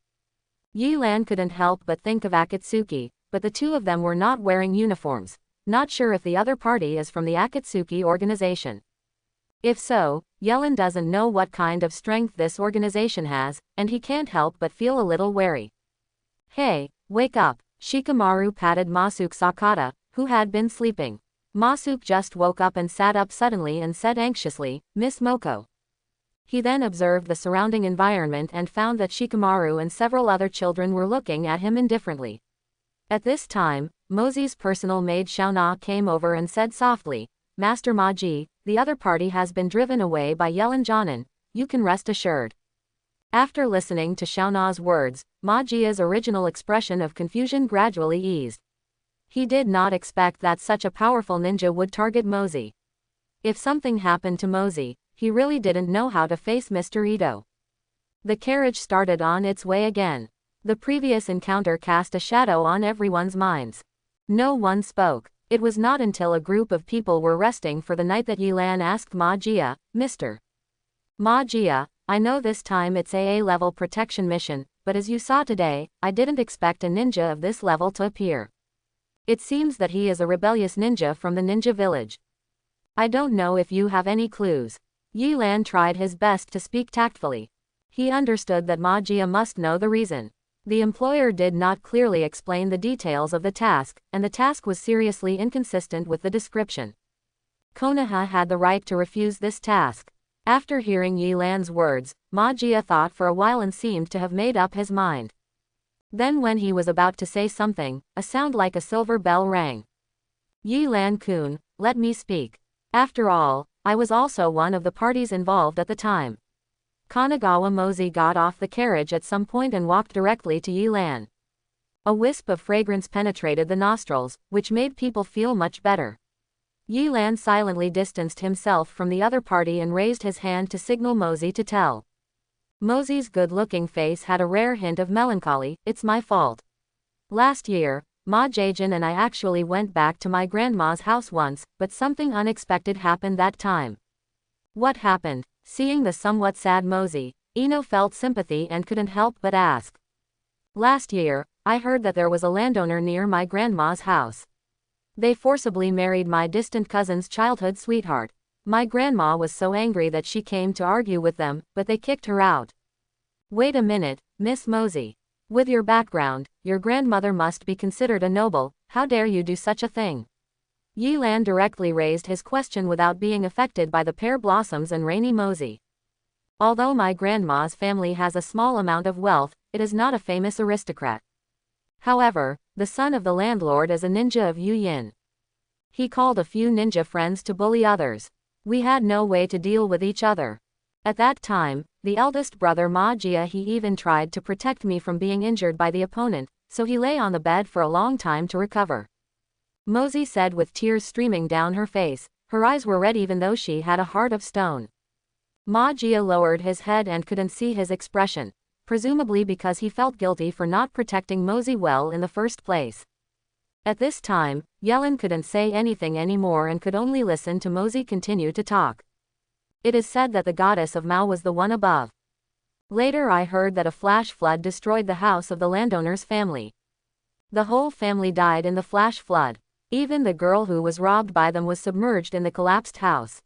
Yilan couldn't help but think of Akatsuki, but the two of them were not wearing uniforms. Not sure if the other party is from the Akatsuki organization. If so, Yellen doesn't know what kind of strength this organization has, and he can't help but feel a little wary. Hey, wake up. Shikamaru patted Masuke Sakata, who had been sleeping. Masuke just woke up and sat up suddenly and said anxiously, Miss Moko. He then observed the surrounding environment and found that Shikamaru and several other children were looking at him indifferently. At this time, Mozi's personal maid Shauna came over and said softly, Master Maji, the other party has been driven away by Yellen Jonin, you can rest assured. After listening to Shauna's words, Maji's original expression of confusion gradually eased. He did not expect that such a powerful ninja would target Mozi. If something happened to Mosey, he really didn't know how to face Mr. Ito. The carriage started on its way again. The previous encounter cast a shadow on everyone's minds. No one spoke. It was not until a group of people were resting for the night that Yilan asked Ma Jia, Mr. Ma Jia, I know this time it's AA level protection mission, but as you saw today, I didn't expect a ninja of this level to appear. It seems that he is a rebellious ninja from the ninja village. I don't know if you have any clues. Yilan tried his best to speak tactfully. He understood that Ma Jia must know the reason. The employer did not clearly explain the details of the task, and the task was seriously inconsistent with the description. Konoha had the right to refuse this task. After hearing Yilan's words, Ma Jia thought for a while and seemed to have made up his mind. Then when he was about to say something, a sound like a silver bell rang. Yilan-kun, let me speak. After all, I was also one of the parties involved at the time. Kanagawa Mosey got off the carriage at some point and walked directly to Yilan. A wisp of fragrance penetrated the nostrils, which made people feel much better. Yilan silently distanced himself from the other party and raised his hand to signal Mosey to tell. Mosey's good-looking face had a rare hint of melancholy. It's my fault. Last year, Ma Jaejin and I actually went back to my grandma's house once, but something unexpected happened that time. What happened? Seeing the somewhat sad Mosey, Ino felt sympathy and couldn't help but ask. Last year, I heard that there was a landowner near my grandma's house. They forcibly married my distant cousin's childhood sweetheart. My grandma was so angry that she came to argue with them, but they kicked her out. Wait a minute, Miss Mosey. With your background, your grandmother must be considered a noble. How dare you do such a thing? Yilan directly raised his question without being affected by the pear blossoms and rainy Mosey. Although my grandma's family has a small amount of wealth, it is not a famous aristocrat. However, the son of the landlord is a ninja of Yu Yin. He called a few ninja friends to bully others. We had no way to deal with each other. At that time, the eldest brother Ma Jia he even tried to protect me from being injured by the opponent, so he lay on the bed for a long time to recover. Mosey said with tears streaming down her face. Her eyes were red even though she had a heart of stone. Ma Jia lowered his head and couldn't see his expression, presumably because he felt guilty for not protecting Mosey well in the first place. At this time, Yellen couldn't say anything anymore and could only listen to Mosey continue to talk. It is said that the goddess of Mao was the one above. Later I heard that a flash flood destroyed the house of the landowner's family. The whole family died in the flash flood. Even the girl who was robbed by them was submerged in the collapsed house.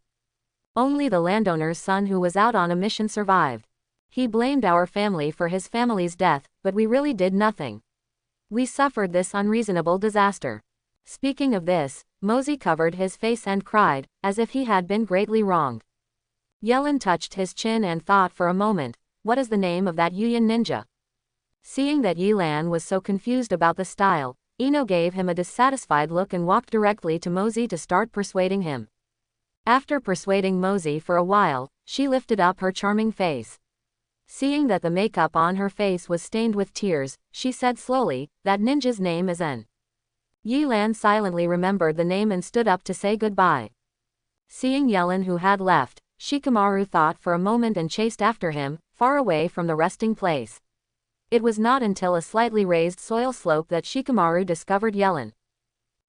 Only the landowner's son who was out on a mission survived. He blamed our family for his family's death, but we really did nothing. We suffered this unreasonable disaster. Speaking of this, Mosey covered his face and cried, as if he had been greatly wronged. Yellen touched his chin and thought for a moment, what is the name of that Yuyin ninja? Seeing that Yilan was so confused about the style, Ino gave him a dissatisfied look and walked directly to Mosey to start persuading him. After persuading Mosey for a while, she lifted up her charming face. Seeing that the makeup on her face was stained with tears, she said slowly, that ninja's name is N. Yilan silently remembered the name and stood up to say goodbye. Seeing Yellen who had left, Shikamaru thought for a moment and chased after him, far away from the resting place. It was not until a slightly raised soil slope that Shikamaru discovered Yellen.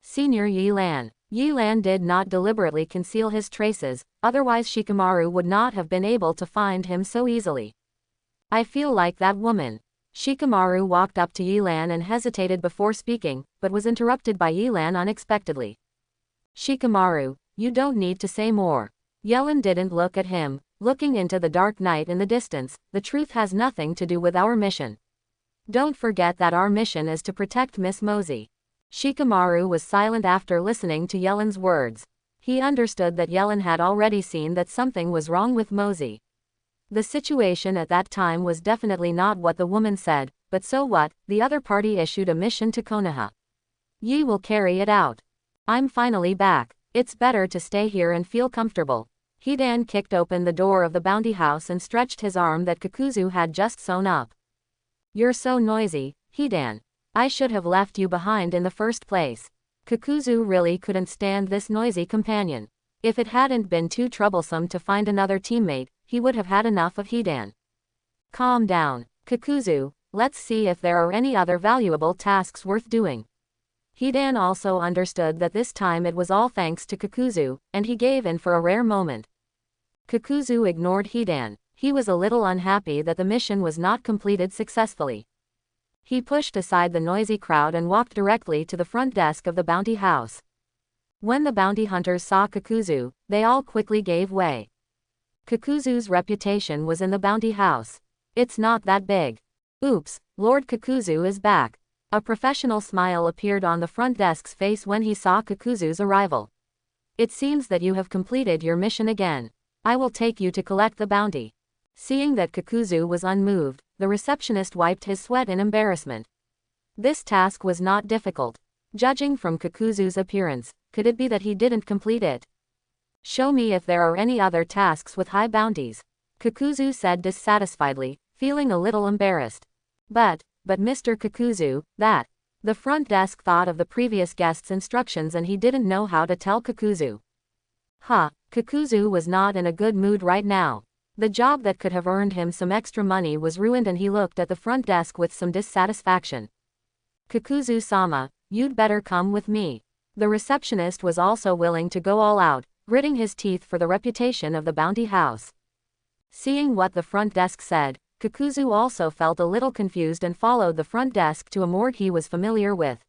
Senior Yilan. Yilan did not deliberately conceal his traces, otherwise Shikamaru would not have been able to find him so easily. I feel like that woman. Shikamaru walked up to Yilan and hesitated before speaking, but was interrupted by Yilan unexpectedly. Shikamaru, you don't need to say more. Yellen didn't look at him, looking into the dark night in the distance. The truth has nothing to do with our mission. Don't forget that our mission is to protect Miss Mosey. Shikamaru was silent after listening to Yellen's words. He understood that Yellen had already seen that something was wrong with Mosey. The situation at that time was definitely not what the woman said, but so what, the other party issued a mission to Konoha. Yi will carry it out. I'm finally back. It's better to stay here and feel comfortable. Hidan kicked open the door of the bounty house and stretched his arm that Kakuzu had just sewn up. You're so noisy, Hidan. I should have left you behind in the first place. Kakuzu really couldn't stand this noisy companion. If it hadn't been too troublesome to find another teammate, he would have had enough of Hidan. Calm down, Kakuzu, let's see if there are any other valuable tasks worth doing. Hidan also understood that this time it was all thanks to Kakuzu, and he gave in for a rare moment. Kakuzu ignored Hidan. He was a little unhappy that the mission was not completed successfully. He pushed aside the noisy crowd and walked directly to the front desk of the bounty house. When the bounty hunters saw Kakuzu, they all quickly gave way. Kakuzu's reputation was in the bounty house. It's not that big. Oops, Lord Kakuzu is back. A professional smile appeared on the front desk's face when he saw Kakuzu's arrival. It seems that you have completed your mission again. I will take you to collect the bounty. Seeing that Kakuzu was unmoved, the receptionist wiped his sweat in embarrassment. This task was not difficult. Judging from Kakuzu's appearance, could it be that he didn't complete it? Show me if there are any other tasks with high bounties, Kakuzu said dissatisfiedly, feeling a little embarrassed. But Mr. Kakuzu, that. The front desk thought of the previous guest's instructions and he didn't know how to tell Kakuzu. Kakuzu was not in a good mood right now. The job that could have earned him some extra money was ruined and he looked at the front desk with some dissatisfaction. Kakuzu-sama, you'd better come with me. The receptionist was also willing to go all out, gritting his teeth for the reputation of the bounty house. Seeing what the front desk said, Kakuzu also felt a little confused and followed the front desk to a morgue he was familiar with.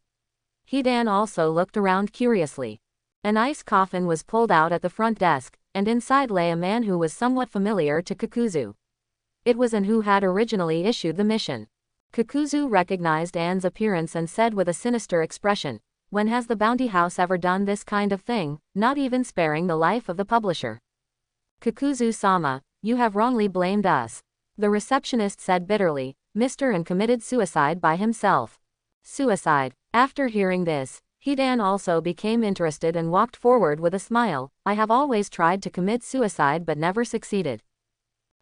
Hidan also looked around curiously. An ice coffin was pulled out at the front desk, and inside lay a man who was somewhat familiar to Kakuzu. It was An who had originally issued the mission. Kakuzu recognized An's appearance and said with a sinister expression, "When has the bounty house ever done this kind of thing, not even sparing the life of the publisher?" Kakuzu-sama, you have wrongly blamed us. The receptionist said bitterly, Mr. An committed suicide by himself. Suicide. After hearing this, Hidan also became interested and walked forward with a smile. I have always tried to commit suicide but never succeeded.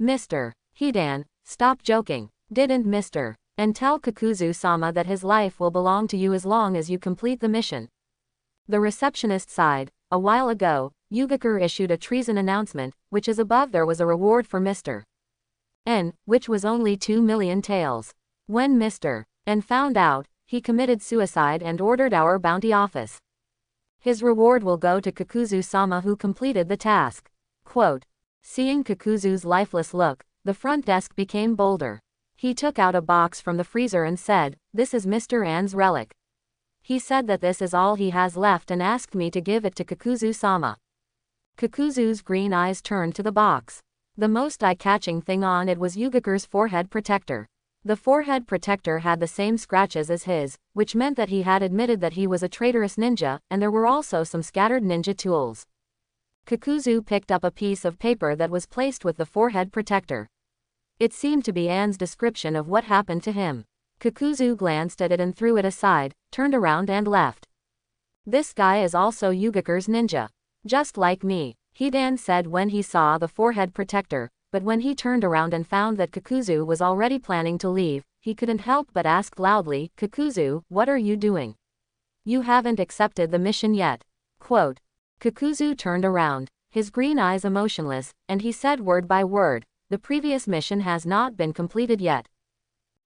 Mr. Hidan, stop joking. Didn't Mr. And tell Kakuzu-sama that his life will belong to you as long as you complete the mission. The receptionist sighed. A while ago, Yugakure issued a treason announcement, which is above there was a reward for Mr. N, which was only 2 million taels. When Mr. N found out, he committed suicide and ordered our bounty office. His reward will go to Kakuzu-sama who completed the task. Quote. Seeing Kakuzu's lifeless look, the front desk became bolder. He took out a box from the freezer and said, "This is Mr. An's relic. He said that this is all he has left and asked me to give it to Kakuzu-sama." Kakuzu's green eyes turned to the box. The most eye-catching thing on it was Yugakure's forehead protector. The forehead protector had the same scratches as his, which meant that he had admitted that he was a traitorous ninja, and there were also some scattered ninja tools. Kakuzu picked up a piece of paper that was placed with the forehead protector. It seemed to be An's description of what happened to him. Kakuzu glanced at it and threw it aside, turned around and left. This guy is also Yugakure's ninja. Just like me, Hidan said when he saw the forehead protector, but when he turned around and found that Kakuzu was already planning to leave, he couldn't help but ask loudly, Kakuzu, what are you doing? You haven't accepted the mission yet. Quote. Kakuzu turned around, his green eyes emotionless, and he said word by word, the previous mission has not been completed yet.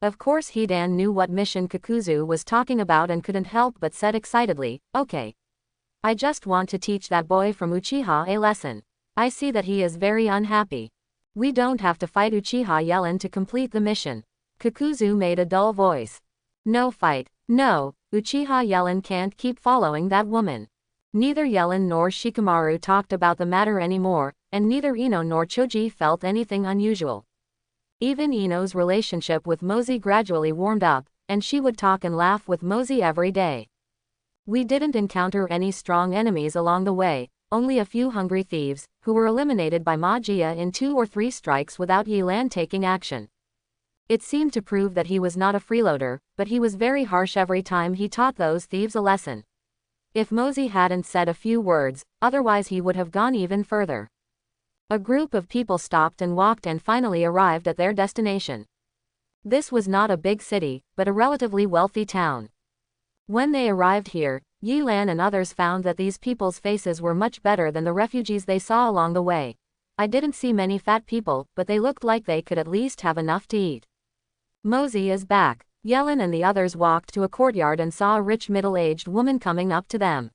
Of course Hidan knew what mission Kakuzu was talking about and couldn't help but said excitedly, okay. I just want to teach that boy from Uchiha a lesson. I see that he is very unhappy. We don't have to fight Uchiha Yellen to complete the mission. Kakuzu made a dull voice. No fight. No, Uchiha Yellen can't keep following that woman. Neither Yellen nor Shikamaru talked about the matter anymore, and neither Ino nor Choji felt anything unusual. Even Ino's relationship with Mozi gradually warmed up, and she would talk and laugh with Mozi every day. We didn't encounter any strong enemies along the way, only a few hungry thieves, who were eliminated by Magia in 2 or 3 strikes without Yelan taking action. It seemed to prove that he was not a freeloader, but he was very harsh every time he taught those thieves a lesson. If Mozi hadn't said a few words, otherwise he would have gone even further. A group of people stopped and walked and finally arrived at their destination. This was not a big city, but a relatively wealthy town. When they arrived here, Yi Lan and others found that these people's faces were much better than the refugees they saw along the way. I didn't see many fat people, but they looked like they could at least have enough to eat. Mosey is back. Yellen and the others walked to a courtyard and saw a rich middle-aged woman coming up to them.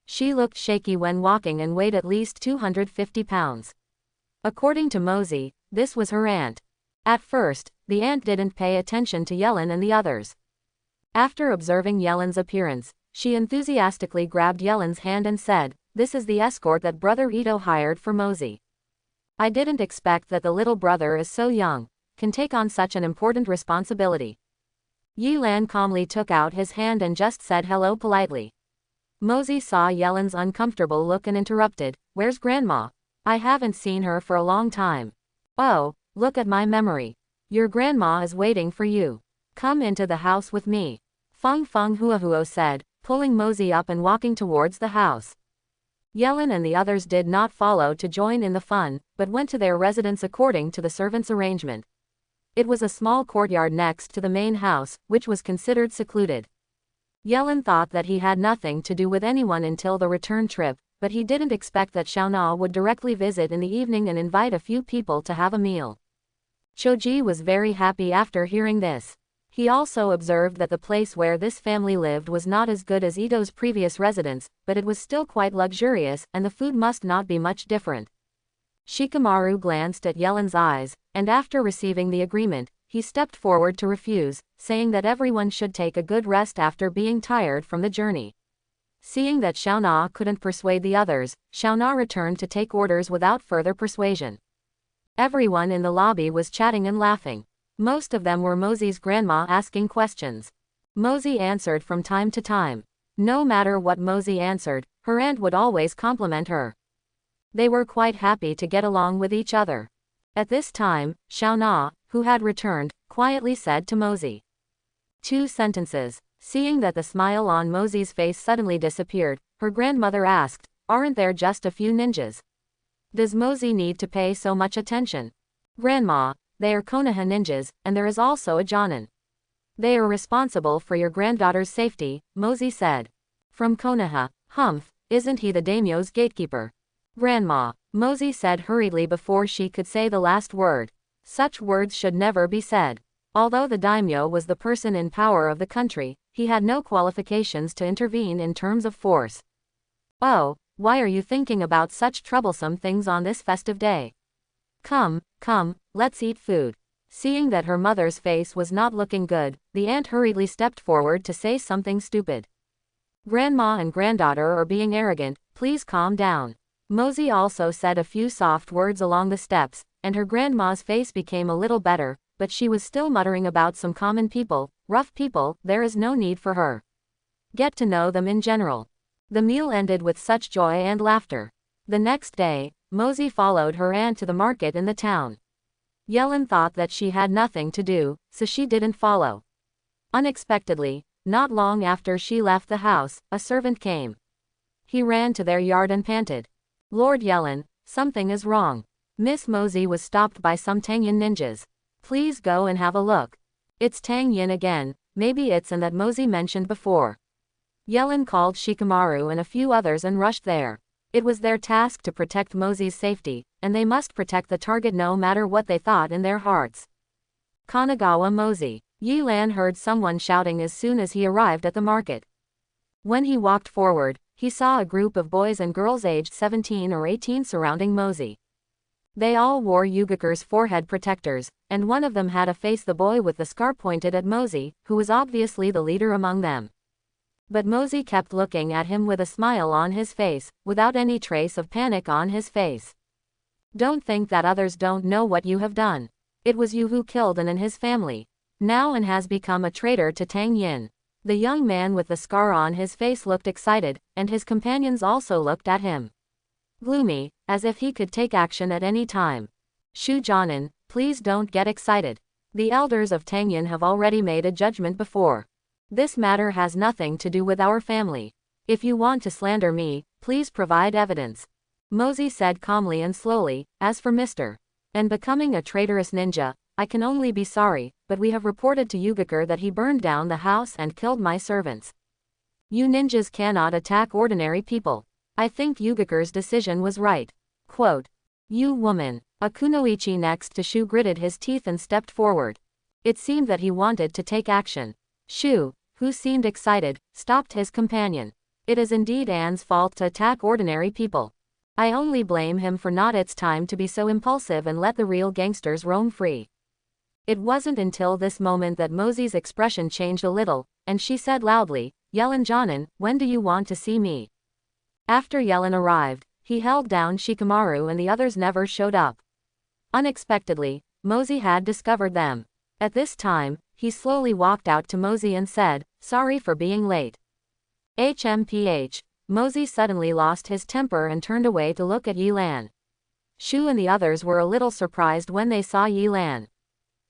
She looked shaky when walking and weighed at least 250 pounds. According to Mosey, this was her aunt. At first, the aunt didn't pay attention to Yellen and the others. After observing Yellen's appearance, she enthusiastically grabbed Yellen's hand and said, "This is the escort that Brother Ito hired for Mosey. I didn't expect that the little brother is so young, can take on such an important responsibility." Yi Lan calmly took out his hand and just said hello politely. Mosey saw Yellen's uncomfortable look and interrupted, "Where's Grandma? I haven't seen her for a long time." "Oh, look at my memory. Your grandma is waiting for you. Come into the house with me," Feng Huahuo said, pulling Mosey up and walking towards the house. Yellen and the others did not follow to join in the fun, but went to their residence according to the servants' arrangement. It was a small courtyard next to the main house, which was considered secluded. Yellen thought that he had nothing to do with anyone until the return trip, but he didn't expect that Xiaona would directly visit in the evening and invite a few people to have a meal. Choji was very happy after hearing this. He also observed that the place where this family lived was not as good as Ito's previous residence, but it was still quite luxurious, and the food must not be much different. Shikamaru glanced at Yellen's eyes, and after receiving the agreement, he stepped forward to refuse, saying that everyone should take a good rest after being tired from the journey. Seeing that Xiaona couldn't persuade the others, Xiaona returned to take orders without further persuasion. Everyone in the lobby was chatting and laughing. Most of them were Mosey's grandma asking questions. Mosey answered from time to time. No matter what Mosey answered, her aunt would always compliment her. They were quite happy to get along with each other. At this time, Xiaona, who had returned, quietly said to Mosey 2 sentences. Seeing that the smile on Mosey's face suddenly disappeared, her grandmother asked, "Aren't there just a few ninjas? Does Mosey need to pay so much attention?" "Grandma, they are Konoha ninjas, and there is also a Jonin. They are responsible for your granddaughter's safety," Mosey said. "From Konoha, Humph, isn't he the daimyo's gatekeeper?" "Grandma," Mosey said hurriedly before she could say the last word. Such words should never be said. Although the daimyo was the person in power of the country, he had no qualifications to intervene in terms of force. "Oh, why are you thinking about such troublesome things on this festive day? Come, let's eat food." Seeing that her mother's face was not looking good, the aunt hurriedly stepped forward to say something stupid. "Grandma and granddaughter are being arrogant, please calm down." Mosey also said a few soft words along the steps, and her grandma's face became a little better, but she was still muttering about some common people, rough people, there is no need for her. Get to know them in general. The meal ended with such joy and laughter. The next day, Mosey followed her aunt to the market in the town. Yellen thought that she had nothing to do, so she didn't follow. Unexpectedly, not long after she left the house, a servant came. He ran to their yard and panted, "Lord Yellen, something is wrong. Miss Mosey was stopped by some Tangyin ninjas. Please go and have a look. It's Tangyin again, maybe it's in that Mosey mentioned before." Yellen called Shikamaru and a few others and rushed there. It was their task to protect Mosey's safety, and they must protect the target no matter what they thought in their hearts. Kanagawa Mosey. Yi Lan heard someone shouting as soon as he arrived at the market. When he walked forward, he saw a group of boys and girls aged 17 or 18 surrounding Mosey. They all wore Yugakur's forehead protectors, and one of them had a face the boy with the scar pointed at Mosey, who was obviously the leader among them. But Mosey kept looking at him with a smile on his face, without any trace of panic on his face. "Don't think that others don't know what you have done. It was you who killed An and his family. Now An has become a traitor to Tang Yin." The young man with the scar on his face looked excited, and his companions also looked at him gloomy, as if he could take action at any time. "Shu Jonin, please don't get excited. The elders of Tang Yin have already made a judgment before. This matter has nothing to do with our family. If you want to slander me, please provide evidence." Mosey said calmly and slowly, "As for Mr. and becoming a traitorous ninja, I can only be sorry, but we have reported to Yugakur that he burned down the house and killed my servants. You ninjas cannot attack ordinary people. I think Yugakur's decision was right. Quote. You woman. A kunoichi next to Shu gritted his teeth and stepped forward. It seemed that he wanted to take action. Shu, who seemed excited, stopped his companion. It is indeed Anne's fault to attack ordinary people. I only blame him for not. It's time to be so impulsive and let the real gangsters roam free. It wasn't until this moment that Mosey's expression changed a little, and she said loudly, Yellen Jonin, when do you want to see me? After Yellen arrived, he held down Shikamaru and the others never showed up. Unexpectedly, Mosey had discovered them. At this time, he slowly walked out to Mosey and said, sorry for being late. HMPH. Mosey suddenly lost his temper and turned away to look at Yi Lan. Shu and the others were a little surprised when they saw Yi Lan.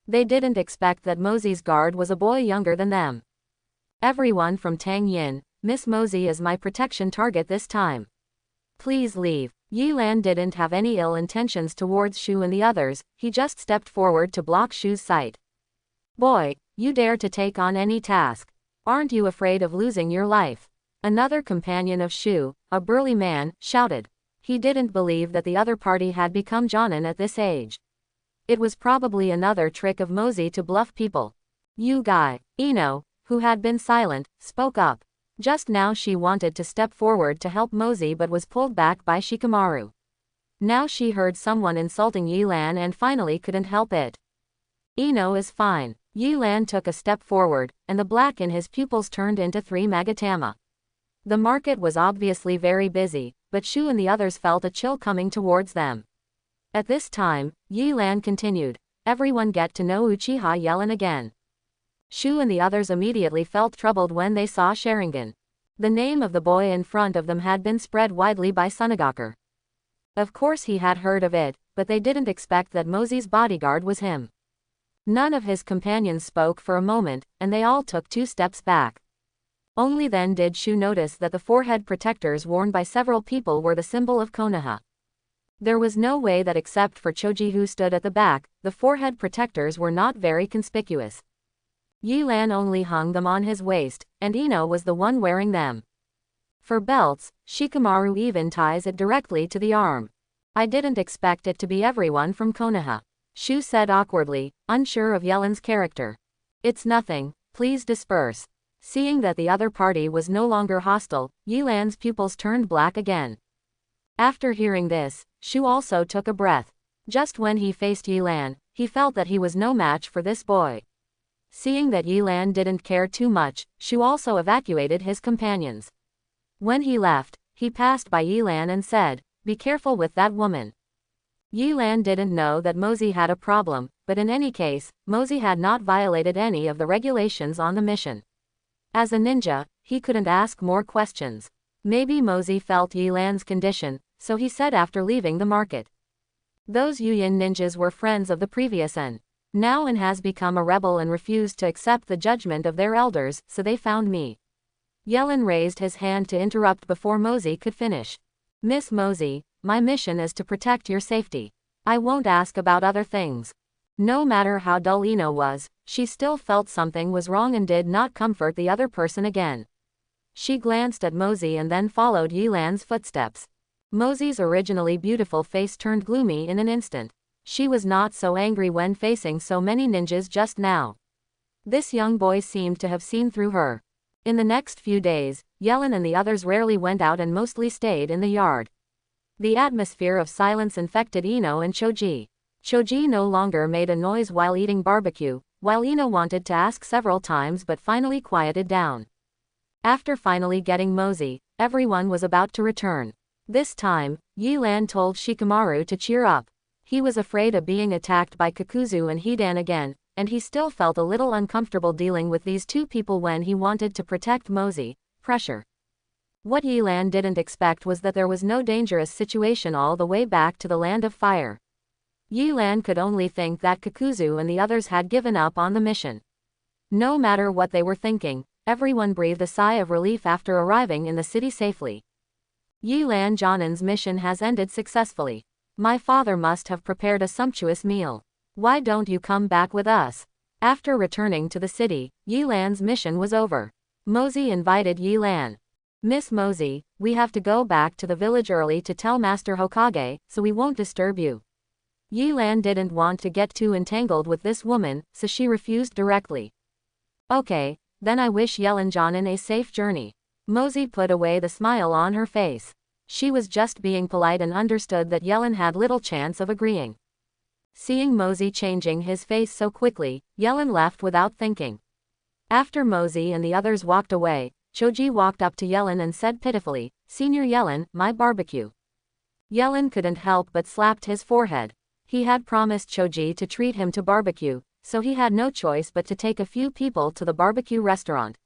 They didn't expect that Mosey's guard was a boy younger than them. Everyone from Tang Yin, Miss Mosey is my protection target this time. Please leave. Yi Lan didn't have any ill intentions towards Shu and the others, he just stepped forward to block Shu's sight. Boy, you dare to take on any task. Aren't you afraid of losing your life? Another companion of Shu, a burly man, shouted. He didn't believe that the other party had become Jonin at this age. It was probably another trick of Mosey to bluff people. You guy. Ino, who had been silent, spoke up. Just now she wanted to step forward to help Mosey but was pulled back by Shikamaru. Now she heard someone insulting Yi Lan and finally couldn't help it. Ino is fine. Yi Lan took a step forward, and the black in his pupils turned into 3 Magatama. The market was obviously very busy, but Shu and the others felt a chill coming towards them. At this time, Yi Lan continued, everyone get to know Uchiha Yellen again. Shu and the others immediately felt troubled when they saw Sharingan. The name of the boy in front of them had been spread widely by Sunagakur. Of course he had heard of it, but they didn't expect that Mosey's bodyguard was him. None of his companions spoke for a moment, and they all took 2 steps back. Only then did Shu notice that the forehead protectors worn by several people were the symbol of Konoha. There was no way that except for Choji who stood at the back, the forehead protectors were not very conspicuous. Yi Lan only hung them on his waist, and Ino was the one wearing them. For belts, Shikamaru even ties it directly to the arm. I didn't expect it to be everyone from Konoha. Shu said awkwardly, unsure of Yellen's character. It's nothing, please disperse. Seeing that the other party was no longer hostile, Yi Lan's pupils turned black again. After hearing this, Shu also took a breath. Just when he faced Yi Lan, he felt that he was no match for this boy. Seeing that Yi Lan didn't care too much, Shu also evacuated his companions. When he left, he passed by Yi Lan and said, be careful with that woman. Yi Lan didn't know that Mosey had a problem, but in any case, Mosey had not violated any of the regulations on the mission. As a ninja, he couldn't ask more questions. Maybe Mosey felt Yi Lan's condition, so he said after leaving the market. Those Yuyin ninjas were friends of the previous N. Now and has become a rebel and refused to accept the judgment of their elders, so they found me. Yellen raised his hand to interrupt before Mosey could finish. Miss Mosey, my mission is to protect your safety. I won't ask about other things. No matter how dull Ino was, she still felt something was wrong and did not comfort the other person again. She glanced at Mosey and then followed Yi Lan's footsteps. Mosey's originally beautiful face turned gloomy in an instant. She was not so angry when facing so many ninjas just now. This young boy seemed to have seen through her. In the next few days, Yellen and the others rarely went out and mostly stayed in the yard. The atmosphere of silence infected Ino and Choji. Choji no longer made a noise while eating barbecue, while Ino wanted to ask several times but finally quieted down. After finally getting Mosey, everyone was about to return. This time, Yi Lan told Shikamaru to cheer up. He was afraid of being attacked by Kakuzu and Hidan again, and he still felt a little uncomfortable dealing with these 2 people when he wanted to protect Mosey. Pressure. What Yi Lan didn't expect was that there was no dangerous situation all the way back to the land of fire. Yi Lan could only think that Kakuzu and the others had given up on the mission. No matter what they were thinking, everyone breathed a sigh of relief after arriving in the city safely. Yi Lan Jonin's mission has ended successfully. My father must have prepared a sumptuous meal. Why don't you come back with us? After returning to the city, Yi Lan's mission was over. Mosey invited Yi Lan. Miss Mosey, we have to go back to the village early to tell Master Hokage, so we won't disturb you. Yi Lan didn't want to get too entangled with this woman, so she refused directly. Okay, then I wish Yelanjanin a safe journey. Mosey put away the smile on her face. She was just being polite and understood that Yelan had little chance of agreeing. Seeing Mosey changing his face so quickly, Yelan left without thinking. After Mosey and the others walked away, Choji walked up to Yelan and said pitifully, "Senior Yelan, my barbecue." Yelan couldn't help but slapped his forehead. He had promised Choji to treat him to barbecue, so he had no choice but to take a few people to the barbecue restaurant.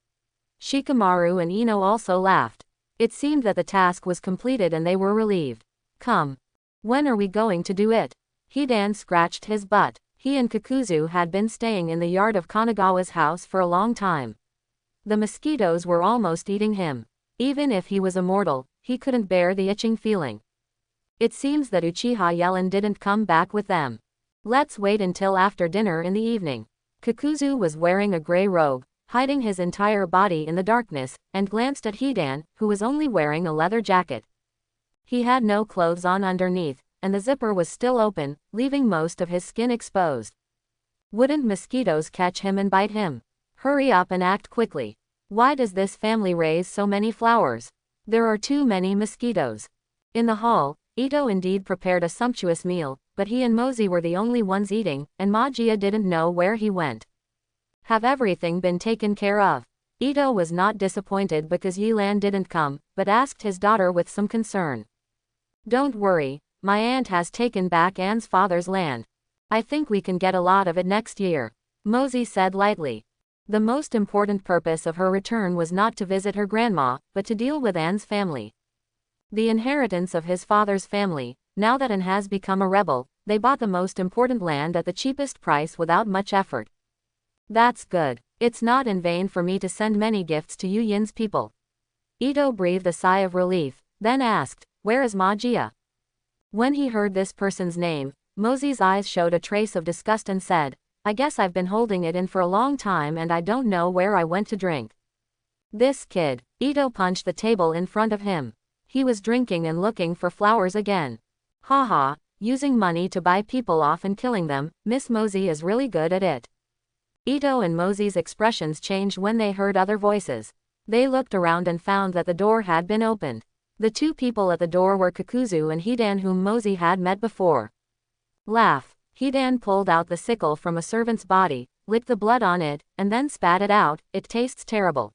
Shikamaru and Ino also laughed. It seemed that the task was completed and they were relieved. Come. When are we going to do it? Hidan scratched his butt. He and Kakuzu had been staying in the yard of Kanagawa's house for a long time. The mosquitoes were almost eating him. Even if he was immortal, he couldn't bear the itching feeling. It seems that Uchiha Yelan didn't come back with them. Let's wait until after dinner in the evening. Kakuzu was wearing a gray robe, hiding his entire body in the darkness, and glanced at Hidan, who was only wearing a leather jacket. He had no clothes on underneath, and the zipper was still open, leaving most of his skin exposed. Wouldn't mosquitoes catch him and bite him? Hurry up and act quickly. Why does this family raise so many flowers? There are too many mosquitoes. In the hall, Ito indeed prepared a sumptuous meal, but he and Mosey were the only ones eating, and Magia didn't know where he went. Have everything been taken care of? Ito was not disappointed because Yi Lan didn't come, but asked his daughter with some concern. Don't worry, my aunt has taken back Anne's father's land. I think we can get a lot of it next year, Mosey said lightly. The most important purpose of her return was not to visit her grandma, but to deal with Anne's family. The inheritance of his father's family. Now that Anne has become a rebel, they bought the most important land at the cheapest price without much effort. That's good. It's not in vain for me to send many gifts to Yu Yin's people. Ito breathed a sigh of relief, then asked, where is Magia? When he heard this person's name, Mosey's eyes showed a trace of disgust and said, I guess I've been holding it in for a long time and I don't know where I went to drink. This kid. Ito punched the table in front of him. He was drinking and looking for flowers again. Haha, using money to buy people off and killing them, Miss Mosey is really good at it. Ito and Mosey's expressions changed when they heard other voices. They looked around and found that the door had been opened. The two people at the door were Kakuzu and Hidan, whom Mosey had met before. Laugh. Hidan pulled out the sickle from a servant's body, licked the blood on it, and then spat it out. It tastes terrible.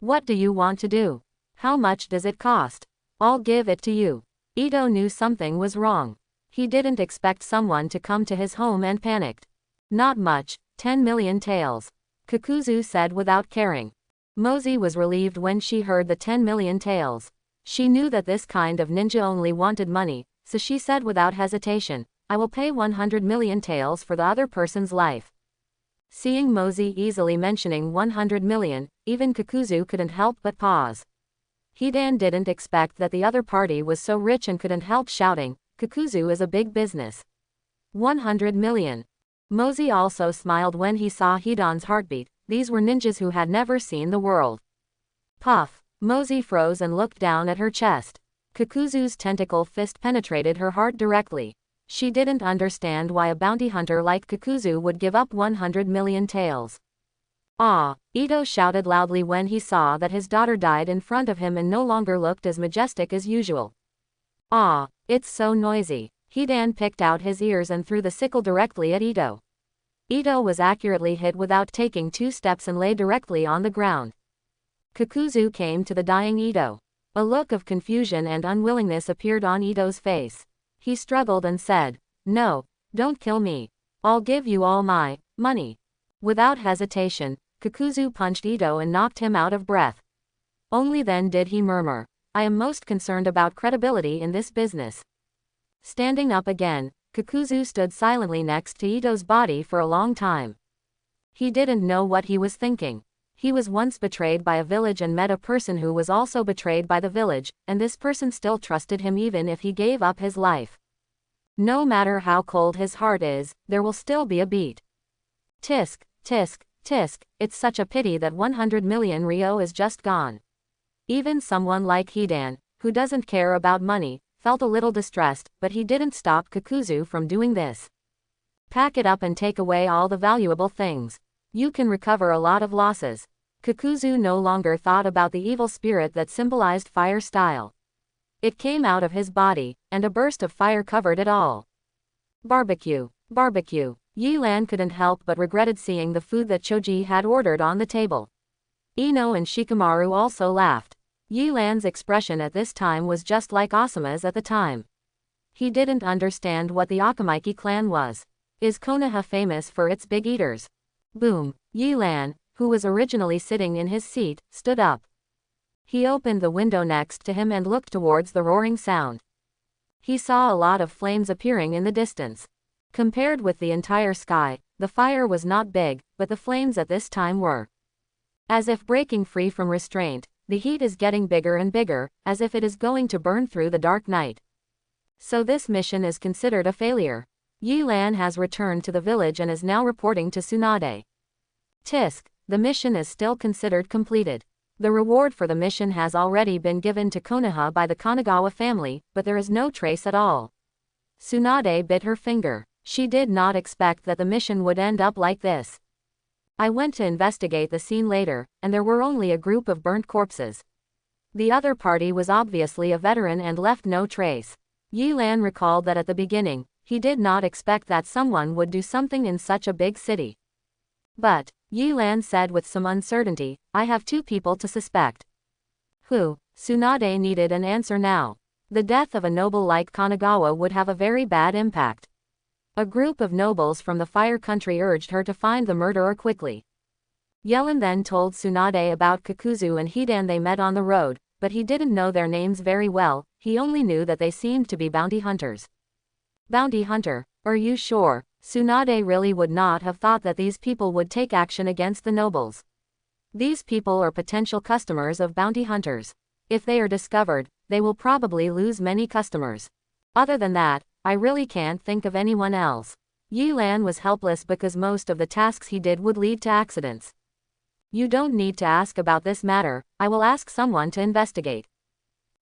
What do you want to do? How much does it cost? I'll give it to you. Ito knew something was wrong. He didn't expect someone to come to his home and panicked. Not much, 10 million taels. Kakuzu said without caring. Mosey was relieved when she heard the 10 million taels. She knew that this kind of ninja only wanted money, so she said without hesitation, I will pay 100 million taels for the other person's life. Seeing Mosey easily mentioning 100 million, even Kakuzu couldn't help but pause. Hidan didn't expect that the other party was so rich and couldn't help shouting, Kakuzu is a big business. 100 million. Mosey also smiled when he saw Hidan's heartbeat. These were ninjas who had never seen the world. Puff. Mosey froze and looked down at her chest. Kakuzu's tentacle fist penetrated her heart directly. She didn't understand why a bounty hunter like Kakuzu would give up 100 million taels. Ah! Ito shouted loudly when he saw that his daughter died in front of him and no longer looked as majestic as usual. Ah! It's so noisy. Hidan picked out his ears and threw the sickle directly at Ito. Ito was accurately hit without taking 2 steps and lay directly on the ground. Kakuzu came to the dying Ito. A look of confusion and unwillingness appeared on Ito's face. He struggled and said, no, don't kill me. I'll give you all my money. Without hesitation, Kakuzu punched Ito and knocked him out of breath. Only then did he murmur, I am most concerned about credibility in this business. Standing up again, Kakuzu stood silently next to Ito's body for a long time. He didn't know what he was thinking. He was once betrayed by a village and met a person who was also betrayed by the village, and this person still trusted him even if he gave up his life. No matter how cold his heart is, there will still be a beat. Tisk, tisk, Tisk, it's such a pity that 100 million Rio is just gone. Even someone like Hidan, who doesn't care about money, felt a little distressed, but he didn't stop Kakuzu from doing this. Pack it up and take away all the valuable things. You can recover a lot of losses. Kakuzu no longer thought about the evil spirit that symbolized fire style. It came out of his body, and a burst of fire covered it all. Barbecue. Barbecue. Yilan couldn't help but regretted seeing the food that Choji had ordered on the table. Ino and Shikamaru also laughed. Yilan's expression at this time was just like Asuma's at the time. He didn't understand what the Akamaiki clan was. Is Konoha famous for its big eaters? Boom. Yilan, who was originally sitting in his seat, stood up. He opened the window next to him and looked towards the roaring sound. He saw a lot of flames appearing in the distance. Compared with the entire sky, the fire was not big, but the flames at this time were. As if breaking free from restraint, the heat is getting bigger and bigger, as if it is going to burn through the dark night. So this mission is considered a failure. Yilan has returned to the village and is now reporting to Tsunade. Tisk, the mission is still considered completed. The reward for the mission has already been given to Konoha by the Kanagawa family, but there is no trace at all. Tsunade bit her finger. She did not expect that the mission would end up like this. I went to investigate the scene later, and there were only a group of burnt corpses. The other party was obviously a veteran and left no trace. Yilan recalled that at the beginning, he did not expect that someone would do something in such a big city. But, Yilan said with some uncertainty, I have 2 people to suspect. Who? Tsunade needed an answer now. The death of a noble like Kanagawa would have a very bad impact. A group of nobles from the fire country urged her to find the murderer quickly. Yellen then told Tsunade about Kakuzu and Hidan they met on the road, but he didn't know their names very well, he only knew that they seemed to be bounty hunters. Bounty hunter? Are you sure? Tsunade really would not have thought that these people would take action against the nobles. These people are potential customers of bounty hunters. If they are discovered, they will probably lose many customers. Other than that, I really can't think of anyone else. Yilan was helpless because most of the tasks he did would lead to accidents. You don't need to ask about this matter, I will ask someone to investigate.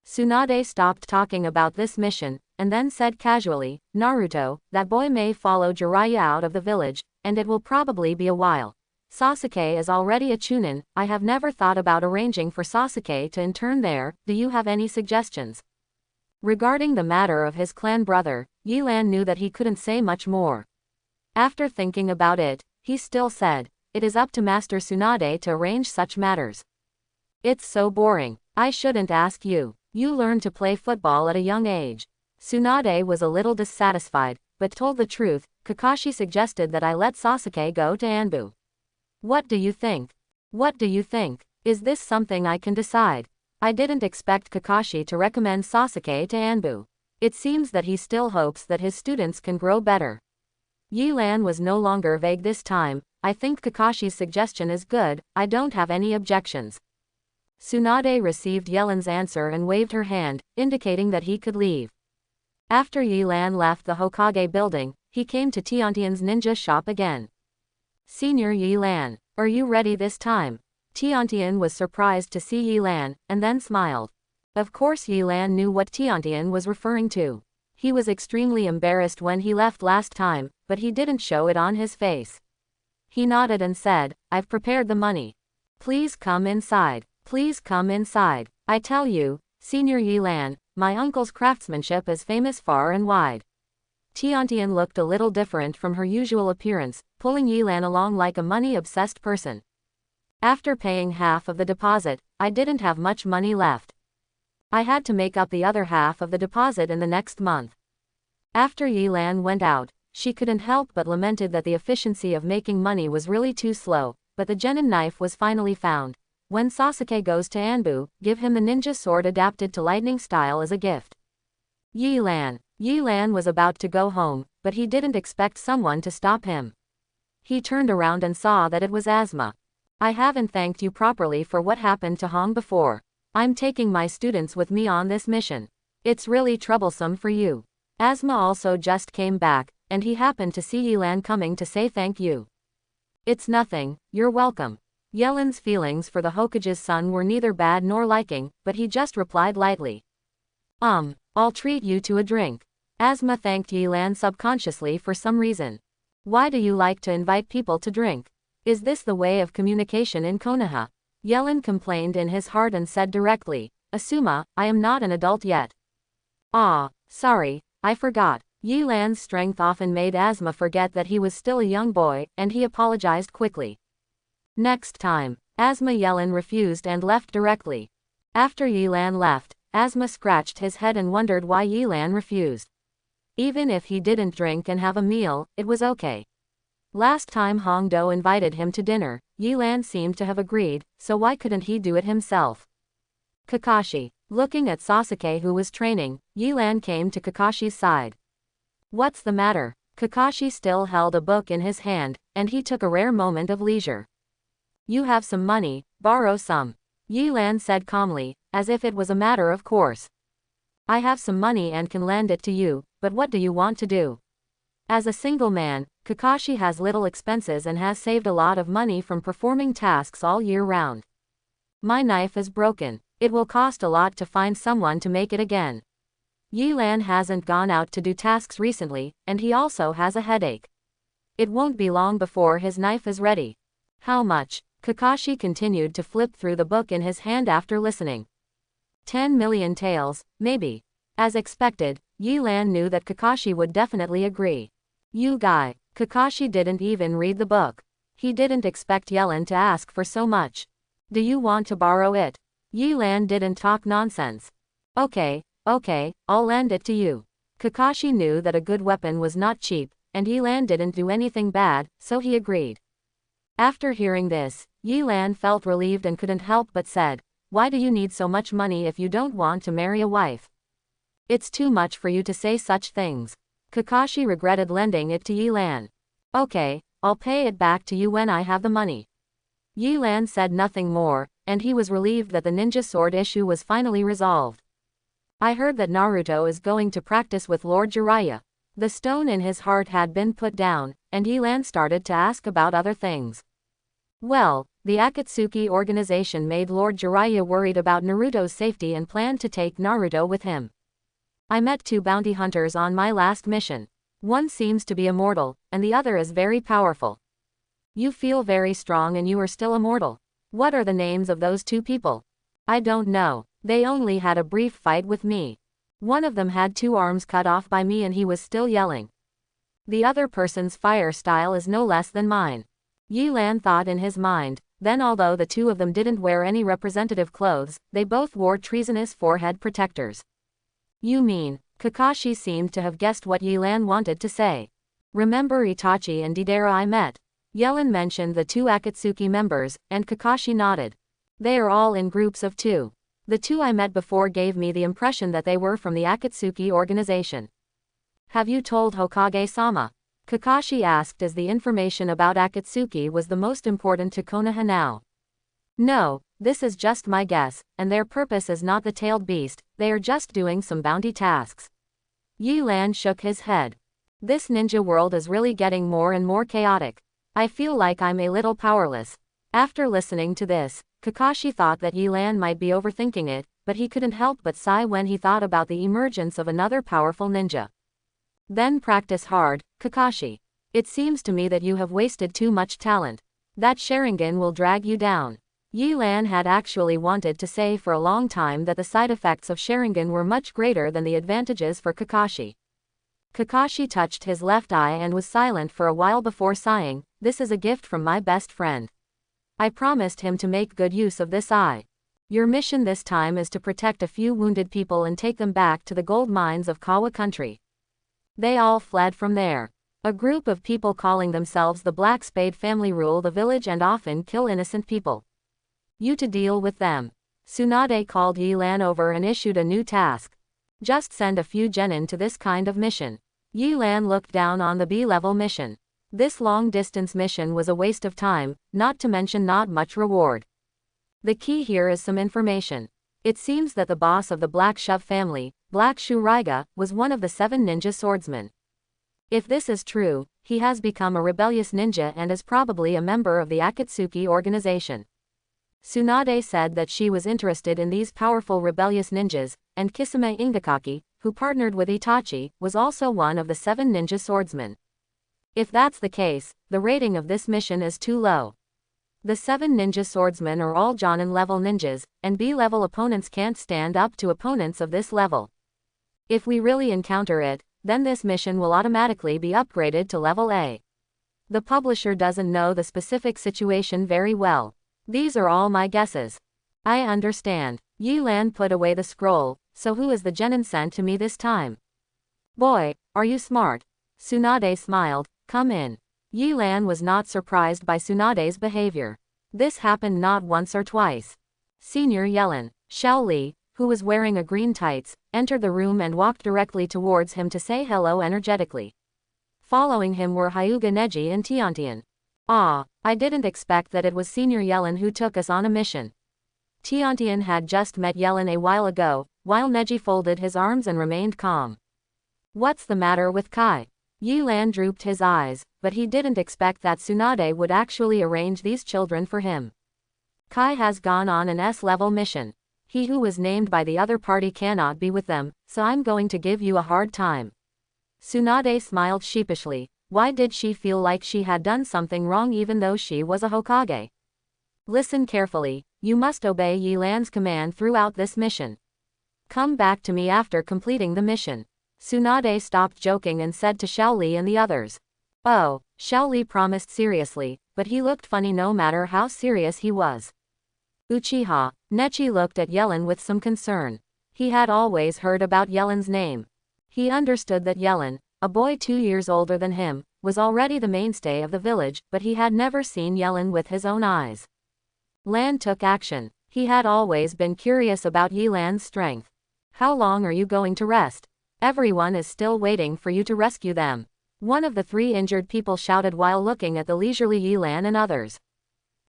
Tsunade stopped talking about this mission, and then said casually, Naruto, that boy may follow Jiraiya out of the village, and it will probably be a while. Sasuke is already a Chunin, I have never thought about arranging for Sasuke to intern there, do you have any suggestions? Regarding the matter of his clan brother, Yilan knew that he couldn't say much more. After thinking about it, he still said, it is up to Master Tsunade to arrange such matters. It's so boring. I shouldn't ask you. You learned to play football at a young age. Tsunade was a little dissatisfied, but told the truth. Kakashi suggested that I let Sasuke go to Anbu. What do you think? What do you think? Is this something I can decide? I didn't expect Kakashi to recommend Sasuke to Anbu. It seems that he still hopes that his students can grow better. Yilan was no longer vague this time, I think Kakashi's suggestion is good, I don't have any objections. Tsunade received Yelan's answer and waved her hand, indicating that he could leave. After Yilan left the Hokage building, he came to Tiantian's ninja shop again. Senior Yilan, are you ready this time? Tiantian was surprised to see Yilan, and then smiled. Of course Yilan knew what Tiantian was referring to. He was extremely embarrassed when he left last time, but he didn't show it on his face. He nodded and said, I've prepared the money. Please come inside. Please come inside. I tell you, Senior Yilan, my uncle's craftsmanship is famous far and wide. Tiantian looked a little different from her usual appearance, pulling Yilan along like a money-obsessed person. After paying half of the deposit, I didn't have much money left. I had to make up the other half of the deposit in the next month. After Yilan went out, she couldn't help but lamented that the efficiency of making money was really too slow, but the genin knife was finally found. When Sasuke goes to Anbu, give him the ninja sword adapted to lightning style as a gift. Yilan was about to go home, but he didn't expect someone to stop him. He turned around and saw that it was Asma. I haven't thanked you properly for what happened to Hong before. I'm taking my students with me on this mission. It's really troublesome for you. Asma also just came back, and he happened to see Yilan coming to say thank you. It's nothing, you're welcome. Yelan's feelings for the Hokage's son were neither bad nor liking, but he just replied lightly. I'll treat you to a drink. Asma thanked Yelan subconsciously for some reason. Why do you like to invite people to drink? Is this the way of communication in Konoha? Yelan complained in his heart and said directly, Asuma, I am not an adult yet. Sorry, I forgot. Yelan's strength often made Asma forget that he was still a young boy, and he apologized quickly. Next time, Asma Yelan refused and left directly. After Yelan left, Asma scratched his head and wondered why Yelan refused. Even if he didn't drink and have a meal, it was okay. Last time Hongdo invited him to dinner, Yelan seemed to have agreed, so why couldn't he do it himself? Kakashi. Looking at Sasuke who was training, Yelan came to Kakashi's side. What's the matter? Kakashi still held a book in his hand, and he took a rare moment of leisure. You have some money, borrow some. Yelan said calmly, as if it was a matter of course. I have some money and can lend it to you, but what do you want to do? As a single man, Kakashi has little expenses and has saved a lot of money from performing tasks all year round. My knife is broken. It will cost a lot to find someone to make it again. Yelan hasn't gone out to do tasks recently, and he also has a headache. It won't be long before his knife is ready. How much? Kakashi continued to flip through the book in his hand after listening. 10 million taels, maybe. As expected, Yelan knew that Kakashi would definitely agree. You guy. Kakashi didn't even read the book. He didn't expect Yelan to ask for so much. Do you want to borrow it? Yelan didn't talk nonsense. Okay, I'll lend it to you. Kakashi knew that a good weapon was not cheap, and Yelan didn't do anything bad, so he agreed. After hearing this, Yelan felt relieved and couldn't help but said, why do you need so much money if you don't want to marry a wife? It's too much for you to say such things. Kakashi regretted lending it to Yelan. Okay, I'll pay it back to you when I have the money. Yelan said nothing more, and he was relieved that the ninja sword issue was finally resolved. I heard that Naruto is going to practice with Lord Jiraiya. The stone in his heart had been put down, and Yelan started to ask about other things. Well, the Akatsuki organization made Lord Jiraiya worried about Naruto's safety and planned to take Naruto with him. I met 2 bounty hunters on my last mission. One seems to be immortal, and the other is very powerful. You feel very strong and you are still immortal. What are the names of those 2 people? I don't know. They only had a brief fight with me. One of them had 2 arms cut off by me and he was still yelling. The other person's fire style is no less than mine. Yelan thought in his mind, then although the 2 of them didn't wear any representative clothes, they both wore treasonous forehead protectors. You mean? Kakashi seemed to have guessed what Yelan wanted to say. Remember Itachi and Deidara I met? Yelan mentioned the 2 Akatsuki members, and Kakashi nodded. They are all in groups of 2. The 2 I met before gave me the impression that they were from the Akatsuki organization. Have you told Hokage-sama? Kakashi asked as the information about Akatsuki was the most important to Konoha now. No, this is just my guess, and their purpose is not the tailed beast, they are just doing some bounty tasks. Yelan shook his head. This ninja world is really getting more and more chaotic. I feel like I'm a little powerless. After listening to this, Kakashi thought that Yelan might be overthinking it, but he couldn't help but sigh when he thought about the emergence of another powerful ninja. Then practice hard, Kakashi. It seems to me that you have wasted too much talent. That Sharingan will drag you down. Yelan had actually wanted to say for a long time that the side effects of Sharingan were much greater than the advantages for Kakashi. Kakashi touched his left eye and was silent for a while before sighing, this is a gift from my best friend. I promised him to make good use of this eye. Your mission this time is to protect a few wounded people and take them back to the gold mines of Kawa country. They all fled from there. A group of people calling themselves the Black Spade family rule the village and often kill innocent people. You to deal with them. Tsunade called Yelan over and issued a new task. Just send a few genin to this kind of mission. Yelan looked down on the B-level mission. This long-distance mission was a waste of time, not to mention not much reward. The key here is some information. It seems that the boss of the Black Shove family, Black Shuraiga, was one of the 7 ninja swordsmen. If this is true, he has become a rebellious ninja and is probably a member of the Akatsuki organization. Tsunade said that she was interested in these powerful rebellious ninjas, and Kisame Ingakaki, who partnered with Itachi, was also one of the 7 ninja swordsmen. If that's the case, the rating of this mission is too low. The 7 ninja swordsmen are all Jonin level ninjas, and B-level opponents can't stand up to opponents of this level. If we really encounter it, then this mission will automatically be upgraded to level A. The publisher doesn't know the specific situation very well. These are all my guesses. I understand. Yi Lan put away the scroll. So who is the genin sent to me this time? Boy, are you smart. Tsunade smiled. Come in. Yi Lan was not surprised by Tsunade's behavior. This happened not once or twice. Senior Yellen, Xiaoli, who was wearing a green tights, entered the room and walked directly towards him to say hello energetically. Following him were Hyuga Neji and Tiantian. Ah, I didn't expect that it was Senior Yellen who took us on a mission. Tiantian had just met Yellen a while ago, while Neji folded his arms and remained calm. What's the matter with Kai? Yi Lan drooped his eyes, but he didn't expect that Tsunade would actually arrange these children for him. Kai has gone on an S-level mission. He who was named by the other party cannot be with them, so I'm going to give you a hard time. Tsunade smiled sheepishly. Why did she feel like she had done something wrong even though she was a Hokage? Listen carefully, you must obey Yi Lan's command throughout this mission. Come back to me after completing the mission. Tsunade stopped joking and said to Xiaoli and the others. Oh, Xiaoli promised seriously, but he looked funny no matter how serious he was. Uchiha, Nechi looked at Yellen with some concern. He had always heard about Yellen's name. He understood that Yellen, a boy 2 years older than him, was already the mainstay of the village, but he had never seen Yellen with his own eyes. Lan took action. He had always been curious about Yi Lan's strength. How long are you going to rest? Everyone is still waiting for you to rescue them. One of the 3 injured people shouted while looking at the leisurely Yi Lan and others.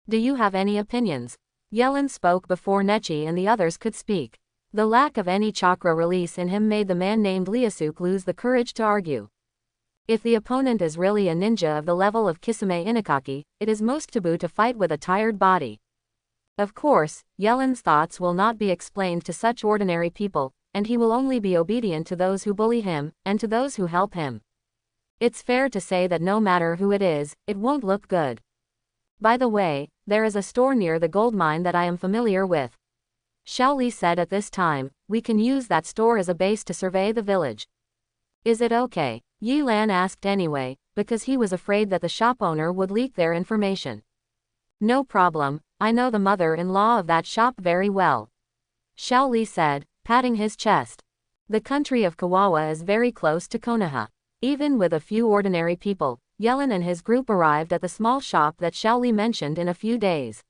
Do you have any opinions? Yellen spoke before Nechi and the others could speak. The lack of any chakra release in him made the man named Liasuk lose the courage to argue. If the opponent is really a ninja of the level of Kisame Inokaki, it is most taboo to fight with a tired body. Of course, Yellen's thoughts will not be explained to such ordinary people, and he will only be obedient to those who bully him, and to those who help him. It's fair to say that no matter who it is, it won't look good. By the way, there is a store near the gold mine that I am familiar with. Xiaoli said at this time, we can use that store as a base to survey the village. Is it okay? Yi Lan asked anyway, because he was afraid that the shop owner would leak their information. No problem, I know the mother-in-law of that shop very well. Xiaoli said, patting his chest. The country of Kawawa is very close to Konoha. Even with a few ordinary people, Yellen and his group arrived at the small shop that Xiaoli mentioned in a few days.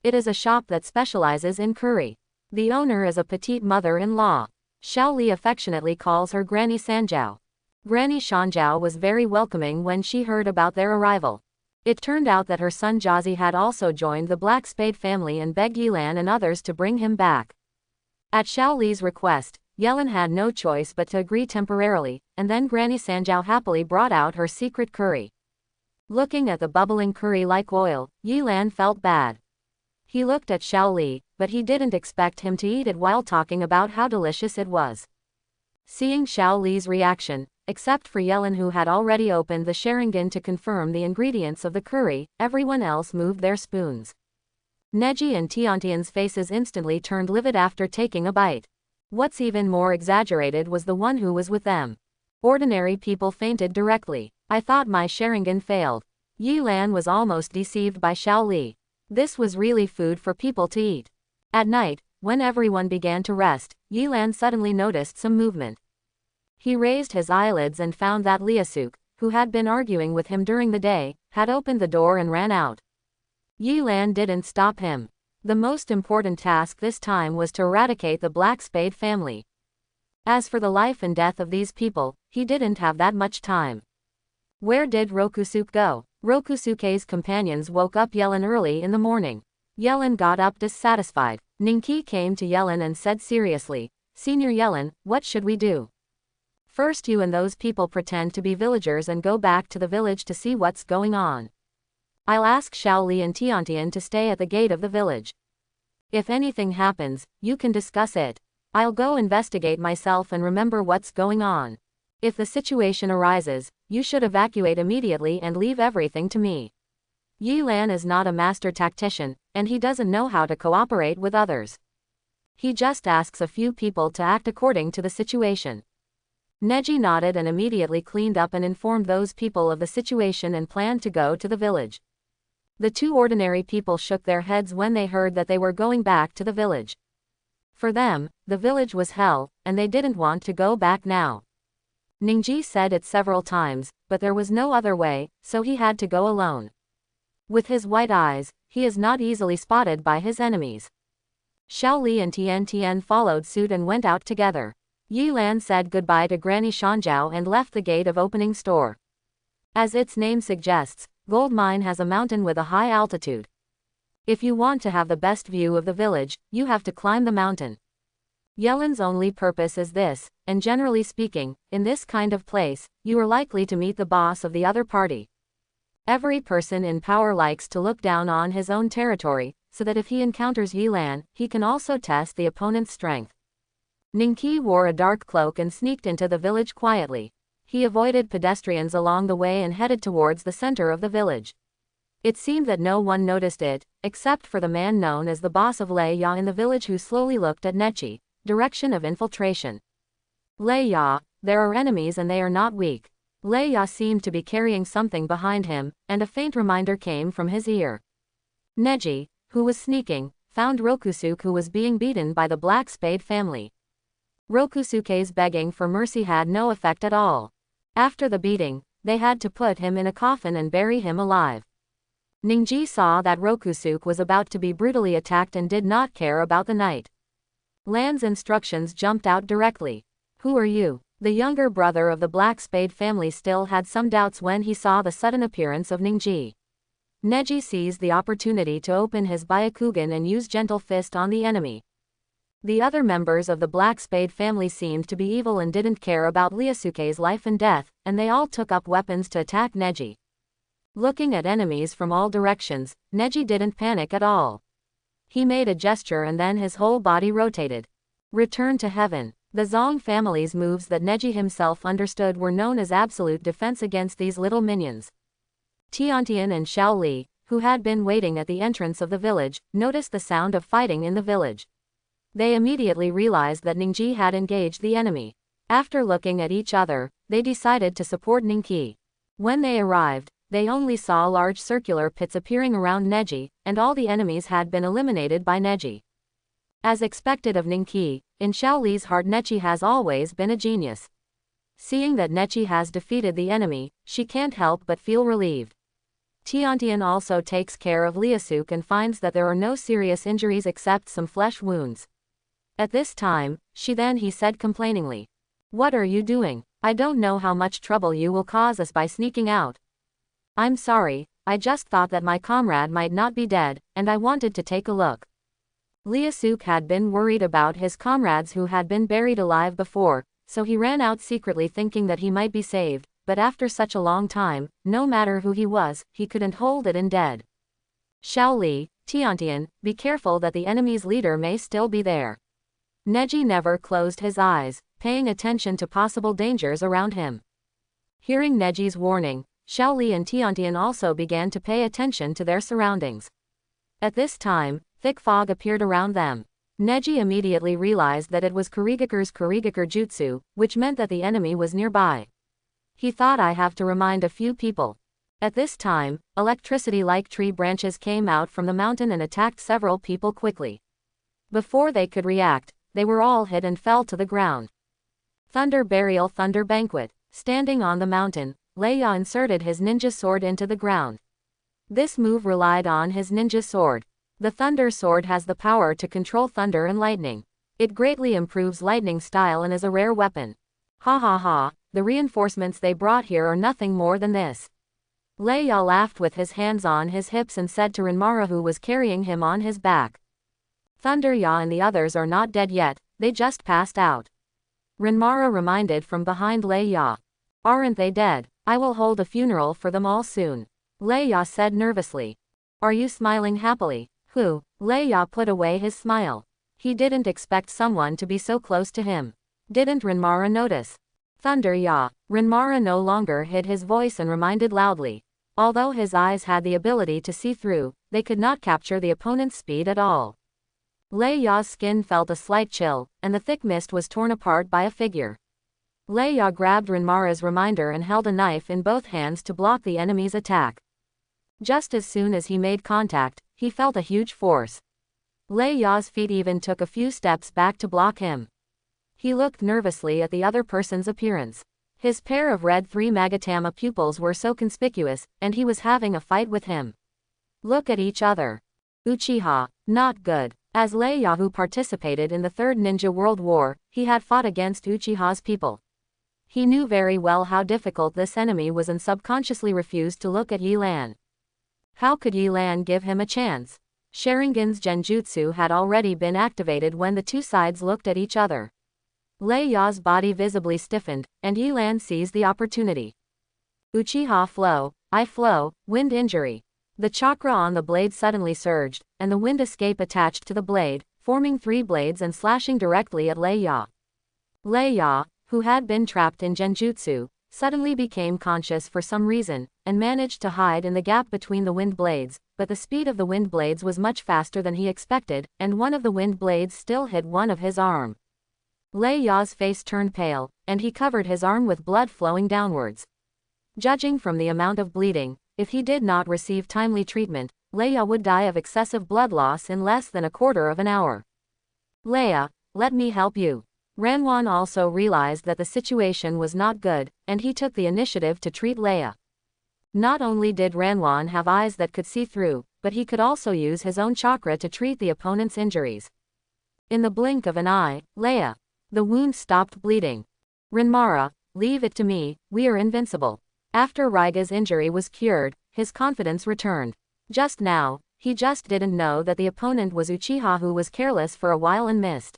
It is a shop that specializes in curry. The owner is a petite mother-in-law. Xiaoli affectionately calls her Granny Sanjiao. Granny Shanjiao was very welcoming when she heard about their arrival. It turned out that her son Jazi had also joined the Black Spade family and begged Yi Lan and others to bring him back. At Xiaoli's request, Yellen had no choice but to agree temporarily, and then Granny Sanjiao happily brought out her secret curry. Looking at the bubbling curry like oil, Yi Lan felt bad. He looked at Xiaoli, but he didn't expect him to eat it while talking about how delicious it was. Seeing Xiaoli's reaction, except for Yellen who had already opened the Sharingan to confirm the ingredients of the curry, everyone else moved their spoons. Neji and Tiantian's faces instantly turned livid after taking a bite. What's even more exaggerated was the one who was with them. Ordinary people fainted directly. I thought my Sharingan failed. Yi Lan was almost deceived by Xiaoli. This was really food for people to eat. At night, when everyone began to rest, Yi Lan suddenly noticed some movement. He raised his eyelids and found that Liasuk, who had been arguing with him during the day, had opened the door and ran out. Yi Lan didn't stop him. The most important task this time was to eradicate the Black Spade family. As for the life and death of these people, he didn't have that much time. Where did Rokusuke go? Rokusuke's companions woke up Yellen early in the morning. Yellen got up dissatisfied. Ninki came to Yellen and said seriously, Senior Yellen, what should we do? First you and those people pretend to be villagers and go back to the village to see what's going on. I'll ask Xiao Li and Tiantian to stay at the gate of the village. If anything happens, you can discuss it. I'll go investigate myself and remember what's going on. If the situation arises, you should evacuate immediately and leave everything to me. Yi Lan is not a master tactician, and he doesn't know how to cooperate with others. He just asks a few people to act according to the situation. Neji nodded and immediately cleaned up and informed those people of the situation and planned to go to the village. The two ordinary people shook their heads when they heard that they were going back to the village. For them, the village was hell, and they didn't want to go back now. Ningji said it several times, but there was no other way, so he had to go alone. With his white eyes, he is not easily spotted by his enemies. Xiao Li and Tian Tian followed suit and went out together. Yi Lan said goodbye to Granny Shanjiao and left the gate of opening store. As its name suggests, gold mine has a mountain with a high altitude. If you want to have the best view of the village, you have to climb the mountain. Yelen's only purpose is this, and generally speaking, in this kind of place, you are likely to meet the boss of the other party. Every person in power likes to look down on his own territory, so that if he encounters Yi Lan, he can also test the opponent's strength. Ningqi wore a dark cloak and sneaked into the village quietly. He avoided pedestrians along the way and headed towards the center of the village. It seemed that no one noticed it, except for the man known as the boss of Lei Ya in the village who slowly looked at Nechi, direction of infiltration. Lei Ya, there are enemies and they are not weak. Lei Ya seemed to be carrying something behind him, and a faint reminder came from his ear. Neji, who was sneaking, found Rokusuke who was being beaten by the Black Spade family. Rokusuke's begging for mercy had no effect at all. After the beating, they had to put him in a coffin and bury him alive. Ningji saw that Rokusuke was about to be brutally attacked and did not care about the night. Lan's instructions jumped out directly. Who are you? The younger brother of the Black Spade family still had some doubts when he saw the sudden appearance of Ningji. Neji seized the opportunity to open his Byakugan and use Gentle Fist on the enemy. The other members of the Black Spade family seemed to be evil and didn't care about Ryosuke's life and death, and they all took up weapons to attack Neji. Looking at enemies from all directions, Neji didn't panic at all. He made a gesture and then his whole body rotated. Return to heaven. The Zong family's moves that Neji himself understood were known as absolute defense against these little minions. Tiantian and Xiao Li, who had been waiting at the entrance of the village, noticed the sound of fighting in the village. They immediately realized that Ningji had engaged the enemy. After looking at each other, they decided to support Ningqi. When they arrived, they only saw large circular pits appearing around Neji, and all the enemies had been eliminated by Neji. As expected of Ningqi, in Xiao Li's heart Nechi has always been a genius. Seeing that Nechi has defeated the enemy, she can't help but feel relieved. Tiantian also takes care of Ryosuke and finds that there are no serious injuries except some flesh wounds. At this time, he said complainingly. What are you doing? I don't know how much trouble you will cause us by sneaking out. I'm sorry, I just thought that my comrade might not be dead, and I wanted to take a look. Ryosuke had been worried about his comrades who had been buried alive before, so he ran out secretly thinking that he might be saved, but after such a long time, no matter who he was, he couldn't hold it in dead. Xiao Li, Tiantian, be careful that the enemy's leader may still be there. Neji never closed his eyes, paying attention to possible dangers around him. Hearing Neji's warning, Xiao Li and Tiantian also began to pay attention to their surroundings. At this time, thick fog appeared around them. Neji immediately realized that it was Kurigakure's Kurigakur jutsu, which meant that the enemy was nearby. He thought I have to remind a few people. At this time, electricity-like tree branches came out from the mountain and attacked several people quickly. Before they could react, they were all hit and fell to the ground. Thunder Burial Thunder Banquet. Standing on the mountain, Lei Ya inserted his ninja sword into the ground. This move relied on his ninja sword. The Thunder Sword has the power to control thunder and lightning. It greatly improves lightning style and is a rare weapon. Ha ha ha, the reinforcements they brought here are nothing more than this. Lei Ya laughed with his hands on his hips and said to Renmara who was carrying him on his back. Thunder Ya and the others are not dead yet, they just passed out. Renmara reminded from behind Lei Ya. Aren't they dead? I will hold a funeral for them all soon. Lei Ya said nervously. Are you smiling happily? Who? Lei Ya put away his smile. He didn't expect someone to be so close to him. Didn't Renmara notice? Thunder Ya. Renmara no longer hid his voice and reminded loudly. Although his eyes had the ability to see through, they could not capture the opponent's speed at all. Lei Ya's skin felt a slight chill, and the thick mist was torn apart by a figure. Lei Ya grabbed Renmara's reminder and held a knife in both hands to block the enemy's attack. Just as soon as he made contact, he felt a huge force. Lei Ya's feet even took a few steps back to block him. He looked nervously at the other person's appearance. His pair of red 3 Magatama pupils were so conspicuous, and he was having a fight with him. Look at each other. Uchiha, not good. As Lei Ya, who participated in the Third Ninja World War, he had fought against Uchiha's people. He knew very well how difficult this enemy was and subconsciously refused to look at Yi Lan. How could Yi Lan give him a chance? Sharingan's genjutsu had already been activated when the two sides looked at each other. Lei Ya's body visibly stiffened, and Yi Lan seized the opportunity. Uchiha flow, I flow, wind injury. The chakra on the blade suddenly surged, and the wind escape attached to the blade, forming 3 blades and slashing directly at Lei Ya. Lei Ya, who had been trapped in genjutsu, suddenly became conscious for some reason, and managed to hide in the gap between the wind blades, but the speed of the wind blades was much faster than he expected, and one of the wind blades still hit one of his arm. Lei Ya's face turned pale, and he covered his arm with blood flowing downwards. Judging from the amount of bleeding, if he did not receive timely treatment, Lei Ya would die of excessive blood loss in less than a quarter of an hour. Leia, let me help you. Ranwan also realized that the situation was not good, and he took the initiative to treat Leia. Not only did Ranwan have eyes that could see through, but he could also use his own chakra to treat the opponent's injuries. In the blink of an eye, Leia. The wound stopped bleeding. Renmara, leave it to me, we are invincible. After Raiga's injury was cured, his confidence returned. Just now, he just didn't know that the opponent was Uchiha, who was careless for a while and missed.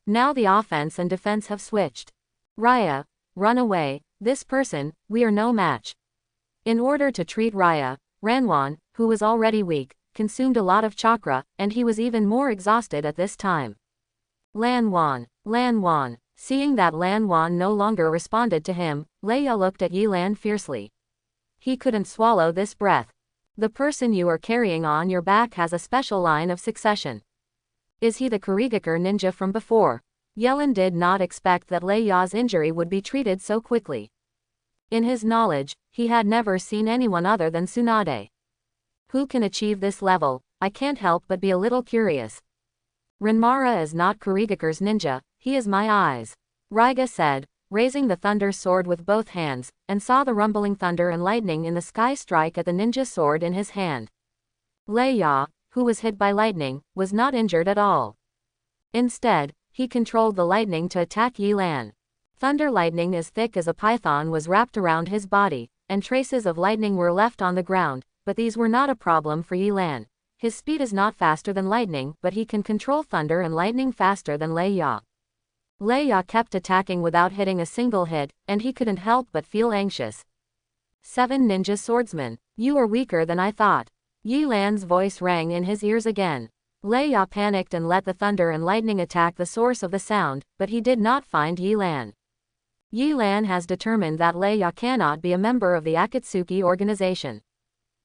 Now the offense and defense have switched. Raya, run away, this person, we are no match. In order to treat Raya, Ranwan, who was already weak, consumed a lot of chakra, and he was even more exhausted at this time. Lan Wan. Seeing that Lan Wan no longer responded to him, Lei Ya looked at Yi Lan fiercely. He couldn't swallow this breath. The person you are carrying on your back has a special line of succession. Is he the Kurigakur ninja from before? Yellen did not expect that Lei Ya's injury would be treated so quickly. In his knowledge, he had never seen anyone other than Tsunade. Who can achieve this level? I can't help but be a little curious. Renmara is not Kurigakur's ninja, he is my eyes. Raiga said, raising the thunder sword with both hands, and saw the rumbling thunder and lightning in the sky strike at the ninja sword in his hand. Lei Ya, who was hit by lightning, was not injured at all. Instead, he controlled the lightning to attack Yi Lan. Thunder lightning as thick as a python was wrapped around his body, and traces of lightning were left on the ground, but these were not a problem for Yi Lan. His speed is not faster than lightning, but he can control thunder and lightning faster than Lei Ya. Lei Ya kept attacking without hitting a single hit, and he couldn't help but feel anxious. 7 Ninja Swordsmen, you are weaker than I thought. Yi Lan's voice rang in his ears again. Lei Ya panicked and let the thunder and lightning attack the source of the sound, but he did not find Yi Lan. Yi Lan has determined that Lei Ya cannot be a member of the Akatsuki organization.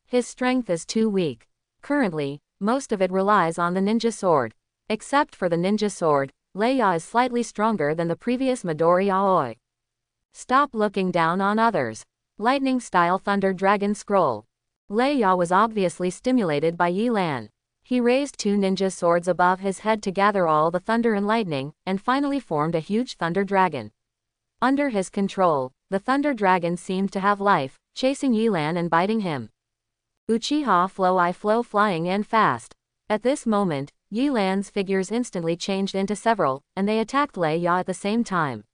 His strength is too weak. Currently, most of it relies on the ninja sword. Except for the ninja sword, Lei Ya is slightly stronger than the previous Midori Aoi. Stop looking down on others. Lightning-style Thunder Dragon Scroll. Lei Ya was obviously stimulated by Yi Lan. He raised 2 ninja swords above his head to gather all the thunder and lightning, and finally formed a huge thunder dragon. Under his control, the thunder dragon seemed to have life, chasing Yi Lan and biting him. Uchiha flow, I flow, flying and fast. At this moment, Yi Lan's figures instantly changed into several, and they attacked Lei Ya at the same time.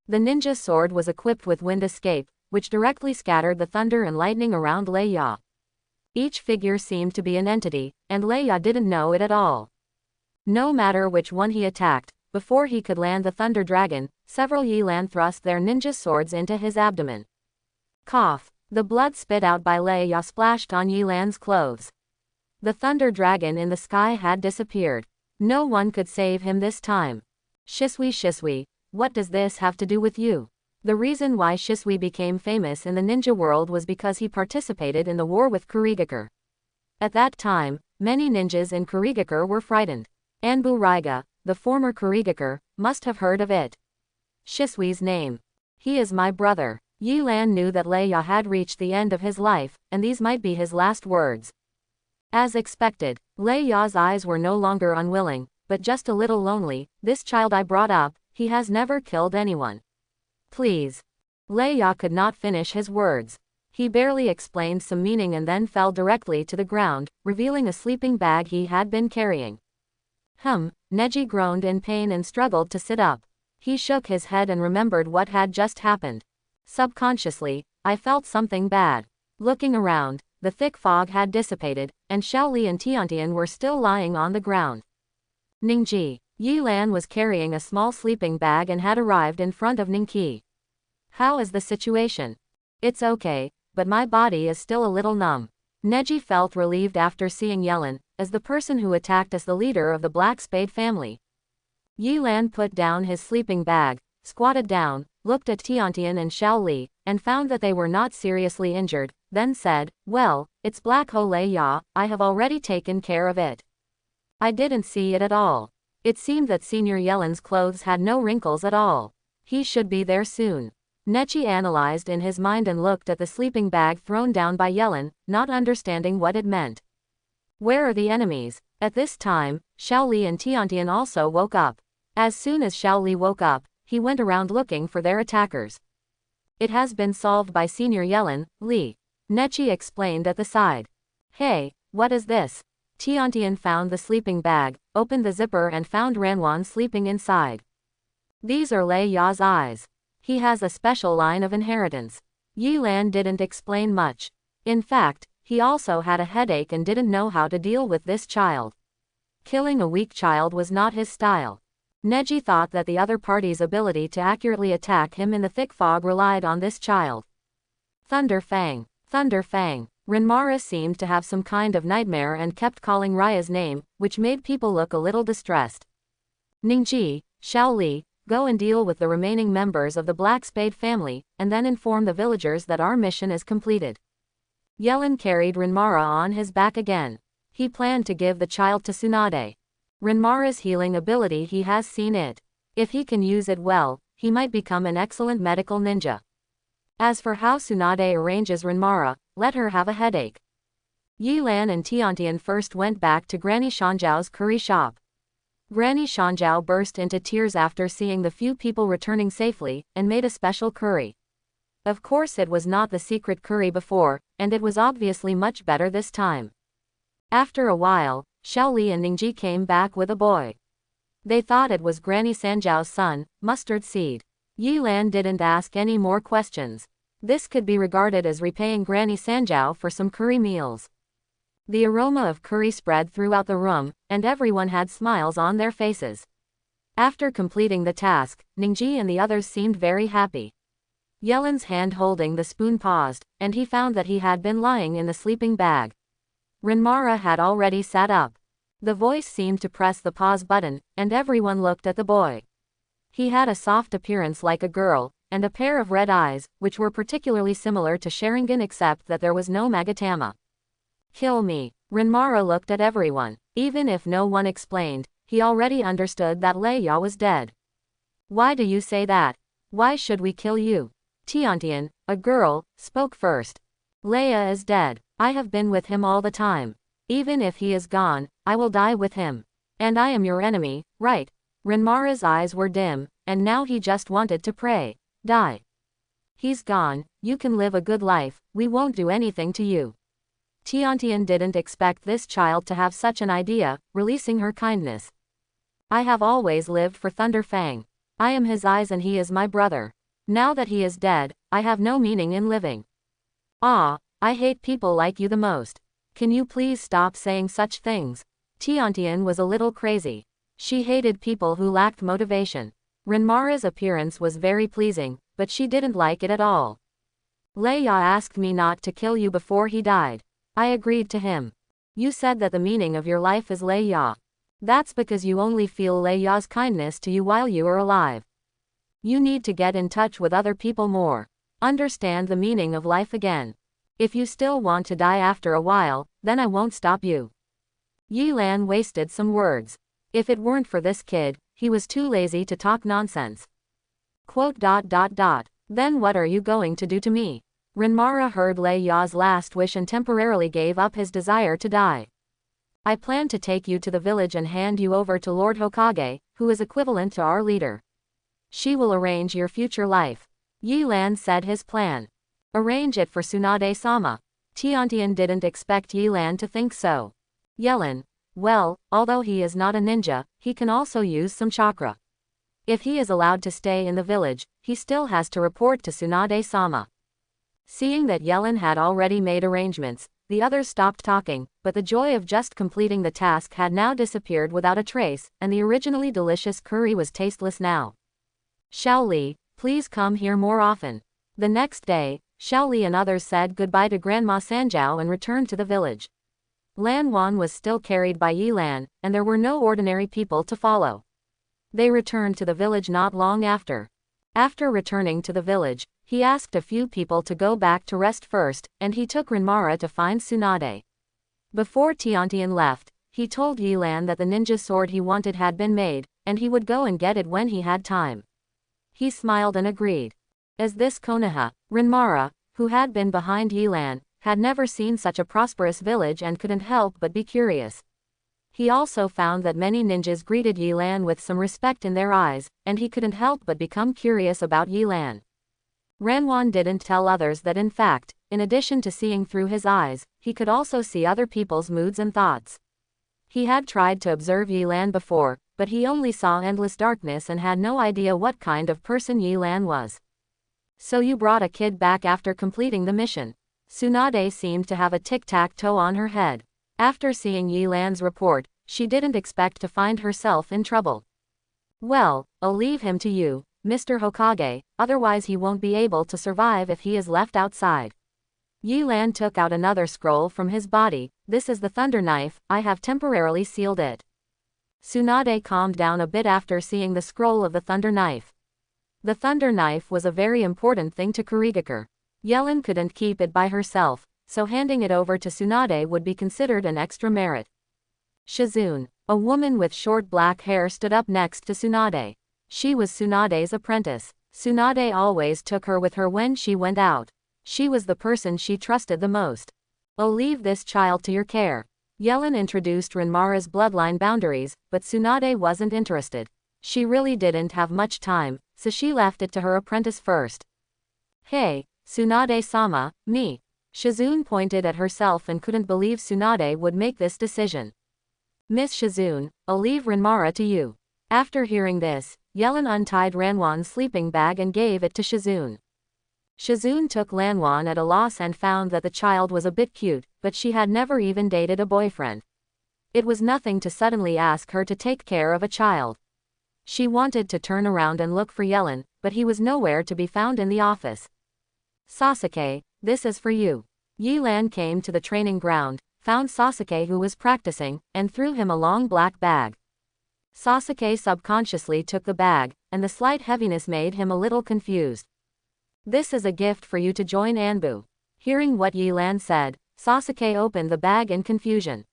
The ninja sword was equipped with wind escape, which directly scattered the thunder and lightning around Lei Ya. Each figure seemed to be an entity, and Lei Ya didn't know it at all. No matter which one he attacked, before he could land the Thunder Dragon, several Yilan thrust their ninja swords into his abdomen. Cough. The blood spit out by Lei Ya splashed on Yilan's clothes. The Thunder Dragon in the sky had disappeared. No one could save him this time. Shisui, what does this have to do with you? The reason why Shisui became famous in the ninja world was because he participated in the war with Kurigakure. At that time, many ninjas in Kurigakure were frightened. Anbu Raiga, the former Kurigakure, must have heard of it. Shisui's name. He is my brother. Yi Lan knew that Lei Ya had reached the end of his life, and these might be his last words. As expected, Lei Ya's eyes were no longer unwilling, but just a little lonely. This child I brought up, he has never killed anyone. Please. Lei Ya could not finish his words. He barely explained some meaning and then fell directly to the ground, revealing a sleeping bag he had been carrying. Neji groaned in pain and struggled to sit up. He shook his head and remembered what had just happened. Subconsciously, I felt something bad. Looking around, the thick fog had dissipated, and Xiaoli and Tiantian were still lying on the ground. Ningji. Yi Lan was carrying a small sleeping bag and had arrived in front of Ningqi. How is the situation? It's okay, but my body is still a little numb. Neji felt relieved after seeing Yelan, as the person who attacked as the leader of the Black Spade family. Yi Lan put down his sleeping bag, squatted down, looked at Tiantian and Xiaoli, and found that they were not seriously injured, then said, well, it's Black Hole Ya, I have already taken care of it. I didn't see it at all. It seemed that Senior Yelan's clothes had no wrinkles at all. He should be there soon. Nechi analyzed in his mind and looked at the sleeping bag thrown down by Yelan, not understanding what it meant. Where are the enemies? At this time, Xiaoli and Tiantian also woke up. As soon as Xiaoli woke up, he went around looking for their attackers. It has been solved by Senior Yelan, Li. Nechi explained at the side. Hey, what is this? Tiantian found the sleeping bag, opened the zipper and found Ranwan sleeping inside. These are Lei Ya's eyes. He has a special line of inheritance. Yi Lan didn't explain much. In fact, he also had a headache and didn't know how to deal with this child. Killing a weak child was not his style. Neji thought that the other party's ability to accurately attack him in the thick fog relied on this child. Thunder Fang. Thunder Fang. Renmara seemed to have some kind of nightmare and kept calling Raya's name, which made people look a little distressed. Ningji, Xiaoli, go and deal with the remaining members of the Black Spade family, and then inform the villagers that our mission is completed. Yelan carried Renmara on his back again. He planned to give the child to Tsunade. Renmara's healing ability, he has seen it. If he can use it well, he might become an excellent medical ninja. As for how Tsunade arranges Renmara, let her have a headache. Yi Lan and Tiantian first went back to Granny Shanjiao's curry shop. Granny Shanjiao burst into tears after seeing the few people returning safely, and made a special curry. Of course it was not the secret curry before, and it was obviously much better this time. After a while, Xiaoli and Ningji came back with a boy. They thought it was Granny Sanjiao's son, Mustard Seed. Yi Lan didn't ask any more questions. This could be regarded as repaying Granny Sanjiao for some curry meals. The aroma of curry spread throughout the room, and everyone had smiles on their faces. After completing the task, Ningji and the others seemed very happy. Yelan's hand holding the spoon paused, and he found that he had been lying in the sleeping bag. Renmara had already sat up. The voice seemed to press the pause button, and everyone looked at the boy. He had a soft appearance like a girl, and a pair of red eyes, which were particularly similar to Sharingan except that there was no Magatama. Kill me. Renmara looked at everyone. Even if no one explained, he already understood that Lei Ya was dead. Why do you say that? Why should we kill you? Tiantian, a girl, spoke first. Leia is dead. I have been with him all the time. Even if he is gone, I will die with him. And I am your enemy, right? Renmara's eyes were dim, and now he just wanted to pray. Die. He's gone, you can live a good life, we won't do anything to you. Tiantian didn't expect this child to have such an idea, releasing her kindness. I have always lived for Thunder Fang. I am his eyes and he is my brother. Now that he is dead, I have no meaning in living. Ah, I hate people like you the most. Can you please stop saying such things? Tiantian was a little crazy. She hated people who lacked motivation. Renmara's appearance was very pleasing, but she didn't like it at all. Lei Ya asked me not to kill you before he died. I agreed to him. You said that the meaning of your life is Lei Ya. That's because you only feel Lei Ya's kindness to you while you are alive. You need to get in touch with other people more. Understand the meaning of life again. If you still want to die after a while, then I won't stop you. Yi Lan wasted some words. If it weren't for this kid, he was too lazy to talk nonsense. Then what are you going to do to me? Renmara heard Lei Ya's last wish and temporarily gave up his desire to die. I plan to take you to the village and hand you over to Lord Hokage, who is equivalent to our leader. She will arrange your future life. Yi Lan said his plan. Arrange it for Tsunade-sama. Tiantian didn't expect Yi Lan to think so. Yellen. Well, although he is not a ninja, he can also use some chakra. If he is allowed to stay in the village, he still has to report to Tsunade-sama. Seeing that Yellen had already made arrangements, the others stopped talking, but the joy of just completing the task had now disappeared without a trace, and the originally delicious curry was tasteless now. Xiao Li, please come here more often. The next day, Xiao Li and others said goodbye to Grandma Sanjiao and returned to the village. Lan Wan was still carried by Yi Lan, and there were no ordinary people to follow. They returned to the village not long after. After returning to the village, he asked a few people to go back to rest first, and he took Renmara to find Tsunade. Before Tiantian left, he told Yi Lan that the ninja sword he wanted had been made, and he would go and get it when he had time. He smiled and agreed. As this Konoha, Renmara, who had been behind Yi Lan, had never seen such a prosperous village and couldn't help but be curious. He also found that many ninjas greeted Yi Lan with some respect in their eyes, and he couldn't help but become curious about Yi Lan. Ranwan didn't tell others that in fact, in addition to seeing through his eyes, he could also see other people's moods and thoughts. He had tried to observe Yi Lan before, but he only saw endless darkness and had no idea what kind of person Yi Lan was. So you brought a kid back after completing the mission. Tsunade seemed to have a tic-tac-toe on her head. After seeing Yi Lan's report, she didn't expect to find herself in trouble. Well, I'll leave him to you, Mr. Hokage, otherwise he won't be able to survive if he is left outside. Yi Lan took out another scroll from his body. This is the thunder knife, I have temporarily sealed it. Tsunade calmed down a bit after seeing the scroll of the thunder knife. The thunder knife was a very important thing to Kurigakure. Yellen couldn't keep it by herself, so handing it over to Tsunade would be considered an extra merit. Shizune, a woman with short black hair, stood up next to Tsunade. She was Tsunade's apprentice. Tsunade always took her with her when she went out. She was the person she trusted the most. I'll leave this child to your care. Yellen introduced Renmara's bloodline boundaries, but Tsunade wasn't interested. She really didn't have much time, so she left it to her apprentice first. Hey, Tsunade-sama, me. Shizune pointed at herself and couldn't believe Tsunade would make this decision. Miss Shizune, I'll leave Renmara to you. After hearing this, Yellen untied Ranwan's sleeping bag and gave it to Shizune. Shizune took Lanwan at a loss and found that the child was a bit cute, but she had never even dated a boyfriend. It was nothing to suddenly ask her to take care of a child. She wanted to turn around and look for Yellen, but he was nowhere to be found in the office. Sasuke, this is for you. Yi Lan came to the training ground, found Sasuke who was practicing, and threw him a long black bag. Sasuke subconsciously took the bag, and the slight heaviness made him a little confused. This is a gift for you to join Anbu. Hearing what Yi Lan said, Sasuke opened the bag in confusion.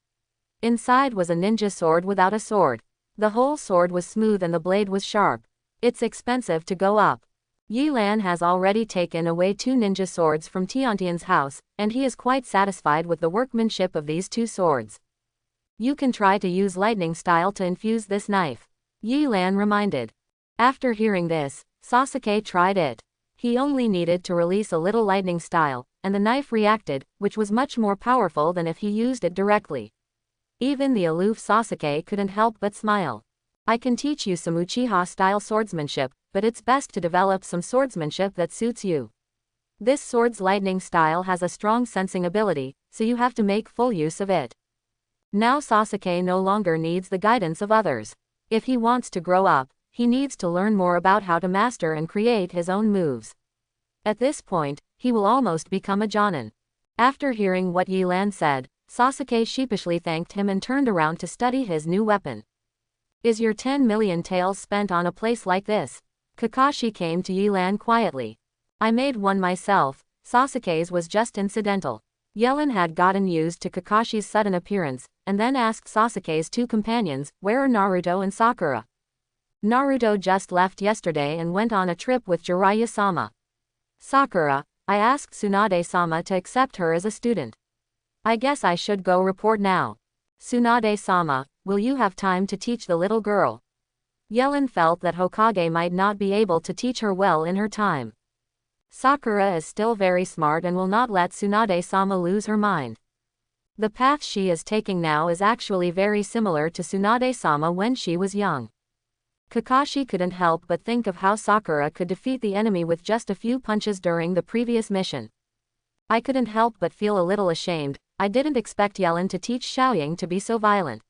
Inside was a ninja sword without a sword. The whole sword was smooth and the blade was sharp. It's expensive to go up. Yi Lan has already taken away 2 ninja swords from Tiantian's house, and he is quite satisfied with the workmanship of these 2 swords. You can try to use lightning style to infuse this knife. Yi Lan reminded. After hearing this, Sasuke tried it. He only needed to release a little lightning style, and the knife reacted, which was much more powerful than if he used it directly. Even the aloof Sasuke couldn't help but smile. I can teach you some Uchiha-style swordsmanship, but it's best to develop some swordsmanship that suits you. This sword's lightning style has a strong sensing ability, so you have to make full use of it. Now Sasuke no longer needs the guidance of others. If he wants to grow up, he needs to learn more about how to master and create his own moves. At this point, he will almost become a Jonin. After hearing what Yi Lan said, Sasuke sheepishly thanked him and turned around to study his new weapon. Is your 10 million taels spent on a place like this? Kakashi came to Yi Lan quietly. I made one myself, Sasuke's was just incidental. Yellen had gotten used to Kakashi's sudden appearance, and then asked Sasuke's two companions, where are Naruto and Sakura? Naruto just left yesterday and went on a trip with Jiraiya-sama. Sakura, I asked Tsunade-sama to accept her as a student. I guess I should go report now. Tsunade-sama, will you have time to teach the little girl? Yellen felt that Hokage might not be able to teach her well in her time. Sakura is still very smart and will not let Tsunade-sama lose her mind. The path she is taking now is actually very similar to Tsunade-sama when she was young. Kakashi couldn't help but think of how Sakura could defeat the enemy with just a few punches during the previous mission. I couldn't help but feel a little ashamed. I didn't expect Yellen to teach Xiaoying to be so violent.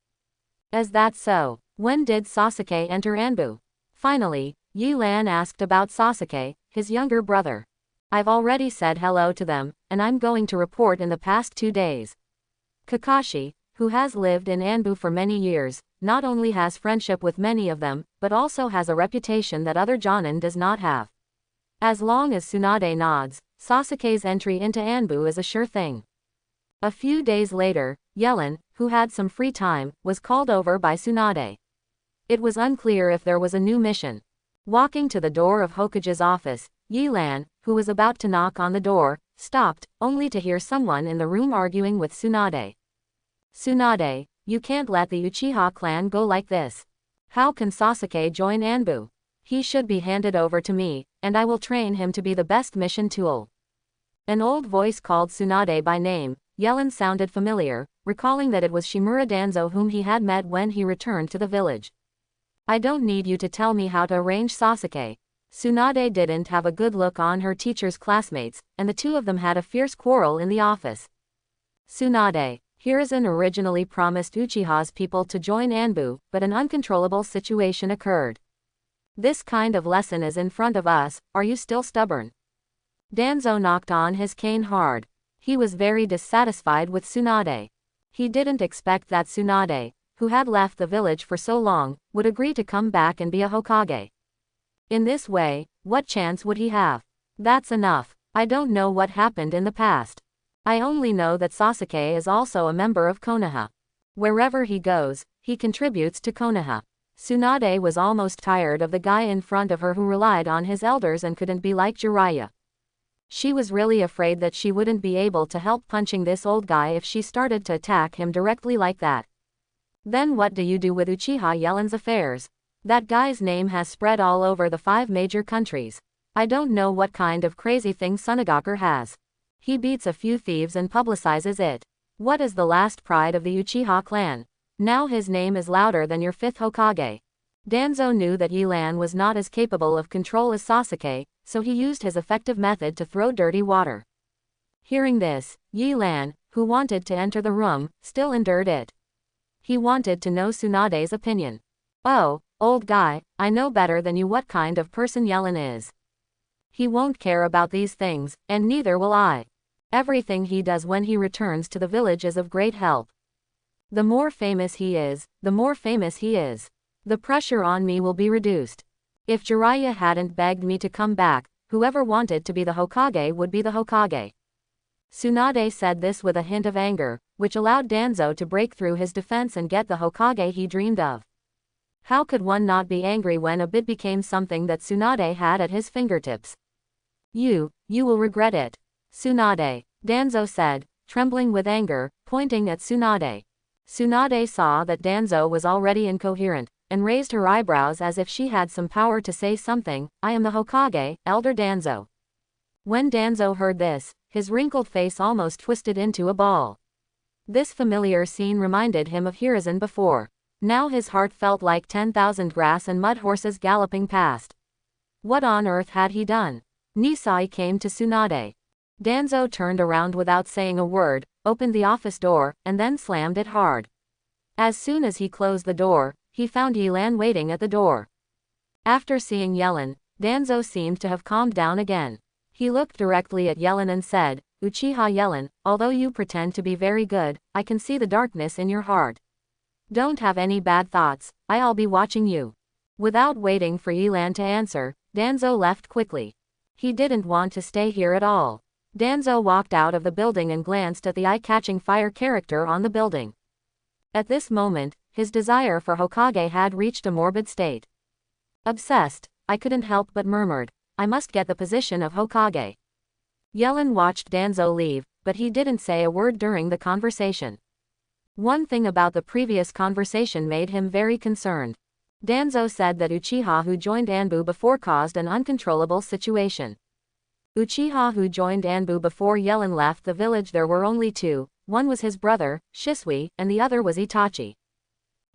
Is that so? When did Sasuke enter Anbu? Finally, Yi Lan asked about Sasuke, his younger brother. I've already said hello to them, and I'm going to report in the past 2 days. Kakashi, who has lived in Anbu for many years, not only has friendship with many of them, but also has a reputation that other Jonin does not have. As long as Tsunade nods, Sasuke's entry into Anbu is a sure thing. A few days later, Yellen, who had some free time, was called over by Tsunade. It was unclear if there was a new mission. Walking to the door of Hokage's office, Yi Lan, who was about to knock on the door, stopped, only to hear someone in the room arguing with Tsunade. Tsunade, you can't let the Uchiha clan go like this. How can Sasuke join Anbu? He should be handed over to me, and I will train him to be the best mission tool. An old voice called Tsunade by name. Yellen sounded familiar, recalling that it was Shimura Danzo whom he had met when he returned to the village. I don't need you to tell me how to arrange Sasuke. Tsunade didn't have a good look on her teacher's classmates, and the two of them had a fierce quarrel in the office. Tsunade, Hiruzen originally promised Uchiha's people to join Anbu, but an uncontrollable situation occurred. This kind of lesson is in front of us, are you still stubborn? Danzo knocked on his cane hard. He was very dissatisfied with Tsunade. He didn't expect that Tsunade, who had left the village for so long, would agree to come back and be a Hokage. In this way, what chance would he have? That's enough. I don't know what happened in the past. I only know that Sasuke is also a member of Konoha. Wherever he goes, he contributes to Konoha. Tsunade was almost tired of the guy in front of her who relied on his elders and couldn't be like Jiraiya. She was really afraid that she wouldn't be able to help punching this old guy if she started to attack him directly like that. Then what do you do with Uchiha Yellen's affairs? That guy's name has spread all over the 5 major countries. I don't know what kind of crazy thing Sunagakur has. He beats a few thieves and publicizes it. What is the last pride of the Uchiha clan? Now his name is louder than your 5th Hokage. Danzo knew that Yi Lan was not as capable of control as Sasuke, so he used his effective method to throw dirty water. Hearing this, Yi Lan, who wanted to enter the room, still endured it. He wanted to know Tsunade's opinion. Oh, old guy, I know better than you what kind of person Yellen is. He won't care about these things, and neither will I. Everything he does when he returns to the village is of great help. The more famous he is, the more famous he is. The pressure on me will be reduced. If Jiraiya hadn't begged me to come back, whoever wanted to be the Hokage would be the Hokage. Tsunade said this with a hint of anger, which allowed Danzo to break through his defense and get the Hokage he dreamed of. How could one not be angry when a bit became something that Tsunade had at his fingertips? You will regret it. Tsunade, Danzo said, trembling with anger, pointing at Tsunade. Tsunade saw that Danzo was already incoherent, and raised her eyebrows as if she had some power to say something. I am the Hokage, Elder Danzo. When Danzo heard this, his wrinkled face almost twisted into a ball. This familiar scene reminded him of Hiruzen before. Now his heart felt like 10,000 grass and mud horses galloping past. What on earth had he done? Nisai came to Tsunade. Danzo turned around without saying a word, opened the office door, and then slammed it hard. As soon as he closed the door, he found Yelan waiting at the door. After seeing Yelan, Danzo seemed to have calmed down again. He looked directly at Yelan and said, "Uchiha Yelan, although you pretend to be very good, I can see the darkness in your heart. Don't have any bad thoughts, I'll be watching you." Without waiting for Yelan to answer, Danzo left quickly. He didn't want to stay here at all. Danzo walked out of the building and glanced at the eye-catching fire character on the building. At this moment, his desire for Hokage had reached a morbid state. "Obsessed," I couldn't help but murmured. "I must get the position of Hokage." Yelan watched Danzo leave, but he didn't say a word during the conversation. One thing about the previous conversation made him very concerned. Danzo said that Uchiha who joined Anbu before caused an uncontrollable situation. Uchiha who joined Anbu before Yelan left the village. There were only two, one was his brother, Shisui, and the other was Itachi.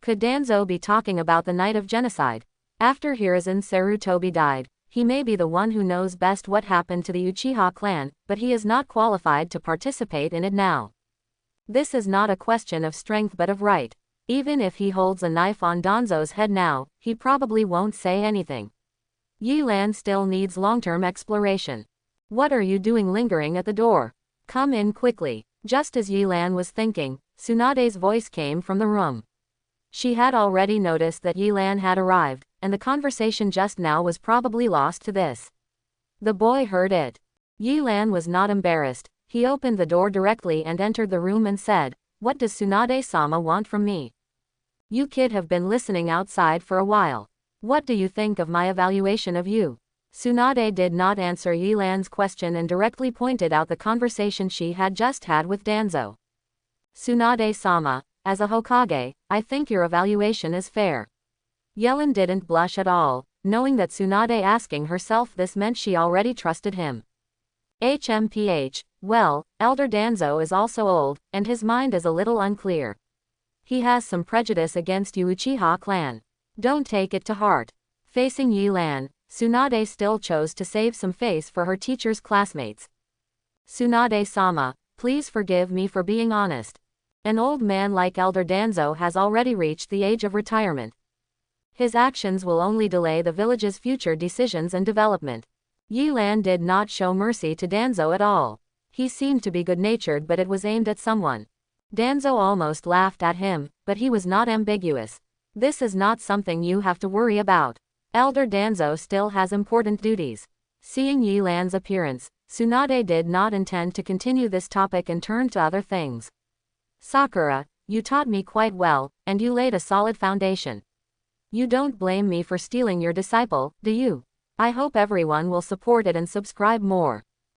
Could Danzo be talking about the night of genocide? After Hiruzen Sarutobi died, he may be the one who knows best what happened to the Uchiha clan, but he is not qualified to participate in it now. This is not a question of strength but of right. Even if he holds a knife on Danzo's head now, he probably won't say anything. Yelan still needs long-term exploration. "What are you doing lingering at the door? Come in quickly." Just as Yelan was thinking, Tsunade's voice came from the room. She had already noticed that Yelan had arrived, and the conversation just now was probably lost to this. The boy heard it. Yelan was not embarrassed. He opened the door directly and entered the room and said, "What does Tsunade-sama want from me? You kid have been listening outside for a while. What do you think of my evaluation of you?" Tsunade did not answer Yelan's question and directly pointed out the conversation she had just had with Danzo. "Tsunade-sama, as a Hokage, I think your evaluation is fair." Yelan didn't blush at all, knowing that Tsunade asking herself this meant she already trusted him. HMPH, well, Elder Danzo is also old, and his mind is a little unclear. He has some prejudice against you Uchiha clan. Don't take it to heart. Facing Yelan, Tsunade still chose to save some face for her teacher's classmates. "Tsunade-sama, please forgive me for being honest. An old man like Elder Danzo has already reached the age of retirement. His actions will only delay the village's future decisions and development." Yelan did not show mercy to Danzo at all. He seemed to be good-natured but it was aimed at someone. Danzo almost laughed at him, but he was not ambiguous. "This is not something you have to worry about. Elder Danzo still has important duties." Seeing Yelan's appearance, Tsunade did not intend to continue this topic and turned to other things. "Sakura, you taught me quite well, and you laid a solid foundation. You don't blame me for stealing your disciple, do you? I hope everyone will support it and subscribe more."